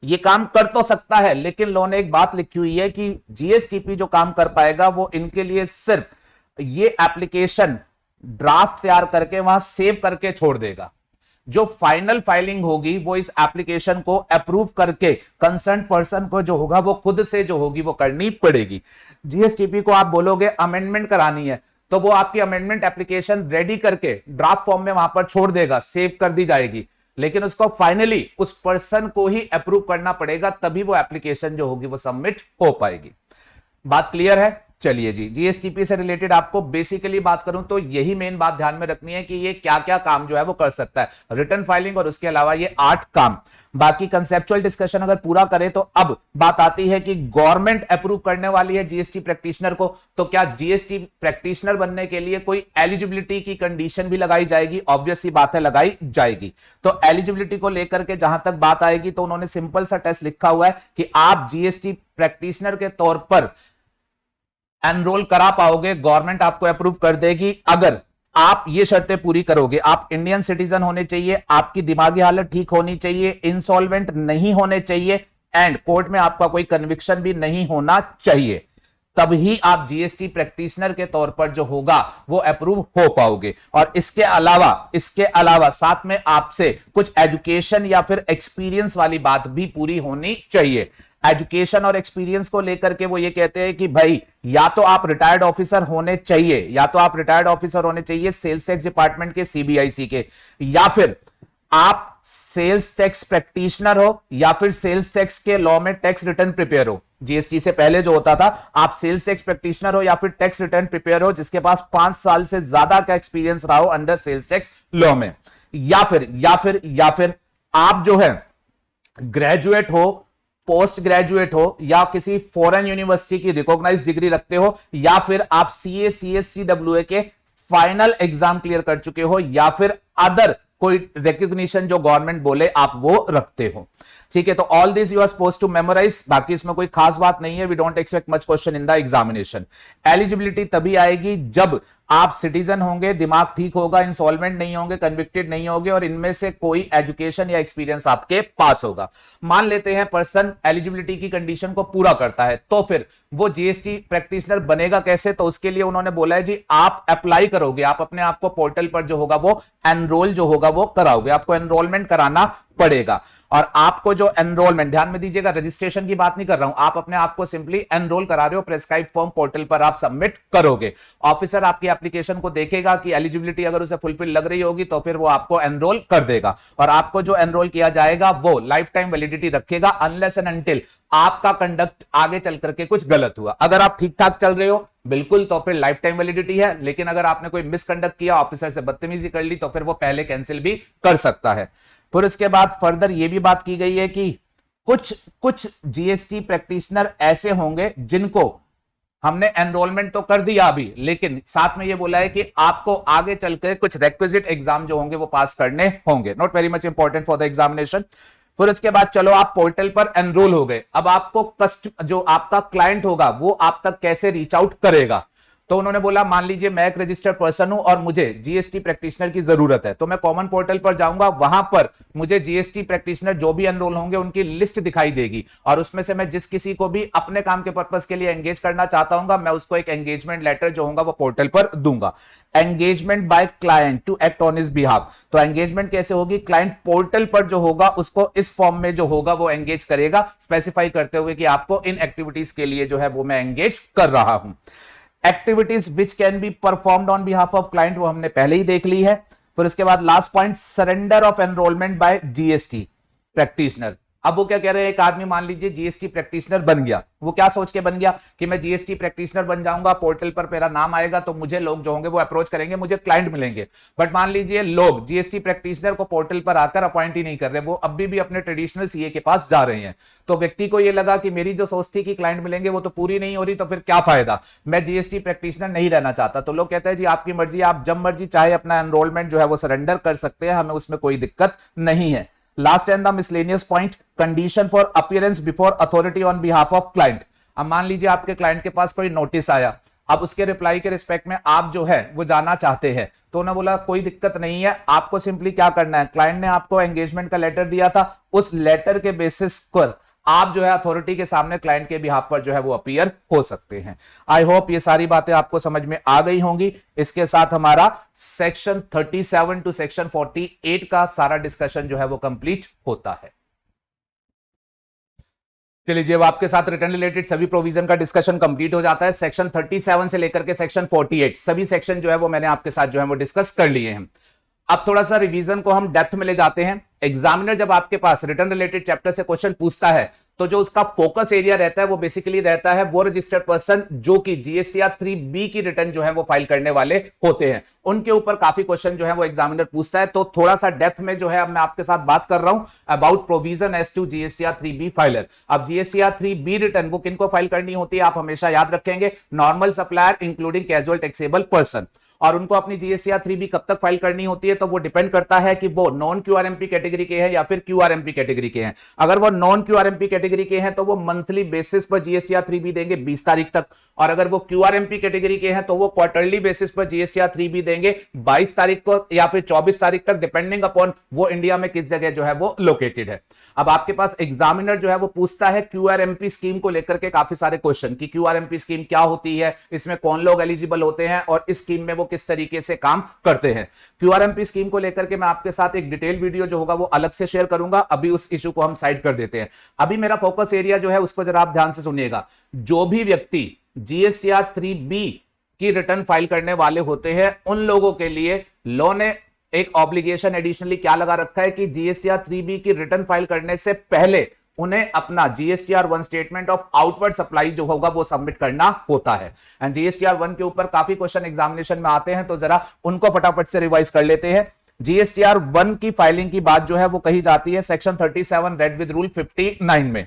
ये काम कर तो सकता है, लेकिन लॉ ने एक बात लिखी हुई है कि जीएसटीपी जो काम कर पाएगा वो इनके लिए सिर्फ ये एप्लीकेशन ड्राफ्ट तैयार करके वहां सेव करके छोड़ देगा। जो फाइनल फाइलिंग होगी वो इस एप्लीकेशन को अप्रूव करके कंसर्न पर्सन को जो होगा वो खुद से जो होगी वो करनी पड़ेगी। जीएसटीपी को आप बोलोगे अमेंडमेंट करानी है तो वो आपकी अमेंडमेंट एप्लीकेशन रेडी करके ड्राफ्ट फॉर्म में वहां पर छोड़ देगा, सेव कर दी जाएगी, लेकिन उसको फाइनली उस पर्सन को ही अप्रूव करना पड़ेगा, तभी वो एप्लीकेशन जो होगी वो सबमिट हो पाएगी। बात क्लियर है? चलिए जी, जीएसटीपी से रिलेटेड आपको बेसिकली बात करूं तो यही मेन बात ध्यान में रखनी है कि ये क्या क्या काम जो है वो कर सकता है, रिटर्न फाइलिंग और उसके अलावा ये 8 काम। बाकी कंसेप्चुअल डिस्कशन अगर पूरा करें तो अब बात आती है कि गवर्नमेंट अप्रूव करने वाली है जीएसटी प्रैक्टिशनर को, तो क्या जीएसटी प्रैक्टिशनर बनने के लिए कोई एलिजिबिलिटी की कंडीशन भी लगाई जाएगी? ऑब्वियस सी बात है, लगाई जाएगी। तो एलिजिबिलिटी को लेकर के जहां तक बात आएगी तो उन्होंने सिंपल सा टेस्ट लिखा हुआ है कि आप जीएसटी प्रैक्टिशनर के तौर पर एनरोल करा पाओगे, गवर्नमेंट आपको अप्रूव कर देगी अगर आप ये शर्तें पूरी करोगे। आप इंडियन सिटीजन होने चाहिए, आपकी दिमागी हालत ठीक होनी चाहिए, इंसॉल्वेंट नहीं होने चाहिए एंड कोर्ट में आपका कोई कन्विक्शन भी नहीं होना चाहिए, तभी आप जीएसटी प्रैक्टिशनर के तौर पर जो होगा वो अप्रूव हो पाओगे। और इसके अलावा साथ में आपसे कुछ एजुकेशन या फिर एक्सपीरियंस वाली बात भी पूरी होनी चाहिए। एजुकेशन और एक्सपीरियंस को लेकर के वो ये कहते हैं कि भाई या तो आप रिटायर्ड ऑफिसर होने चाहिए, सेल्स टैक्स डिपार्टमेंट के, सीबीआईसी के, या फिर आप सेल्स टैक्स प्रैक्टिशनर हो या फिर सेल्स टैक्स के लॉ में टैक्स रिटर्न प्रिपेयर हो। जीएसटी से पहले जो होता था आप सेल्स टैक्स प्रैक्टिशनर हो या फिर टैक्स रिटर्न प्रिपेयर हो जिसके पास 5 साल से ज्यादा का एक्सपीरियंस रहा हो अंडर सेल्स टैक्स लॉ में, या फिर आप जो है ग्रेजुएट हो, पोस्ट ग्रेजुएट हो या किसी फॉरेन यूनिवर्सिटी की रिकॉग्नाइज्ड डिग्री रखते हो, या फिर आप सीए, सीएस, सीडब्ल्यूए के फाइनल एग्जाम क्लियर कर चुके हो, या फिर अदर कोई रिकॉग्निशन जो गवर्नमेंट बोले आप वो रखते हो। ठीक है, तो all this you are supposed to memorise, बाकी इसमें कोई खास बात नहीं है। We don't expect much question in the examination. Eligibility तभी आएगी जब आप सिटीजन होंगे, दिमाग ठीक होगा, इंसॉल्वेंट नहीं होंगे, कन्विक्टेड नहीं होंगे और इनमें से कोई एजुकेशन या एक्सपीरियंस आपके पास होगा। मान लेते हैं पर्सन एलिजिबिलिटी की कंडीशन को पूरा करता है, तो फिर वो जीएसटी प्रैक्टिशनर बनेगा कैसे? तो उसके लिए उन्होंने बोला है जी आप अप्लाई करोगे, आप अपने आप को पोर्टल पर जो होगा वो एनरोल जो होगा वो कराओगे, आपको एनरोलमेंट कराना पड़ेगा। और आपको जो एनरोलमेंट, ध्यान में दीजिएगा, रजिस्ट्रेशन की बात नहीं कर रहा हूं, आप अपने आप को सिंपली एनरोल करा रहे हो, प्रेस्क्राइब फॉर्म पोर्टल पर आप सबमिट करोगे। ऑफिसर आपकी एप्लीकेशन को देखेगा कि एलिजिबिलिटी अगर उसे फुलफिल लग रही होगी तो फिर वो आपको एनरोल कर देगा, और आपको जो एनरोल किया जाएगा वो लाइफ टाइम वैलिडिटी रखेगा, अनलेस एंड अनटिल आपका कंडक्ट आगे चल करके कुछ गलत हुआ। अगर आप ठीक ठाक चल रहे हो बिल्कुल तो फिर लाइफ टाइम वैलिडिटी है, लेकिन अगर आपने कोई मिसकंडक्ट किया, ऑफिसर से बदतमीजी कर ली, तो फिर वो पहले कैंसिल भी कर सकता है। फिर उसके बाद फर्दर ये भी बात की गई है कि कुछ कुछ जीएसटी प्रैक्टिशनर ऐसे होंगे जिनको हमने एनरोलमेंट तो कर दिया अभी, लेकिन साथ में ये बोला है कि आपको आगे चलकर कुछ रेक्विजिट एग्जाम जो होंगे वो पास करने होंगे, not very much important for the examination. फिर उसके बाद चलो आप पोर्टल पर एनरोल हो गए, अब आपको जो आपका क्लाइंट होगा वो आप तक कैसे रीच आउट करेगा। तो उन्होंने बोला मान लीजिए मैं एक रजिस्टर्ड पर्सन हूं और मुझे जीएसटी प्रैक्टिशनर की जरूरत है, तो मैं कॉमन पोर्टल पर जाऊंगा, वहां पर मुझे जीएसटी प्रैक्टिशनर जो भी एनरोल होंगे उनकी लिस्ट दिखाई देगी, और उसमें से मैं जिस किसी को भी अपने काम के पर्पस के लिए एंगेज करना चाहता हूं मैं उसको एक एंगेजमेंट लेटर जो होगा वो पोर्टल पर दूंगा। Engagement by client to act on his behalf, तो एंगेजमेंट कैसे होगी, क्लाइंट पोर्टल पर जो होगा उसको इस फॉर्म में जो होगा वो एंगेज करेगा, स्पेसिफाई करते हुए कि आपको इन एक्टिविटीज के लिए जो है वो मैं एंगेज कर रहा हूं। Activities which can be performed on behalf of client, वो हमने पहले ही देख ली है। फिर उसके बाद last point, surrender of enrolment by GST practitioner. अब वो क्या कह रहे हैं, एक आदमी मान लीजिए जीएसटी प्रैक्टिशनर बन गया, वो क्या सोच के बन गया कि मैं जीएसटी प्रैक्टिशनर बन जाऊंगा, पोर्टल पर मेरा नाम आएगा तो मुझे लोग जो होंगे वो अप्रोच करेंगे, मुझे क्लाइंट मिलेंगे। बट मान लीजिए लोग जीएसटी प्रैक्टिशनर को पोर्टल पर आकर अपॉइंट ही नहीं कर रहे, वो अभी भी अपने ट्रेडिशनल सीए के पास जा रहे हैं, तो व्यक्ति को यह लगा कि मेरी जो सोच थी कि क्लाइंट मिलेंगे वो तो पूरी नहीं हो रही, तो फिर क्या फायदा, मैं जीएसटी प्रैक्टिशनर नहीं रहना चाहता। तो लोग कहते हैं जी आपकी मर्जी, आप जब मर्जी चाहे अपना एनरोलमेंट जो है वो सरेंडर कर सकते हैं, हमें उसमें कोई दिक्कत नहीं है। Last and the miscellaneous point, condition for appearance before authority on behalf of client. अब मान लीजिए आपके क्लाइंट के पास कोई नोटिस आया, अब उसके रिप्लाई के रिस्पेक्ट में आप जो है वो जाना चाहते हैं, तो उन्होंने बोला कोई दिक्कत नहीं है, आपको सिंपली क्या करना है, क्लाइंट ने आपको एंगेजमेंट का लेटर दिया था, उस लेटर के बेसिस पर आप जो है अथॉरिटी के सामने क्लाइंट के बिहाफ पर जो है वो अपीयर हो सकते हैं। आई होप ये सारी बातें आपको समझ में आ गई होंगी। इसके साथ हमारा सेक्शन 37 टू सेक्शन 48 का सारा डिस्कशन जो है वो कंप्लीट होता है। चलिए, जब आपके साथ रिटर्न रिलेटेड सभी प्रोविजन का डिस्कशन कंप्लीट हो जाता है, सेक्शन 37 से लेकर के सेक्शन 48 सभी सेक्शन जो है वो मैंने आपके साथ जो है वो डिस्कस कर लिए हैं। अब थोड़ा सा रिवीजन को हम डेप्थ में ले जाते हैं। एग्जामिनर जब आपके पास रिटर्न रिलेटेड चैप्टर से क्वेश्चन पूछता है तो जो उसका फोकस एरिया रहता है वो बेसिकली रहता है वो रजिस्टर्ड पर्सन जो कि जीएसटीआर 3B की रिटर्न जो है वो फाइल करने वाले होते हैं, उनके ऊपर काफी क्वेश्चन जो है वो एग्जामिनर पूछता है। तो थोड़ा सा डेप्थ में जो है अब मैं आपके साथ बात कर रहा हूं about provision as to GSTR 3B filer. अब जीएसटीआर 3B रिटर्न वो किनको फाइल करनी होती है, आप हमेशा याद रखेंगे, normal supplier including casual taxable person. और उनको अपनी जीएसटीआर 3B कब तक फाइल करनी होती है, तो वो डिपेंड करता है कि वो नॉन क्यूआरएमपी कैटेगरी के हैं या फिर क्यूआरएमपी कैटेगरी के हैं। अगर वो नॉन क्यूआरएमपी कैटेगरी के हैं तो वो मंथली बेसिस पर जीएसटीआर 3B देंगे 20 तारीख तक, और अगर वो क्यूआरएमपी कैटेगरी के हैं तो वो क्वार्टरली बेसिस पर जीएसटीआर 3B देंगे 22 तारीख को या फिर 24 तारीख तक, डिपेंडिंग अपॉन वो इंडिया में किस जगह जो है वो लोकेटेड है। अब आपके पास एग्जामिनर जो है वो पूछता है क्यूआरएमपी स्कीम को लेकर के काफी सारे क्वेश्चन कि क्यूआरएमपी स्कीम क्या होती है, इसमें कौन लोग एलिजिबल होते हैं और इस स्कीम में वो किस तरीके से काम करते हैं। क्यूआरएमपी स्कीम को लेकर के मैं आपके साथ एक डिटेल वीडियो जो होगा वो अलग से शेयर करूंगा, अभी उस इशू को हम साइड कर देते हैं। अभी मेरा फोकस एरिया जो है उसको जरा आप ध्यान से सुनिएगा। जो भी व्यक्ति जीएसटीआर 3B की रिटर्न फाइल करने वाले होते हैं उन लोगों के लिए लॉ ने एक ऑब्लिगेशन एडिशनली क्या लगा रखा है कि जीएसटीआर 3B की रिटर्न फाइल करने से पहले उन्हें अपना GSTR 1 statement of outward supply जो होगा वो सबमिट करना होता है। एंड जीएसटीआर 1 के ऊपर काफी क्वेश्चन एग्जामिनेशन में आते हैं, तो जरा उनको फटाफट से रिवाइज कर लेते हैं। जीएसटीआर 1 की फाइलिंग की बात जो है वो कही जाती है सेक्शन 37 रेड विद रूल 59 में।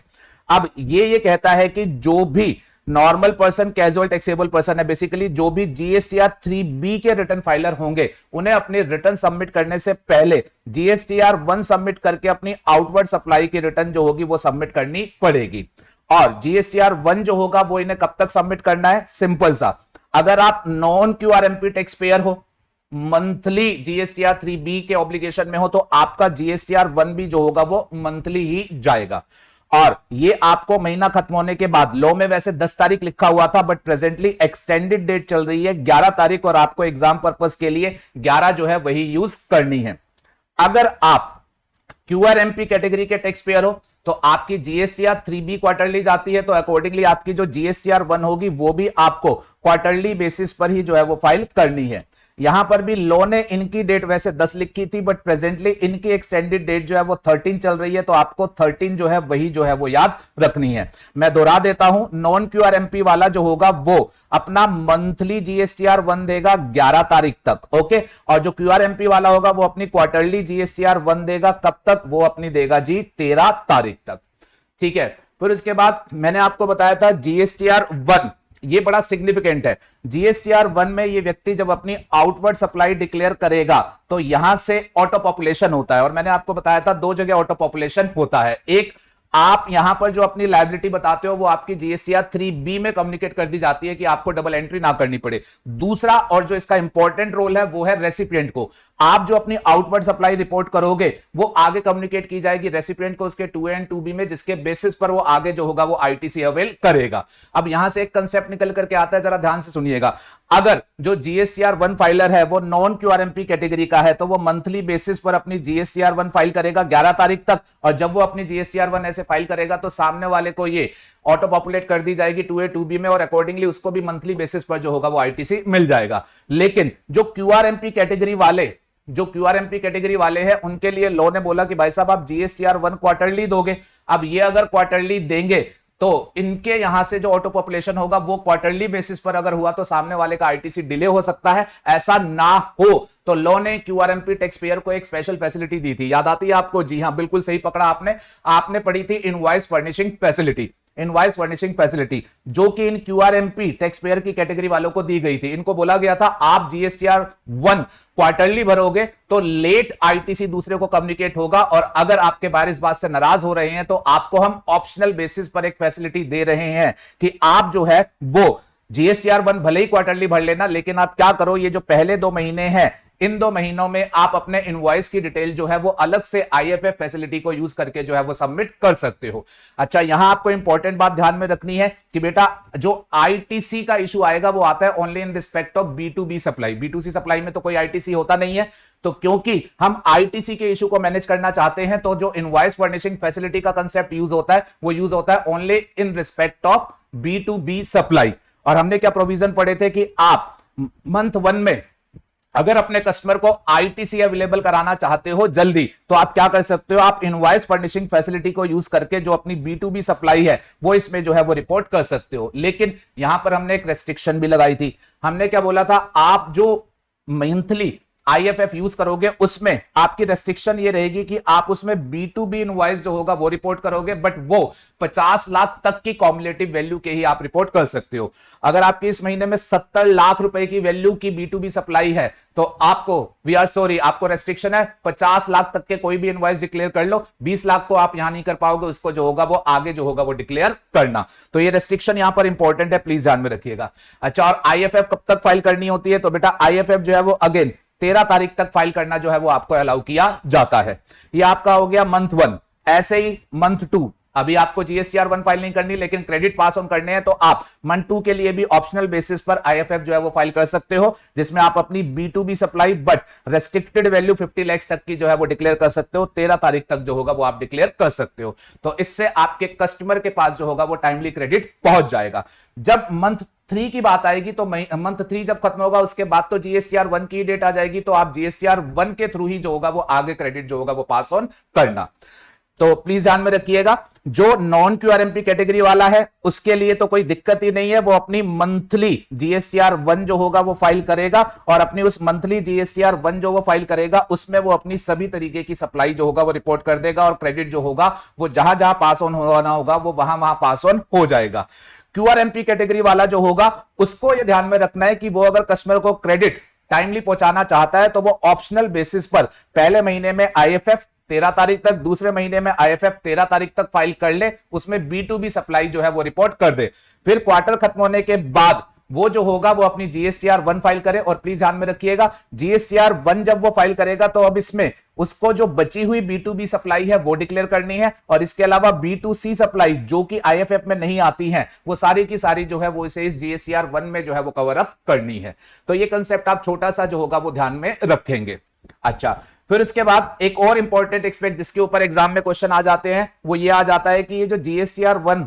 अब ये कहता है कि जो भी normal person casual taxable person है, बेसिकली जो भी जीएसटीआर 3B के रिटर्न फाइलर होंगे उन्हें अपनी रिटर्न सबमिट करने से पहले जीएसटीआर 1 सबमिट करके अपनी आउटवर्ड सप्लाई की रिटर्न जो होगी वो सबमिट करनी पड़ेगी। और जीएसटीआर 1 जो होगा वो इन्हें कब तक सबमिट करना है, सिंपल सा, अगर आप नॉन क्यूआरएमपी टैक्स पेयर हो, मंथली जीएसटीआर 3B के ऑब्लिगेशन में हो, तो आपका जीएसटीआर 1 भी जो होगा वो मंथली ही जाएगा। और ये आपको महीना खत्म होने के बाद, लॉ में वैसे 10 तारीख लिखा हुआ था बट प्रेजेंटली एक्सटेंडेड डेट चल रही है 11 तारीख, और आपको एग्जाम पर्पस के लिए 11 जो है वही यूज करनी है। अगर आप क्यूआरएमपी कैटेगरी के टैक्स पेयर हो तो आपकी जीएसटीआर 3B क्वार्टरली जाती है, तो अकॉर्डिंगली आपकी जो जीएसटीआर 1 होगी वो भी आपको क्वार्टरली बेसिस पर ही जो है वो फाइल करनी है। यहां पर भी लॉ ने इनकी डेट वैसे 10 लिखी थी, बट प्रेजेंटली इनकी एक्सटेंडेड डेट जो है वो 13 चल रही है, तो आपको 13 जो है वही जो है वो याद रखनी है। मैं दोहरा देता हूं, नॉन क्यूआरएमपी वाला जो होगा वो अपना मंथली जीएसटीआर 1 देगा 11 तारीख तक, ओके। और जो क्यूआरएमपी वाला होगा वो अपनी क्वार्टरली जीएसटीआर 1 देगा कब तक, वो अपनी देगा जी 13 तारीख तक, ठीक है। फिर उसके बाद मैंने आपको बताया था जीएसटीआर 1, ये बड़ा सिग्निफिकेंट है। जीएसटीआर 1 में ये व्यक्ति जब अपनी आउटवर्ड सप्लाई डिक्लेयर करेगा तो यहां से ऑटो पॉपुलेशन होता है, और मैंने आपको बताया था 2 जगह ऑटो पॉपुलेशन होता है। एक, आप यहां पर जो अपनी लायबिलिटी बताते हो वो आपकी जीएसटीआर 3B में कम्युनिकेट कर दी जाती है कि आपको डबल एंट्री ना करनी पड़े। दूसरा, और जो इसका इंपॉर्टेंट रोल है वो है रेसिपिएंट को। आप जो अपनी आउटवर्ड सप्लाई रिपोर्ट करोगे वो आगे कम्युनिकेट की जाएगी रेसिपिएंट को उसके 2A एंड 2B में, जिसके बेसिस पर वो आगे जो होगा वो आईटीसी अवेल करेगा। अब यहां से एक कंसेप्ट निकल करके आता है, जरा ध्यान से सुनिएगा। अगर जो जीएसटीआर 1 फाइलर है वो नॉन क्यूआरएमपी कैटेगरी का है तो वो मंथली बेसिस पर अपनी जीएसटीआर 1 फाइल करेगा 11 तारीख तक, और जब वो अपनी जीएसटीआर 1 ऐसे फाइल करेगा तो सामने वाले को ये ऑटो पॉपुलेट कर दी जाएगी 2A 2B में, और अकॉर्डिंगली उसको भी मंथली बेसिस पर जो होगा वो आईटीसी मिल जाएगा। लेकिन जो क्यूआरएमपी कैटेगरी वाले हैं उनके लिए लॉ ने बोला कि भाई साहब आप जीएसटीआर 1 क्वार्टरली दोगे। अब ये अगर क्वार्टरली देंगे तो इनके यहां से जो ऑटो पॉपुलेशन होगा वो क्वार्टरली बेसिस पर अगर हुआ तो सामने वाले का आईटीसी डिले हो सकता है। ऐसा ना हो तो लॉ ने क्यूआरएमपी टैक्स पेयर को एक स्पेशल फैसिलिटी दी थी, याद आती है आपको? जी हां, बिल्कुल सही पकड़ा आपने पढ़ी थी invoice furnishing facility. Invoice furnishing facility जो कि इन क्यूआरएमपी टैक्स पेयर की कैटेगरी वालों को दी गई थी। इनको बोला गया था आप जीएसटीआर 1 क्वार्टरली भरोगे तो लेट आईटीसी दूसरे को कम्युनिकेट होगा, और अगर आपके बायर इस बात से नाराज हो रहे हैं तो आपको हम ऑप्शनल बेसिस पर एक फैसिलिटी दे रहे हैं कि आप जो है वो जीएसटीआर 1 भले ही क्वार्टरली भर लेना, लेकिन आप क्या करो, ये जो पहले 2 महीने हैं इन 2 महीनों में आप अपने इनवॉइस की डिटेल जो है वो अलग से आईएफएफ फैसिलिटी को यूज करके जो है वो सबमिट कर सकते हो। अच्छा, यहां आपको इंपॉर्टेंट बात ध्यान में रखनी है कि बेटा जो आईटीसी का इशू आएगा वो आता है only in respect of B2B supply. B2C supply में तो कोई आईटीसी होता नहीं है, तो क्योंकि हम आईटीसी के इशू को मैनेज करना चाहते हैं तो जो इनवॉइस फर्निशिंग फैसिलिटी का कंसेप्ट यूज होता है वो यूज होता है only in respect of B2B supply. और हमने क्या प्रोविजन पढ़े थे कि आप मंथ 1 में अगर अपने कस्टमर को आईटीसी अवेलेबल कराना चाहते हो जल्दी, तो आप क्या कर सकते हो, आप इनवॉइस फर्निशिंग फैसिलिटी को यूज करके जो अपनी B2B सप्लाई है वो इसमें जो है वो रिपोर्ट कर सकते हो। लेकिन यहां पर हमने एक रेस्ट्रिक्शन भी लगाई थी। हमने क्या बोला था, आप जो मंथली आईएफएफ यूज करोगे उसमें आपकी रेस्ट्रिक्शन ये रहेगी कि आप उसमें B2B इनवॉइस जो होगा वो रिपोर्ट करोगे, बट वो 50 लाख तक की कॉम्युलेटिव वैल्यू के ही आप रिपोर्ट कर सकते हो। अगर आपकी इस महीने में 70 लाख रुपए की वैल्यू की B2B सप्लाई है तो आपको रेस्ट्रिक्शन है 50 लाख तक के कोई भी इनवॉइस डिक्लेयर कर लो, 20 लाख को आप यहां नहीं कर पाओगे, उसको जो होगा वो आगे जो होगा वो डिक्लेयर करना। तो ये रेस्ट्रिक्शन यहां पर इंपॉर्टेंट है, प्लीज ध्यान में रखिएगा। अच्छा, और आईएफएफ कब तक फाइल करनी होती है, तो बेटा आईएफएफ जो है वो अगेन 13 तारीख तक फाइल करना जो है वो आपको अलाउ किया जाता है। ये आपका हो गया मंथ 1। ऐसे ही मंथ 2, अभी आपको जीएसटीआर 1 फाइल नहीं करनी लेकिन क्रेडिट पास ऑन करने हैं, तो आप मंथ 2 के लिए भी ऑप्शनल बेसिस पर आईएफएफ जो है वो फाइल कर सकते हो, जिसमें आप अपनी B2B supply but restricted value 50 lakh तक की जो है वो डिक्लेयर कर सकते हो। 13 तारीख तक जो होगा वो आप डिक्लेयर कर सकते हो। तो इससे आपके कस्टमर के पास जो होगा वो टाइमली क्रेडिट पहुंच जाएगा। जब मंथ 3 की बात आएगी तो मंथ 3 जब खत्म होगा उसके बाद तो जीएसटीआर 1 की डेट आ जाएगी, तो आप जीएसटीआर 1 के थ्रू ही जो होगा वो आगे क्रेडिट जो होगा वो पास ऑन करना। तो प्लीज ध्यान में रखिएगा, जो नॉन क्यूआरएमपी कैटेगरी वाला है उसके लिए तो कोई दिक्कत ही नहीं है, वो अपनी मंथली जीएसटीआर 1 जो होगा वो फाइल करेगा, और अपनी उस मंथली जीएसटीआर 1 जो वो फाइल करेगा उसमें वो अपनी सभी तरीके की सप्लाई जो होगा वो रिपोर्ट कर देगा, और क्रेडिट जो होगा वो जहां जहां पास ऑन होना होगा वो वहां वहां पास ऑन हो जाएगा। क्यूआरएमपी कैटेगरी वाला जो होगा उसको ये ध्यान में रखना है कि वो अगर कस्टमर को क्रेडिट टाइमली पहुंचाना चाहता है तो वो ऑप्शनल बेसिस पर पहले महीने में आईएफएफ 13 तारीख तक, दूसरे महीने में आईएफएफ 13 तारीख तक फाइल कर ले, उसमें B2B सप्लाई जो है वो रिपोर्ट कर दे। फिर क्वार्टर खत्म होने के बाद वो जो होगा वो अपनी जीएसटीआर 1 फाइल करे। और प्लीज ध्यान में रखिएगा, जीएसटीआर 1 जब वो फाइल करेगा तो अब इसमें उसको जो बची हुई B2B सप्लाई है वो डिक्लेयर करनी है, और इसके अलावा B2C सप्लाई जो कि आईएफएफ में नहीं आती है वो सारी की सारी जो है वो इसे इस जीएसटीआर 1 में जो है वो कवर अप करनी है। तो ये कंसेप्ट आप छोटा सा जो होगा वो ध्यान में रखेंगे। अच्छा, फिर उसके बाद एक और इंपॉर्टेंट एक्सपेक्ट जिसके ऊपर एग्जाम में क्वेश्चन आ जाते हैं वो ये आ जाता है कि ये जो जीएसटीआर 1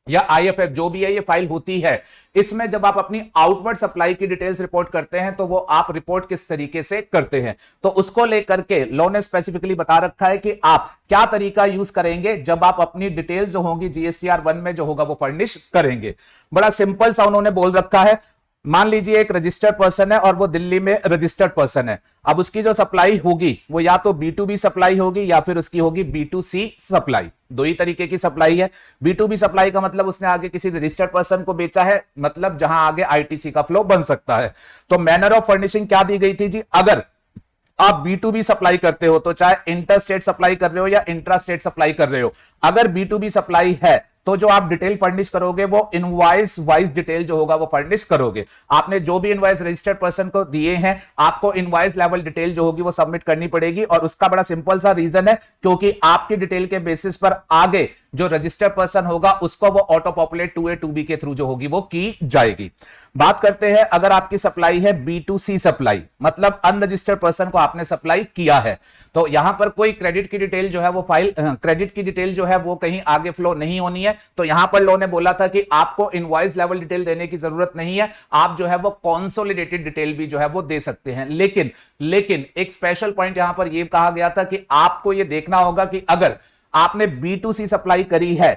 या आईएफएफ जो भी है ये फाइल होती है, इसमें जब आप अपनी आउटवर्ड सप्लाई की डिटेल्स रिपोर्ट करते हैं तो वो आप रिपोर्ट किस तरीके से करते हैं, तो उसको लेकर के लॉ ने स्पेसिफिकली बता रखा है कि आप क्या तरीका यूज करेंगे जब आप अपनी डिटेल्स जो होंगी जीएसटीआर 1 में जो होगा वो फर्निश करेंगे। बड़ा सिंपल सा उन्होंने बोल रखा है। मान लीजिए एक रजिस्टर्ड पर्सन है और वो दिल्ली में रजिस्टर्ड पर्सन है। अब उसकी जो सप्लाई होगी वो या तो B2B सप्लाई होगी या फिर उसकी होगी B2C सप्लाई। दो ही तरीके की सप्लाई है। B2B सप्लाई का मतलब उसने आगे किसी रजिस्टर्ड पर्सन को बेचा है, मतलब जहां आगे आईटीसी का फ्लो बन सकता है। तो मैनर ऑफ फर्निशिंग क्या दी गई थी जी, अगर आप B2B सप्लाई करते हो तो चाहे इंटर स्टेट सप्लाई कर रहे हो या इंट्रा स्टेट सप्लाई कर रहे हो, अगर B2B सप्लाई है तो जो आप डिटेल फर्निश करोगे वो इनवॉइस वाइज डिटेल जो होगा वो फर्निश करोगे। आपने जो भी इनवॉइस रजिस्टर्ड पर्सन को दिए हैं आपको इनवॉइस लेवल डिटेल जो होगी वो सबमिट करनी पड़ेगी, और उसका बड़ा सिंपल सा रीजन है क्योंकि आपकी डिटेल के बेसिस पर आगे जो रजिस्टर्ड पर्सन होगा उसको वो ऑटो पॉपुलेट 2A 2B के थ्रू जो होगी वो की जाएगी। बात करते हैं अगर आपकी सप्लाई है B2C सप्लाई, मतलब अनरजिस्टर्ड पर्सन को आपने सप्लाई किया है, तो यहां पर कोई क्रेडिट की डिटेल जो है वो फाइल क्रेडिट की डिटेल जो है वो कहीं आगे फ्लो नहीं होनी है। तो यहां पर लॉ ने बोला था कि आपको इनवॉइस लेवल डिटेल देने की जरूरत नहीं है, आप जो है वो कंसोलिडेटेड डिटेल भी जो है वो दे सकते हैं। लेकिन एक स्पेशल पॉइंट यहां पर यह कहा गया था कि आपको यह देखना होगा कि अगर आपने B2C सप्लाई करी है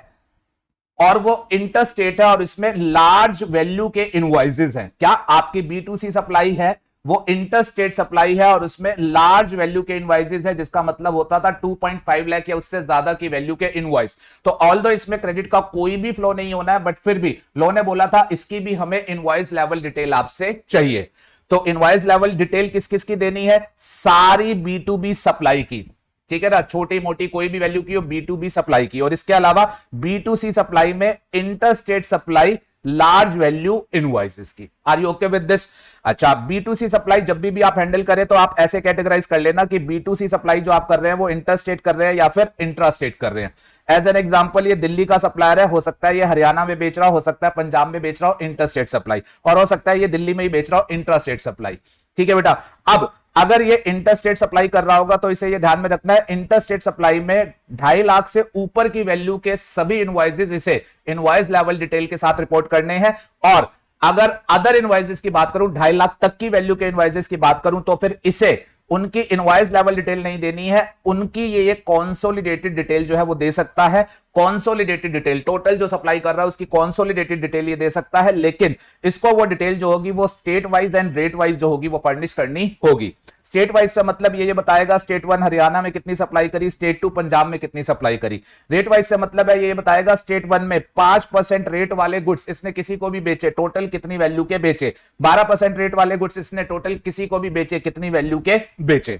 और वो इंटरस्टेट है और इसमें लार्ज वैल्यू के इनवॉइसेस हैं, क्या आपकी B2C सप्लाई है वो इंटरस्टेट सप्लाई है और उसमें लार्ज वैल्यू के इनवॉइसेस है, जिसका मतलब होता था 2.5 लाख या उससे ज्यादा की वैल्यू के इनवॉइस, तो ऑल्दो इसमें क्रेडिट का कोई भी फ्लो नहीं होना है, बट फिर भी लॉ ने बोला था इसकी भी हमें इनवॉइस लेवल डिटेल आपसे चाहिए। तो इनवॉइस लेवल डिटेल किस किस की देनी है, सारी B2B सप्लाई की, ठीक है ना, छोटी मोटी कोई भी वैल्यू की हो B2B सप्लाई की, और इसके अलावा B2C सप्लाई में interstate supply large value invoices की। Are you okay with this? अच्छा, B2C सप्लाई जब भी आप हैंडल करें तो आप ऐसे कैटेगराइज कर लेना कि B2C सप्लाई जो आप कर रहे हैं वो इंटरस्टेट कर रहे हैं या फिर इंट्रास्टेट कर रहे हैं। एज एन एग्जांपल ये दिल्ली का सप्लायर है, हो सकता है ये हरियाणा में बेच रहा हो सकता है पंजाब में बेच रहा हो इंटरस्टेट सप्लाई, और हो सकता है ये दिल्ली में ही बेच रहा हो इंट्रास्टेट सप्लाई। ठीक है बेटा, अब अगर ये इंटरस्टेट सप्लाई कर रहा होगा तो इसे ये ध्यान में रखना है, इंटरस्टेट सप्लाई में 2.5 लाख से ऊपर की वैल्यू के सभी इनवॉइसेस इसे इनवॉइस लेवल डिटेल के साथ रिपोर्ट करने हैं, और अगर अदर इनवॉइसेस की बात करूं 2.5 लाख तक की वैल्यू के इनवॉइसेस की बात करूं तो फिर इसे उनकी इनवॉइस लेवल डिटेल नहीं देनी है, उनकी ये कंसोलिडेटेड डिटेल जो है वो दे सकता है। कंसोलिडेटेड डिटेल टोटल जो सप्लाई कर रहा है उसकी कंसोलिडेटेड डिटेल ये दे सकता है, लेकिन इसको वो डिटेल जो होगी वो state wise and rate wise जो होगी वो फर्निश करनी होगी। स्टेट वाइज से मतलब ये बताएगा स्टेट 1 हरियाणा में कितनी सप्लाई करी, स्टेट 2 पंजाब में कितनी सप्लाई करी। रेट वाइज से मतलब है ये बताएगा स्टेट 1 में 5% रेट वाले गुड्स इसने किसी को भी बेचे, टोटल कितनी वैल्यू के बेचे, 12% रेट वाले गुड्स इसने टोटल किसी को भी बेचे, कितनी वैल्यू के बेचे।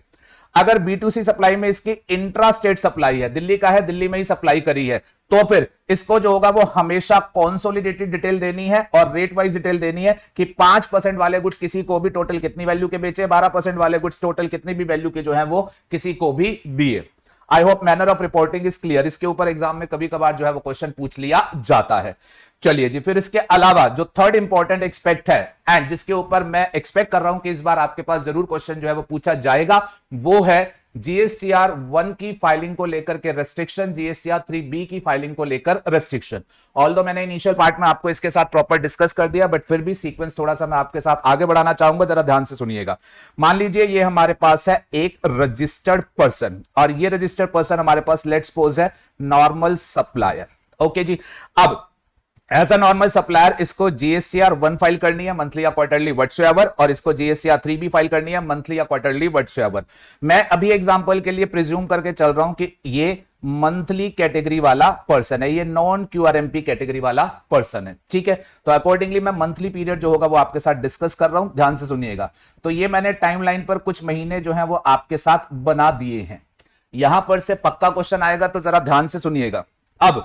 अगर B2C सप्लाई में इसकी इंट्रा स्टेट सप्लाई है, दिल्ली का है, दिल्ली में ही सप्लाई करी है, तो फिर इसको जो होगा वो हमेशा कंसोलिडेटेड डिटेल देनी है और रेट वाइज डिटेल देनी है कि 5% वाले गुड्स किसी को भी टोटल कितनी वैल्यू के बेचे, 12% वाले गुड्स टोटल कितनी भी वैल्यू के जो है वो किसी को भी दिए। I hope manner of reporting is clear. इसके ऊपर एग्जाम में कभी कभार जो है वो क्वेश्चन पूछ लिया जाता है। चलिए जी, फिर इसके अलावा जो थर्ड इंपॉर्टेंट एक्सपेक्ट है एंड जिसके ऊपर मैं एक्सपेक्ट कर रहा हूं कि इस बार आपके पास जरूर क्वेश्चन जो है वो पूछा जाएगा, वो है GSTR 1 की फाइलिंग को लेकर के रेस्ट्रिक्शन, GSTR 3B की फाइलिंग को लेकर रेस्ट्रिक्शन। ऑल्दो मैंने इनिशियल पार्ट में आपको इसके साथ प्रॉपर डिस्कस कर दिया, बट फिर भी सीक्वेंस थोड़ा सा मैं आपके साथ आगे बढ़ाना चाहूंगा, जरा ध्यान से सुनिएगा। मान लीजिए ये हमारे पास है एक रजिस्टर्ड पर्सन, और ये रजिस्टर्ड पर्सन हमारे पास लेट्स सपोज है नॉर्मल सप्लायर। ओके जी, अब एज अ नॉर्मल सप्लायर इसको GSTR 1 फाइल करनी है मंथली या क्वार्टरली व्हाटसोएवर, और इसको GSTR 3B फाइल करनी है मंथली या क्वार्टरली व्हाटसोएवर। मैं अभी एग्जांपल के लिए प्रिज्यूम करके चल रहा हूं कि ये मंथली कैटेगरी वाला पर्सन है, ये नॉन QRMP कैटेगरी वाला पर्सन है, ठीक है। तो अकॉर्डिंगली मैं मंथली पीरियड जो होगा वो आपके साथ डिस्कस कर रहा हूं, ध्यान से सुनिएगा। तो ये मैंने टाइमलाइन पर कुछ महीने जो है वो आपके साथ बना दिए हैं, यहां पर से पक्का क्वेश्चन आएगा, तो जरा ध्यान से सुनिएगा। अब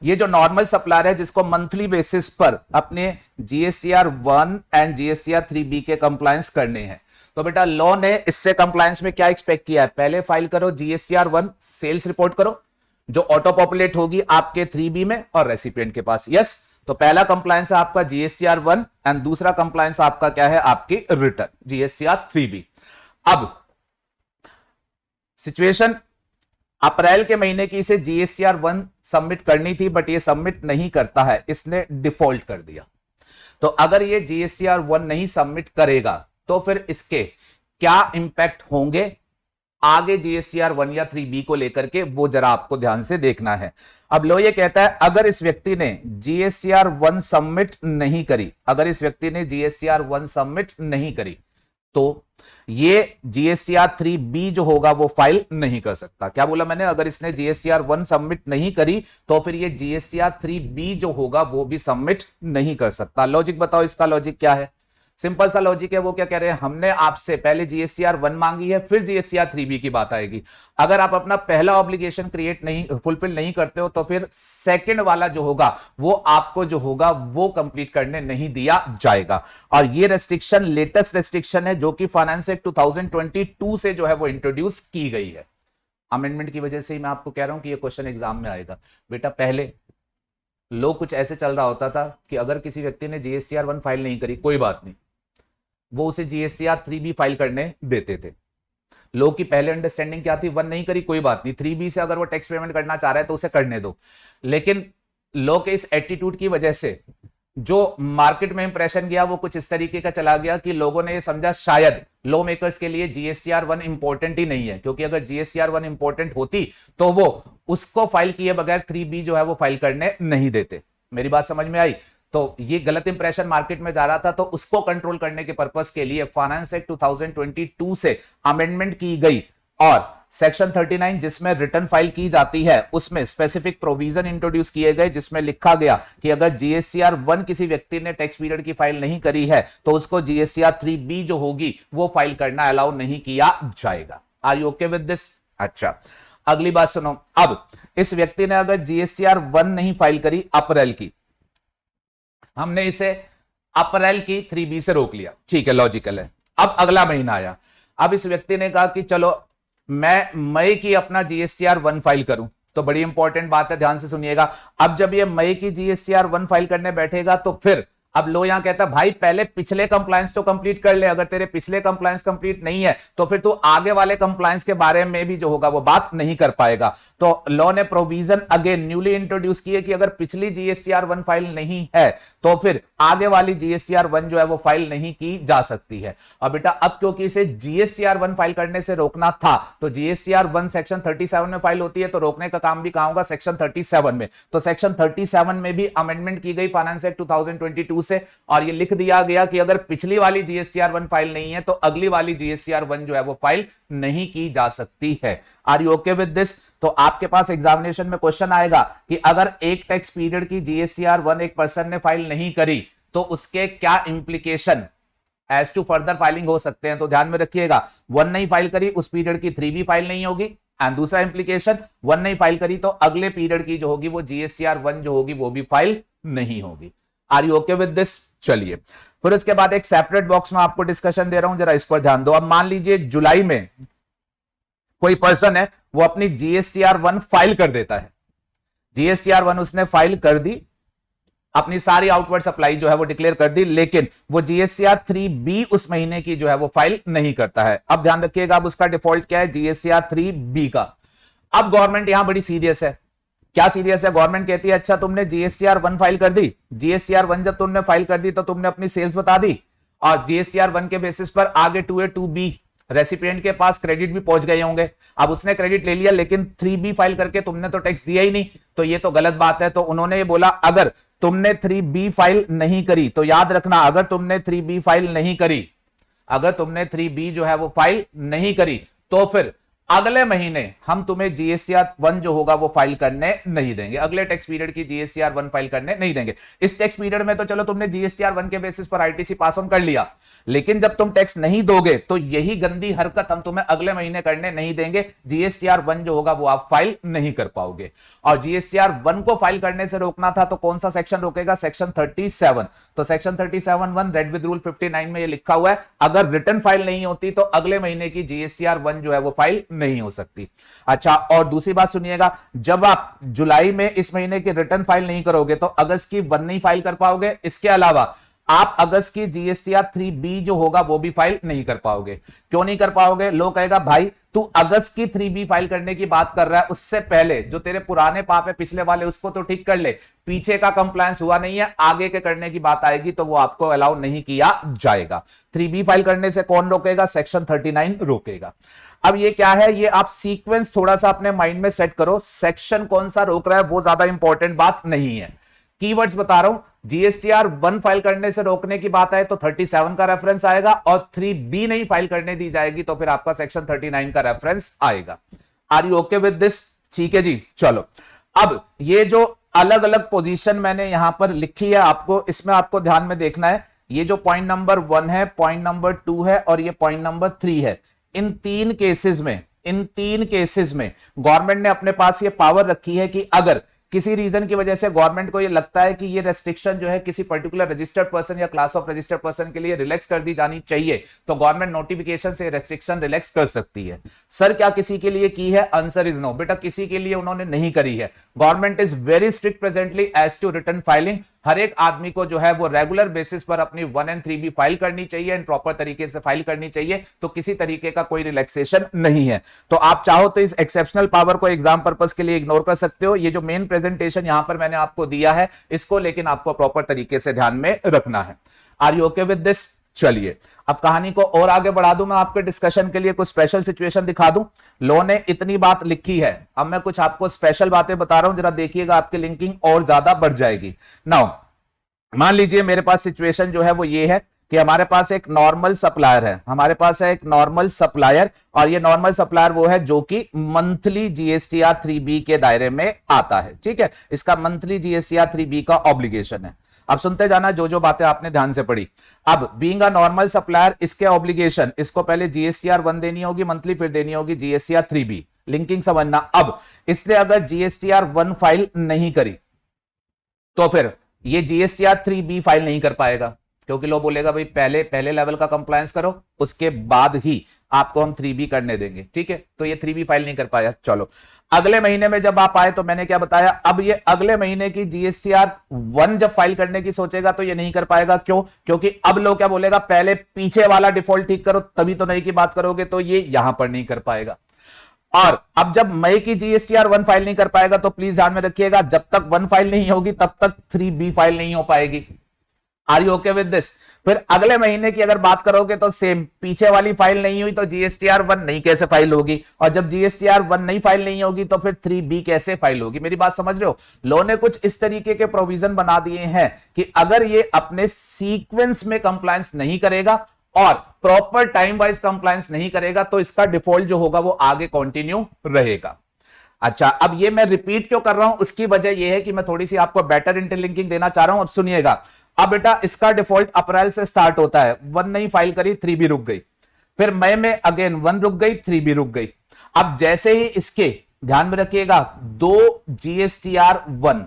ये जो नॉर्मल सप्लायर है जिसको मंथली बेसिस पर अपने GSTR 1 एंड GSTR 3B के कंप्लायंस करने हैं, तो बेटा लॉ ने इससे कंप्लायंस में क्या एक्सपेक्ट किया है, पहले फाइल करो GSTR 1 सेल्स रिपोर्ट करो जो ऑटो पॉपुलेट होगी आपके 3B में और रेसिपिएंट के पास। यस, तो पहला कंप्लायंस है आपका GSTR 1 एंड दूसरा कंप्लायंस आपका क्या है, आपकी रिटर्न GSTR 3B। अब सिचुएशन अप्रैल के महीने की इसे जीएसटीआर 1 सबमिट करनी थी, बट ये सबमिट नहीं करता है, इसने डिफॉल्ट कर दिया। तो अगर ये जीएसटीआर 1 नहीं सबमिट करेगा तो फिर इसके क्या इंपैक्ट होंगे आगे जीएसटीआर 1 या 3B को लेकर के, वो जरा आपको ध्यान से देखना है। अब लो ये कहता है अगर इस व्यक्ति ने जीएसटीआर 1 सबमिट नहीं करी, अगर इस व्यक्ति ने जीएसटीआर 1 सबमिट नहीं करी तो ये जीएसटीआर 3B जो होगा वो फाइल नहीं कर सकता। क्या बोला मैंने? अगर इसने जीएसटीआर 1 सबमिट नहीं करी तो फिर ये जीएसटीआर 3B जो होगा वो भी सबमिट नहीं कर सकता। लॉजिक बताओ, इसका लॉजिक क्या है? सिंपल सा लॉजिक है। वो क्या कह रहे हैं, हमने आपसे पहले जीएसटीआर 1 मांगी है, फिर जीएसटीआर 3B की बात आएगी। अगर आप अपना पहला ऑब्लिगेशन फुलफिल नहीं करते हो तो फिर सेकंड वाला जो होगा वो आपको जो होगा वो कंप्लीट करने नहीं दिया जाएगा। और ये रेस्ट्रिक्शन लेटेस्ट रेस्ट्रिक्शन है जो कि फाइनेंस एक्ट 2022 से जो है वो इंट्रोड्यूस की गई है। अमेंडमेंट की वजह से ही मैं आपको कह रहा हूं कि ये क्वेश्चन एग्जाम में आएगा। बेटा पहले लोग कुछ ऐसे चल रहा होता था कि अगर किसी व्यक्ति ने जीएसटीआर 1 फाइल नहीं करी, कोई बात नहीं, वो उसे जीएसटीआर 3B फाइल करने देते थे। लोग की पहले अंडरस्टैंडिंग क्या थी, 1 नहीं करी कोई बात नहीं, 3B से अगर वो टैक्स पेमेंट करना चाह रहा है तो उसे करने दो। लेकिन लोग के इस एटीट्यूड की वजह से जो मार्केट में इंप्रेशन गया वो कुछ इस तरीके का चला गया कि लोगों ने ये समझा शायद लॉ मेकर्स के लिए जीएसटीआर 1 इंपॉर्टेंट ही नहीं है, क्योंकि अगर जीएसटीआर 1 इंपॉर्टेंट होती तो वो उसको फाइल किए बगैर 3B जो है वो फाइल करने नहीं देते। मेरी बात समझ में आई? तो ये गलत इंप्रेशन मार्केट में जा रहा था, तो उसको कंट्रोल करने के पर्पस के लिए फाइनेंस एक्ट 2022 से अमेंडमेंट की गई और सेक्शन 39 जिसमें रिटर्न फाइल की जाती है उसमें स्पेसिफिक प्रोविजन इंट्रोड्यूस किए गए, जिसमें लिखा गया कि अगर जीएसटीआर 1 किसी व्यक्ति ने टैक्स पीरियड की फाइल नहीं करी है तो उसको जीएसटीआर 3B जो होगी वो फाइल करना अलाउ नहीं किया जाएगा। Are you okay with this? अच्छा, अगली बात सुनो। अब इस व्यक्ति ने अगर जीएसटीआर 1 नहीं फाइल करी अप्रैल की, हमने इसे अप्रैल की 3B से रोक लिया, ठीक है, लॉजिकल है। अब अगला महीना आया, अब इस व्यक्ति ने कहा कि चलो मैं मई की अपना जीएसटीआर 1 फाइल करूं, तो बड़ी इंपॉर्टेंट बात है, ध्यान से सुनिएगा। अब जब ये मई की जीएसटीआर 1 फाइल करने बैठेगा तो फिर अब लो यहां कहता भाई पहले पिछले कंप्लायंस तो कंप्लीट कर ले, अगर तेरे पिछले कंप्लायंस कंप्लीट नहीं है तो फिर तू आगे वाले कंप्लायंस के बारे में भी जो होगा वो बात नहीं कर पाएगा। तो लॉ ने प्रोविजन अगेन न्यूली इंट्रोड्यूस की है कि अगर पिछली जीएसटीआर 1 फाइल नहीं है तो फिर आगे वाली जीएसटीआर 1 जो है वो फाइल नहीं की जा सकती है। और बेटा अब क्योंकि इसे जीएसटीआर 1 फाइल करने से रोकना था तो जीएसटीआर 1 सेक्शन 37 में फाइल होती है, तो रोकने का काम भी कहां होगा? सेक्शन 37 में। तो सेक्शन 37 में भी अमेंडमेंट की गई फाइनेंस एक्ट 2022 से, और ये लिख दिया गया कि अगर पिछली वाली जीएसटीआर 1 फाइल नहीं है तो अगली वाली जीएसटीआर 1 जो है वो फाइल नहीं की जा सकती है। Are you okay with this? तो आपके पास एग्जामिनेशन में क्वेश्चन आएगा कि अगर एक टैक्स पीरियड की जीएसटीआर 1 एक पर्सन ने फाइल नहीं करी तो उसके क्या implication as to further filing हो सकते हैं। तो ध्यान में रखिएगा, 1 नहीं फाइल करी उस पीरियड की 3B फाइल नहीं होगी, एंड दूसरा इंप्लीकेशन 1 नहीं फाइल करी तो अगले पीरियड की जो होगी वो जीएसटीआर 1 जो होगी वो भी फाइल नहीं होगी। Are you okay with this? चलिए, फिर उसके बाद एक सेपरेट बॉक्स में आपको डिस्कशन दे रहा हूं, जरा इस पर ध्यान दो। अब मान लीजिए जुलाई में कोई पर्सन है वो अपनी जीएसटीआर 1 फाइल कर देता है, जीएसटीआर 1 उसने फाइल कर दी, अपनी सारी आउटवर्ड सप्लाई जो है वो डिक्लेयर कर दी, लेकिन वो जीएसटीआर 3B उस महीने की जो है वो फाइल नहीं करता है। अब ध्यान रखिएगा, अब उसका डिफॉल्ट क्या है? जीएसटीआर 3B का। अब गवर्नमेंट यहां बड़ी सीरियस है। क्या सीरियस है? गवर्नमेंट कहती है अच्छा तुमने जीएसटीआर 1 फाइल कर दी, जीएसटीआर 1 जब तुमने फाइल कर दी तो तुमने अपनी सेल्स बता दी, और जीएसटीआर 1 के बेसिस पर आगे 2A 2B रेसिपिएंट के पास क्रेडिट भी पहुंच गए होंगे। अब उसने क्रेडिट ले लिया लेकिन 3B फाइल करके तुमने तो टैक्स दिया ही नहीं, तो ये तो गलत बात है। तो उन्होंने ये बोला अगर तुमने 3B फाइल नहीं करी, तो याद रखना अगर तुमने 3B फाइल नहीं करी, अगर तुमने 3B जो है वो फाइल नहीं करी तो फिर अगले महीने हम तुम्हें जीएसटीआर 1 जो होगा वो फाइल करने नहीं देंगे, अगले टैक्स पीरियड की जीएसटीआर 1 फाइल करने नहीं देंगे। इस टैक्स पीरियड में तो चलो तुमने जीएसटीआर 1 के बेसिस पर आईटीसी पास ऑन कर लिया, लेकिन जब तुम टैक्स नहीं दोगे तो यही गंदी हरकत हम तुम्हें अगले महीने करने नहीं देंगे, जीएसटीआर 1 जो होगा वो आप फाइल नहीं कर पाओगे। और जीएसटीआर 1 को फाइल करने से रोकना था तो कौन सा सेक्शन रोकेगा? सेक्शन 37। तो सेक्शन 37(1) रेड विद रूल 59 में ये लिखा हुआ है अगर रिटर्न फाइल नहीं होती तो अगले महीने की जीएसटीआर 1 जो है वो फाइल नहीं हो सकती। अच्छा, और दूसरी बात सुनिएगा, जब आप जुलाई में इस महीने की रिटर्न फाइल नहीं करोगे तो अगस्त की 1 नहीं फाइल कर पाओगे। इसके अलावा आप अगस्त की जीएसटीआर 3B जो होगा वो भी फाइल नहीं कर पाओगे। क्यों नहीं कर पाओगे? लोग कहेगा भाई तू अगस्त की 3B फाइल करने की बात कर रहा है, उससे पहले जो तेरे पुराने पाप है पिछले वाले उसको तो ठीक कर ले, पीछे का कंप्लायंस हुआ नहीं है, आगे के करने की बात आएगी तो वो आपको अलाउ नहीं किया जाएगा। 3B फाइल करने से कौन रोकेगा? सेक्शन 39 रोकेगा। अब ये क्या है, ये आप सीक्वेंस थोड़ा सा अपने माइंड में सेट करो, सेक्शन कौन सा रोक रहा है वो ज्यादा इंपॉर्टेंट बात नहीं है, कीवर्ड्स बता रहा हूं। जीएसटीआर 1 फाइल करने से रोकने की बात है तो 37 का रेफरेंस आएगा, और 3B नहीं फाइल करने दी जाएगी तो फिर आपका सेक्शन 39 का रेफरेंस आएगा। Are you okay with this? ठीक है जी, चलो। अब ये जो अलग अलग पोजीशन मैंने यहां पर लिखी है आपको, इसमें आपको ध्यान में देखना है, ये जो पॉइंट नंबर 1 है, पॉइंट नंबर 2 है और ये पॉइंट नंबर 3 है, इन तीन केसेस में गवर्नमेंट ने अपने पास ये पावर रखी है कि अगर किसी रीजन की वजह से गवर्नमेंट को ये लगता है कि ये रेस्ट्रिक्शन जो है किसी पर्टिकुलर रजिस्टर्ड पर्सन या क्लास ऑफ रजिस्टर्ड पर्सन के लिए रिलैक्स कर दी जानी चाहिए, तो गवर्नमेंट नोटिफिकेशन से रेस्ट्रिक्शन रिलैक्स कर सकती है। सर क्या किसी के लिए की है? आंसर इज नो, बेटा किसी के लिए उन्होंने नहीं करी है। Government is very strict presently as to return filing. हर एक आदमी को जो है वो रेगुलर बेसिस पर अपनी 1 and 3B फाइल करनी चाहिए, एंड प्रॉपर तरीके से फाइल करनी चाहिए, तो किसी तरीके का कोई रिलैक्सेशन नहीं है। तो आप चाहो तो इस एक्सेप्शनल पावर को एग्जाम पर्पस के लिए इग्नोर कर सकते हो। ये जो मेन प्रेजेंटेशन यहां पर मैंने आपको दिया है, इसको लेकिन आपको प्रॉपर तरीके से ध्यान में रखना है। Are you okay with this? चलिए अब कहानी को और आगे बढ़ा दूं, मैं आपके डिस्कशन के लिए कुछ स्पेशल सिचुएशन दिखा दूं। लॉ ने इतनी बात लिखी है, अब मैं कुछ आपको स्पेशल बातें बता रहा हूं, जरा देखिएगा, आपकी लिंकिंग और ज्यादा बढ़ जाएगी। नाउ मान लीजिए मेरे पास सिचुएशन जो है वो ये है कि हमारे पास एक नॉर्मल सप्लायर है, हमारे पास है एक नॉर्मल सप्लायर, और ये नॉर्मल सप्लायर वो है जो कि मंथली जीएसटीआर 3B के दायरे में आता है। ठीक है, इसका मंथली जीएसटीआर 3B का ऑब्लिगेशन है। अब सुनते जाना जो जो बातें आपने ध्यान से पढ़ी। अब बीइंग अ नॉर्मल सप्लायर, इसके ऑब्लिगेशन, इसको पहले जीएसटीआर 1 देनी होगी मंथली, फिर देनी होगी जीएसटीआर 3B। लिंकिंग समझना। अब इसने अगर जीएसटीआर 1 फाइल नहीं करी तो फिर ये जीएसटीआर 3B फाइल नहीं कर पाएगा, क्योंकि लोग बोलेगा भाई पहले लेवल का कंप्लायंस करो, उसके बाद ही आपको हम 3B करने देंगे। ठीक है, तो ये 3B फाइल नहीं कर पाया। चलो अगले महीने में जब आप आए तो मैंने क्या बताया, अब ये अगले महीने की जीएसटीआर 1 जब फाइल करने की सोचेगा तो ये नहीं कर पाएगा। क्यों? क्योंकि अब लोग क्या बोलेगा, पहले पीछे वाला डिफॉल्ट ठीक करो तभी तो नई की बात करोगे, तो ये यहां पर नहीं कर पाएगा। और अब जब मई की जीएसटीआर 1 फाइल नहीं कर पाएगा तो प्लीज ध्यान में रखिएगा, जब तक 1 फाइल नहीं होगी तब तक 3B फाइल नहीं हो पाएगी। Are you okay with this? फिर अगले महीने की अगर बात करोगे तो सेम, पीछे वाली फाइल नहीं हुई तो जीएसटीआर 1 नहीं कैसे फाइल होगी, और जब जीएसटीआर 1 नहीं फाइल नहीं होगी तो फिर 3B कैसे फाइल होगी। मेरी बात समझ रहे हो? लॉ ने कुछ इस तरीके के प्रोविजन बना दिए हैं कि अगर ये अपने सीक्वेंस में कंप्लायंस नहीं करेगा और प्रॉपर टाइम वाइज कंप्लायंस नहीं करेगा तो इसका डिफॉल्ट जो होगा वो आगे कंटिन्यू रहेगा। अच्छा, अब ये मैं रिपीट क्यों कर रहा हूं, उसकी वजह यह है कि मैं थोड़ी सी आपको बेटर इंटरलिंकिंग देना चाह रहा हूं। अब सुनिएगा, अब बेटा इसका डिफॉल्ट अप्रैल से स्टार्ट होता है, 1 नहीं फाइल करी, 3B रुक गई, फिर मई में अगेन 1 रुक गई, 3B रुक गई। अब जैसे ही इसके, ध्यान में रखिएगा, 2 जीएसटीआर 1,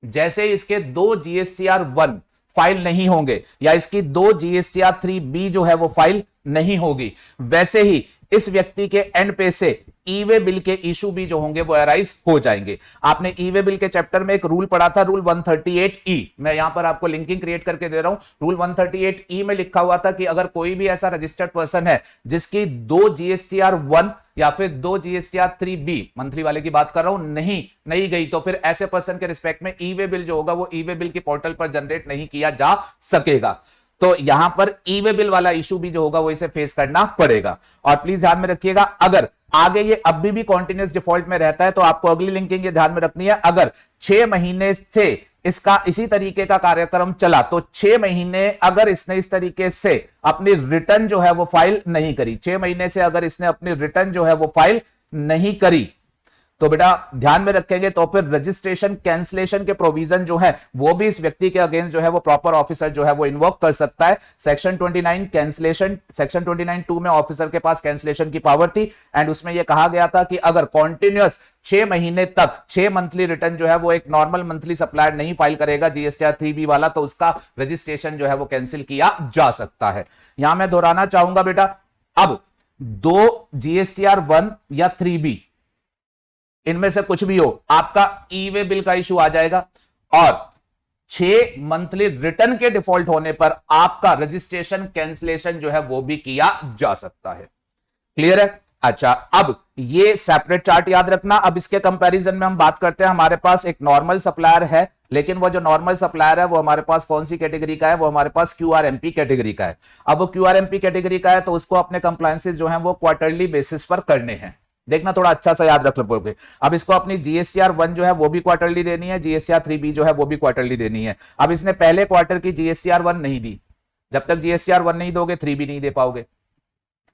जैसे इसके 2 जीएसटीआर 1 फाइल नहीं होंगे या इसकी 2 जीएसटीआर 3B जो है वो फाइल नहीं होगी, वैसे ही इस व्यक्ति के एंड पे से ई वे बिल के इशू भी जो होंगे वो अराइज हो जाएंगे। आपने ई वे बिल के चैप्टर में एक रूल पढ़ा था, रूल 138E। मैं यहां पर आपको लिंकिंग क्रिएट करके दे रहा हूं। रूल 138E में लिखा हुआ था कि अगर कोई भी ऐसा रजिस्टर्ड पर्सन है जिसकी 2 जीएसटीआर 1 या फिर 2 जीएसटीआर 3B, मंथली वाले की बात कर रहा हूं, नहीं गई, तो फिर ऐसे पर्सन के रिस्पेक्ट में ई वे बिल जो होगा वो ई वे बिल के पोर्टल पर जनरेट नहीं किया जा सकेगा। तो यहां पर ई वे बिल वाला इशू भी जो होगा वो इसे फेस करना पड़ेगा। और प्लीज ध्यान में रखिएगा, अगर आगे ये अभी भी कॉन्टिन्यूस डिफॉल्ट में रहता है तो आपको अगली लिंकिंग ये ध्यान में रखनी है, अगर 6 महीने से इसका इसी तरीके का कार्यक्रम चला तो 6 महीने अगर इसने इस तरीके से अपनी रिटर्न जो है वो फाइल नहीं करी, 6 महीने से अगर इसने अपनी रिटर्न जो है वो फाइल नहीं करी, तो बेटा ध्यान में रखेंगे तो फिर रजिस्ट्रेशन कैंसलेशन के प्रोविजन जो है वो भी इस व्यक्ति के अगेंस्ट जो है वो प्रॉपर ऑफिसर जो है वो इन्वोक कर सकता है। सेक्शन 29 कैंसलेशन, सेक्शन 29(2) में ऑफिसर के पास कैंसलेशन की पावर थी, एंड उसमें यह कहा गया था कि अगर कॉन्टिन्यूअस 6 महीने तक 6 मंथली रिटर्न जो है वो एक नॉर्मल मंथली सप्लायर नहीं फाइल करेगा जीएसटीआर 3B वाला, तो उसका रजिस्ट्रेशन जो है वो कैंसिल किया जा सकता है। यहां मैं दोहराना चाहूंगा बेटा, अब 2 जीएसटीआर 1 या 3B इनमें से कुछ भी हो, आपका ई वे बिल का इशू आ जाएगा, और 6 मंथली रिटर्न के डिफॉल्ट होने पर आपका रजिस्ट्रेशन कैंसिलेशन जो है वो भी किया जा सकता है। क्लियर है? अच्छा, अब ये सेपरेट चार्ट याद रखना। अब इसके कंपैरिजन में हम बात करते हैं, हमारे पास एक नॉर्मल सप्लायर है, लेकिन वो जो नॉर्मल सप्लायर है वो हमारे पास कौन सी कैटेगरी का है? वो हमारे पास क्यूआरएमपी कैटेगरी का है। अब वो क्यूआरएमपी कैटेगरी का है तो उसको अपने कंप्लायंसेस जो है वो क्वार्टरली बेसिस पर करने हैं। देखना, थोड़ा अच्छा सा याद रख लो। अब इसको अपनी जीएसटीआर 1 जो है वो भी क्वार्टरली देनी है, जीएसटीआर 3B जो है वो भी क्वार्टरली देनी है। अब इसने पहले क्वार्टर की जीएसटीआर 1 नहीं दी, जब तक जीएसटीआर 1 नहीं दोगे 3B नहीं दे पाओगे,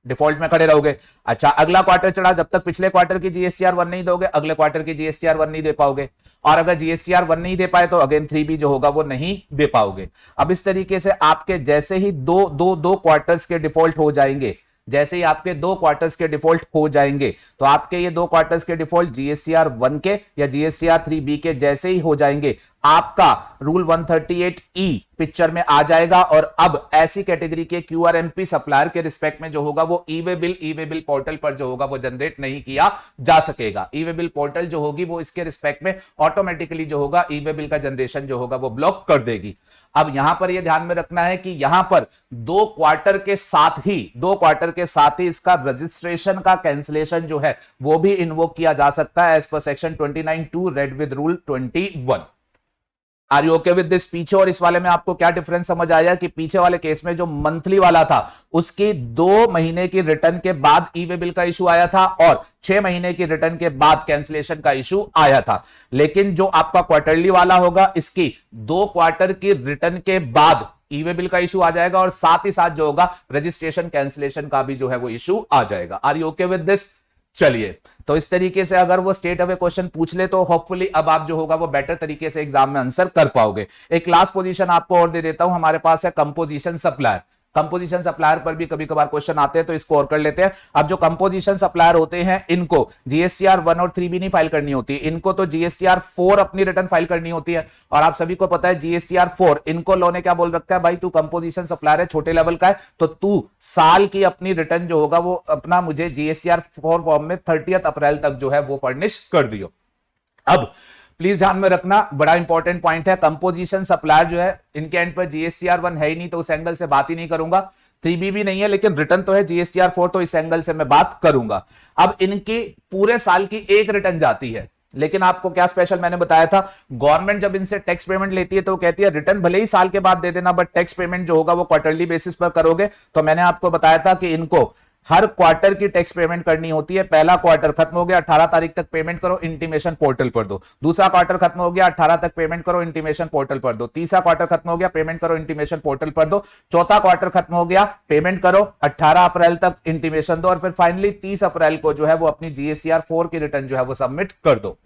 डिफॉल्ट में खड़े रहोगे। अच्छा, अगला क्वार्टर चढ़ा, जब तक पिछले क्वार्टर की जीएसटीआर 1 नहीं दोगे अगले क्वार्टर की जीएसटीआर 1 नहीं दे पाओगे, और अगर जीएसटीआर 1 नहीं दे पाए तो अगेन 3B जो होगा वो नहीं दे पाओगे। अब इस तरीके से आपके जैसे ही दो क्वार्टर्स के डिफॉल्ट हो जाएंगे, जैसे ही आपके 2 क्वार्टर्स के डिफॉल्ट हो जाएंगे, तो आपके ये 2 क्वार्टर्स के डिफॉल्ट जीएसटीआर 1 के या जीएसटीआर 3B के जैसे ही हो जाएंगे, आपका रूल 138E पिक्चर में आ जाएगा। और अब ऐसी कैटेगरी के क्यूआरएमपी सप्लायर के रिस्पेक्ट में जो होगा वो ई-वे बिल पोर्टल पर जो होगा वो जनरेट नहीं किया जा सकेगा। ई-वे बिल पोर्टल जो होगी वो इसके रिस्पेक्ट में ऑटोमेटिकली जो होगा ई-वे बिल का जनरेशन जो होगा वो ब्लॉक कर देगी। अब यहां पर यह ध्यान में रखना है कि यहां पर 2 क्वार्टर के साथ ही इसका रजिस्ट्रेशन का कैंसिलेशन जो है वो भी इन्वोक किया जा सकता है as per section 29(2) read with rule 21। Are you okay with this? पीछे और इस वाले में आपको क्या डिफरेंस समझ आया कि पीछे वाले केस में जो मंथली वाला था उसकी 2 महीने की रिटर्न के बाद ई-वे बिल का इशू आया था और 6 महीने की रिटर्न के बाद कैंसिलेशन का इशू आया था। लेकिन जो आपका क्वार्टरली वाला होगा इसकी 2 क्वार्टर की रिटर्न के बाद ई-वे बिल का इशू आ जाएगा और साथ ही साथ जो होगा रजिस्ट्रेशन कैंसिलेशन का भी जो है वो इशू आ जाएगा। Are you okay with this? चलिए, तो इस तरीके से अगर वो स्टेट अवे क्वेश्चन पूछ ले तो होपफुली अब आप जो होगा वो बेटर तरीके से एग्जाम में आंसर कर पाओगे। एक लास्ट पोजीशन आपको और दे देता हूं, हमारे पास है कंपोजिशन सप्लायर। कंपोजिशन सप्लायर पर भी कभी कभार क्वेश्चन आते हैं तो इसको और कर लेते हैं। अब जो कंपोजिशन सप्लायर होते हैं इनको जीएसटीआर 1 और 3B नहीं फाइल करनी होती, इनको तो जीएसटीआर 4 अपनी रिटर्न फाइल करनी होती है। और आप सभी को पता है जीएसटीआर 4 इनको लो ने क्या बोल रखा है, भाई तू कंपोजिशन सप्लायर है, छोटे लेवल का है, तो तू साल की अपनी रिटर्न जो होगा वो अपना मुझे जीएसटीआर 4 फॉर्म में 30 अप्रैल तक जो है वो फर्निश कर दियो। अब प्लीज ध्यान में रखना, बड़ा इंपॉर्टेंट पॉइंट है, कंपोजिशन सप्लायर जो है इनके एंड पर जीएसटीआर 1 है ही नहीं तो उस एंगल से बात ही नहीं करूंगा, 3B भी नहीं है लेकिन रिटर्न तो है जीएसटीआर 4 तो इस एंगल से मैं बात करूंगा। अब इनकी पूरे साल की एक रिटर्न जाती है, लेकिन आपको क्या स्पेशल मैंने बताया था, गवर्नमेंट जब इनसे टैक्स पेमेंट लेती है तो कहती है रिटर्न भले ही साल के बाद दे देना बट टैक्स पेमेंट जो होगा वो क्वार्टरली बेसिस पर करोगे। तो मैंने आपको बताया था कि इनको हर क्वार्टर की टैक्स पेमेंट करनी होती है। पहला क्वार्टर खत्म हो गया 18 तारीख तक पेमेंट करो, इंटीमेशन पोर्टल पर दो। दूसरा क्वार्टर खत्म हो गया 18 तक पेमेंट करो, इंटीमेशन पोर्टल पर दो। तीसरा क्वार्टर खत्म हो गया पेमेंट करो, इंटीमेशन पोर्टल पर दो। चौथा क्वार्टर खत्म हो गया पेमेंट करो, 18 अप्रैल तक इंटीमेशन दो और फिर फाइनली 30 अप्रैल को जो है वो अपनी जीएसटीआर 4 की रिटर्न जो है वो सबमिट कर दो।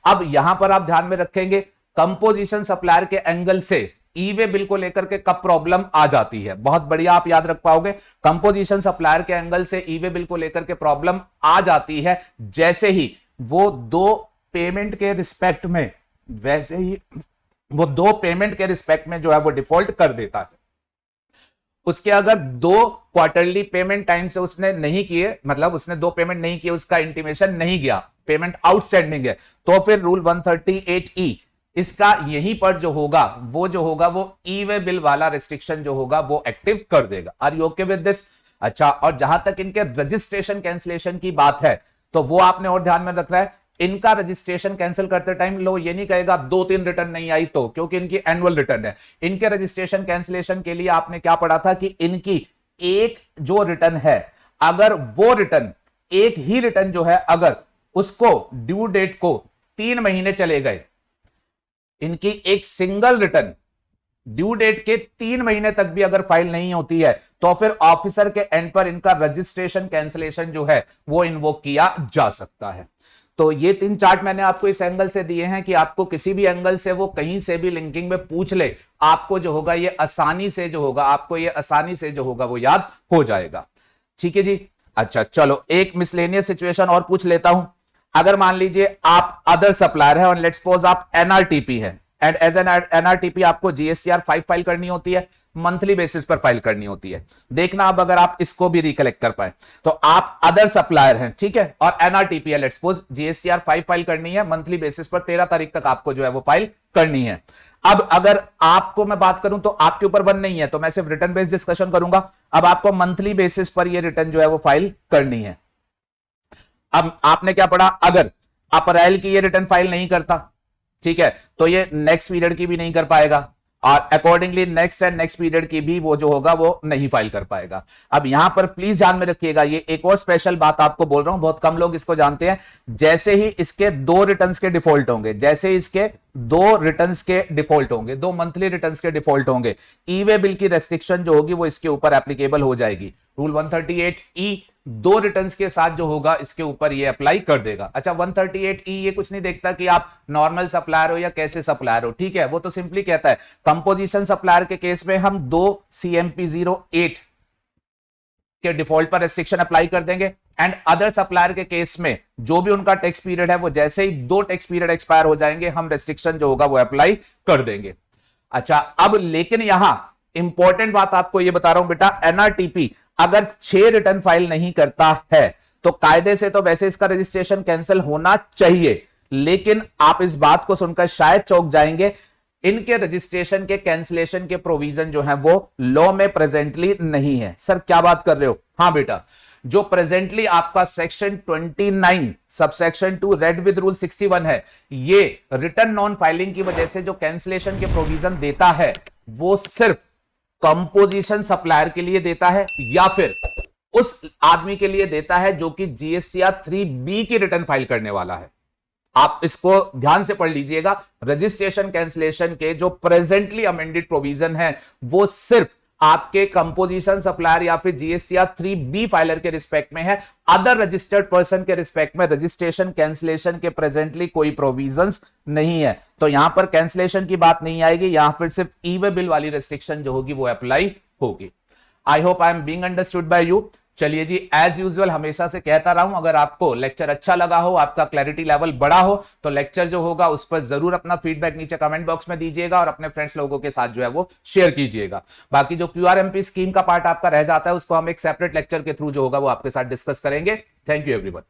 अब यहां पर आप ध्यान में रखेंगे कंपोजिशन सप्लायर के एंगल से ई-वे बिल को लेकर के कब प्रॉब्लम आ जाती है, बहुत बढ़िया आप याद रख पाओगे। कंपोजिशन सप्लायर के एंगल से ई-वे बिल को लेकर के प्रॉब्लम आ जाती है जैसे ही वो 2 पेमेंट के रिस्पेक्ट में, वैसे ही वो 2 पेमेंट के रिस्पेक्ट में जो है वो डिफॉल्ट कर देता है। उसके अगर 2 क्वार्टरली पेमेंट टाइम से उसने नहीं किए, मतलब उसने 2 पेमेंट नहीं किए, उसका इंटीमेशन नहीं गया, पेमेंट आउटस्टैंडिंग है, तो फिर रूल 138E इसका यहीं पर जो होगा वो ई-वे बिल वाला रिस्ट्रिक्शन जो होगा वो एक्टिव कर देगा। Are you okay with this? अच्छा, और जहां तक इनके रजिस्ट्रेशन कैंसिलेशन की बात है तो वो आपने और ध्यान में रखना है, इनका रजिस्ट्रेशन कैंसिल करते टाइम लो ये नहीं कहेगा 2-3 रिटर्न नहीं आई तो, क्योंकि इनकी एनुअल रिटर्न है। इनके रजिस्ट्रेशन कैंसिलेशन के लिए आपने क्या पढ़ा था कि इनकी एक जो रिटर्न है, अगर वो रिटर्न, एक ही रिटर्न जो है अगर उसको ड्यू डेट को 3 महीने चले गए, इनकी एक सिंगल रिटर्न ड्यू डेट के 3 महीने तक भी अगर फाइल नहीं होती है तो फिर ऑफिसर के एंड पर इनका रजिस्ट्रेशन कैंसिलेशन जो है वो इन्वोक किया जा सकता है। तो ये 3 चार्ट मैंने आपको इस एंगल से दिए हैं कि आपको किसी भी एंगल से वो कहीं से भी लिंकिंग में पूछ ले, आपको जो होगा ये आसानी से जो होगा वो याद हो जाएगा। ठीक है जी। अच्छा चलो, एक मिसलेनियस सिचुएशन और पूछ लेता हूं। अगर मान लीजिए आप अदर सप्लायर है और लेट्स सपोज आप एनआरटीपी है एंड एज एन एनआरटीपी आपको जीएसटीआर 5 फाइल करनी होती है, मंथली बेसिस पर फाइल करनी होती है। देखना अब अगर आप इसको भी रिकलेक्ट कर पाए तो आप अदर सप्लायर हैं, ठीक है, और एनआरटीपी है, लेट्स सपोज जीएसटीआर 5 फाइल करनी है मंथली बेसिस पर 13 तारीख तक आपको जो है वो फाइल करनी है। अब अगर आपको मैं बात करूं तो आपके ऊपर वन नहीं है, तो मैं सिर्फ रिटर्न बेस्ड डिस्कशन करूंगा। अब आपको मंथली बेसिस पर ये रिटर्न जो है वो फाइल करनी है। अब आपने क्या पढ़ा, अगर अप्रैल की ये रिटर्न फाइल नहीं करता, ठीक है, तो ये नेक्स्ट पीरियड की भी नहीं कर पाएगा, और accordingly next and next period की भी वो जो होगा वो नहीं फाइल कर पाएगा। अब यहां पर प्लीज ध्यान में रखिएगा, ये एक और स्पेशल बात आपको बोल रहा हूं, बहुत कम लोग इसको जानते हैं। जैसे ही इसके दो रिटर्न्स के डिफॉल्ट होंगे, जैसे इसके दो रिटर्न्स के डिफॉल्ट होंगे, दो मंथली रिटर्न्स के डिफॉल्ट होंगे, ई वे बिल की रेस्ट्रिक्शन जो होगी वो इसके ऊपर एप्लीकेबल हो जाएगी। रूल 138E दो रिटर्न्स के साथ जो होगा इसके ऊपर ये अप्लाई कर देगा। अच्छा, 138E ये कुछ नहीं देखता कि आप नॉर्मल सप्लायर हो या कैसे सप्लायर हो, ठीक है, वो तो सिंपली कहता है कंपोजिशन सप्लायर के केस में हम दो CMP 08 के डिफॉल्ट पर रेस्ट्रिक्शन अप्लाई कर देंगे, एंड अदर सप्लायर के केस में जो भी उनका टैक्स पीरियड है वो जैसे ही दो टैक्स पीरियड एक्सपायर हो जाएंगे हम रेस्ट्रिक्शन जो होगा वो अप्लाई कर देंगे। अच्छा, अब लेकिन यहां इंपॉर्टेंट बात आपको ये बता रहा हूं बेटा, NRTP अगर 6 रिटर्न फाइल नहीं करता है तो कायदे से तो वैसे इसका रजिस्ट्रेशन कैंसिल होना चाहिए, लेकिन आप इस बात को सुनकर शायद चौंक जाएंगे, इनके रजिस्ट्रेशन के कैंसिलेशन के प्रोविजन जो है वो लॉ में प्रेजेंटली नहीं है। सर क्या बात कर रहे हो? हाँ बेटा, जो प्रेजेंटली आपका section 29 subsection 2 red with rule 61 है, ये रिटर्न नॉन फाइलिंग की वजह से जो कैंसिलेशन के प्रोविजन देता है वो सिर्फ कंपोजिशन सप्लायर के लिए देता है या फिर उस आदमी के लिए देता है जो कि GSTR 3B की रिटर्न फाइल करने वाला है। आप इसको ध्यान से पढ़ लीजिएगा, रजिस्ट्रेशन कैंसिलेशन के जो प्रेजेंटली अमेंडेड प्रोविजन है वो सिर्फ आपके कंपोजिशन सप्लायर या फिर GSTR 3B फाइलर के रिस्पेक्ट में है। अदर रजिस्टर्ड पर्सन के रिस्पेक्ट में रजिस्ट्रेशन कैंसिलेशन के प्रेजेंटली कोई प्रोविजंस नहीं है, तो यहां पर कैंसिलेशन की बात नहीं आएगी, यहां पर सिर्फ ई वे बिल वाली रेस्ट्रिक्शन जो होगी वो अप्लाई होगी। I hope I am being understood by you. चलिए जी, एज यूजुअल हमेशा से कहता रहा हूं, अगर आपको लेक्चर अच्छा लगा हो, आपका क्लैरिटी लेवल बड़ा हो, तो लेक्चर जो होगा उस पर जरूर अपना फीडबैक नीचे कमेंट बॉक्स में दीजिएगा और अपने फ्रेंड्स लोगों के साथ जो है वो शेयर कीजिएगा। बाकी जो QRMP स्कीम का पार्ट आपका रह जाता है उसको हम एक सेपरेट लेक्चर के थ्रू जो होगा वो आपके साथ डिस्कस करेंगे। Thank you everyone.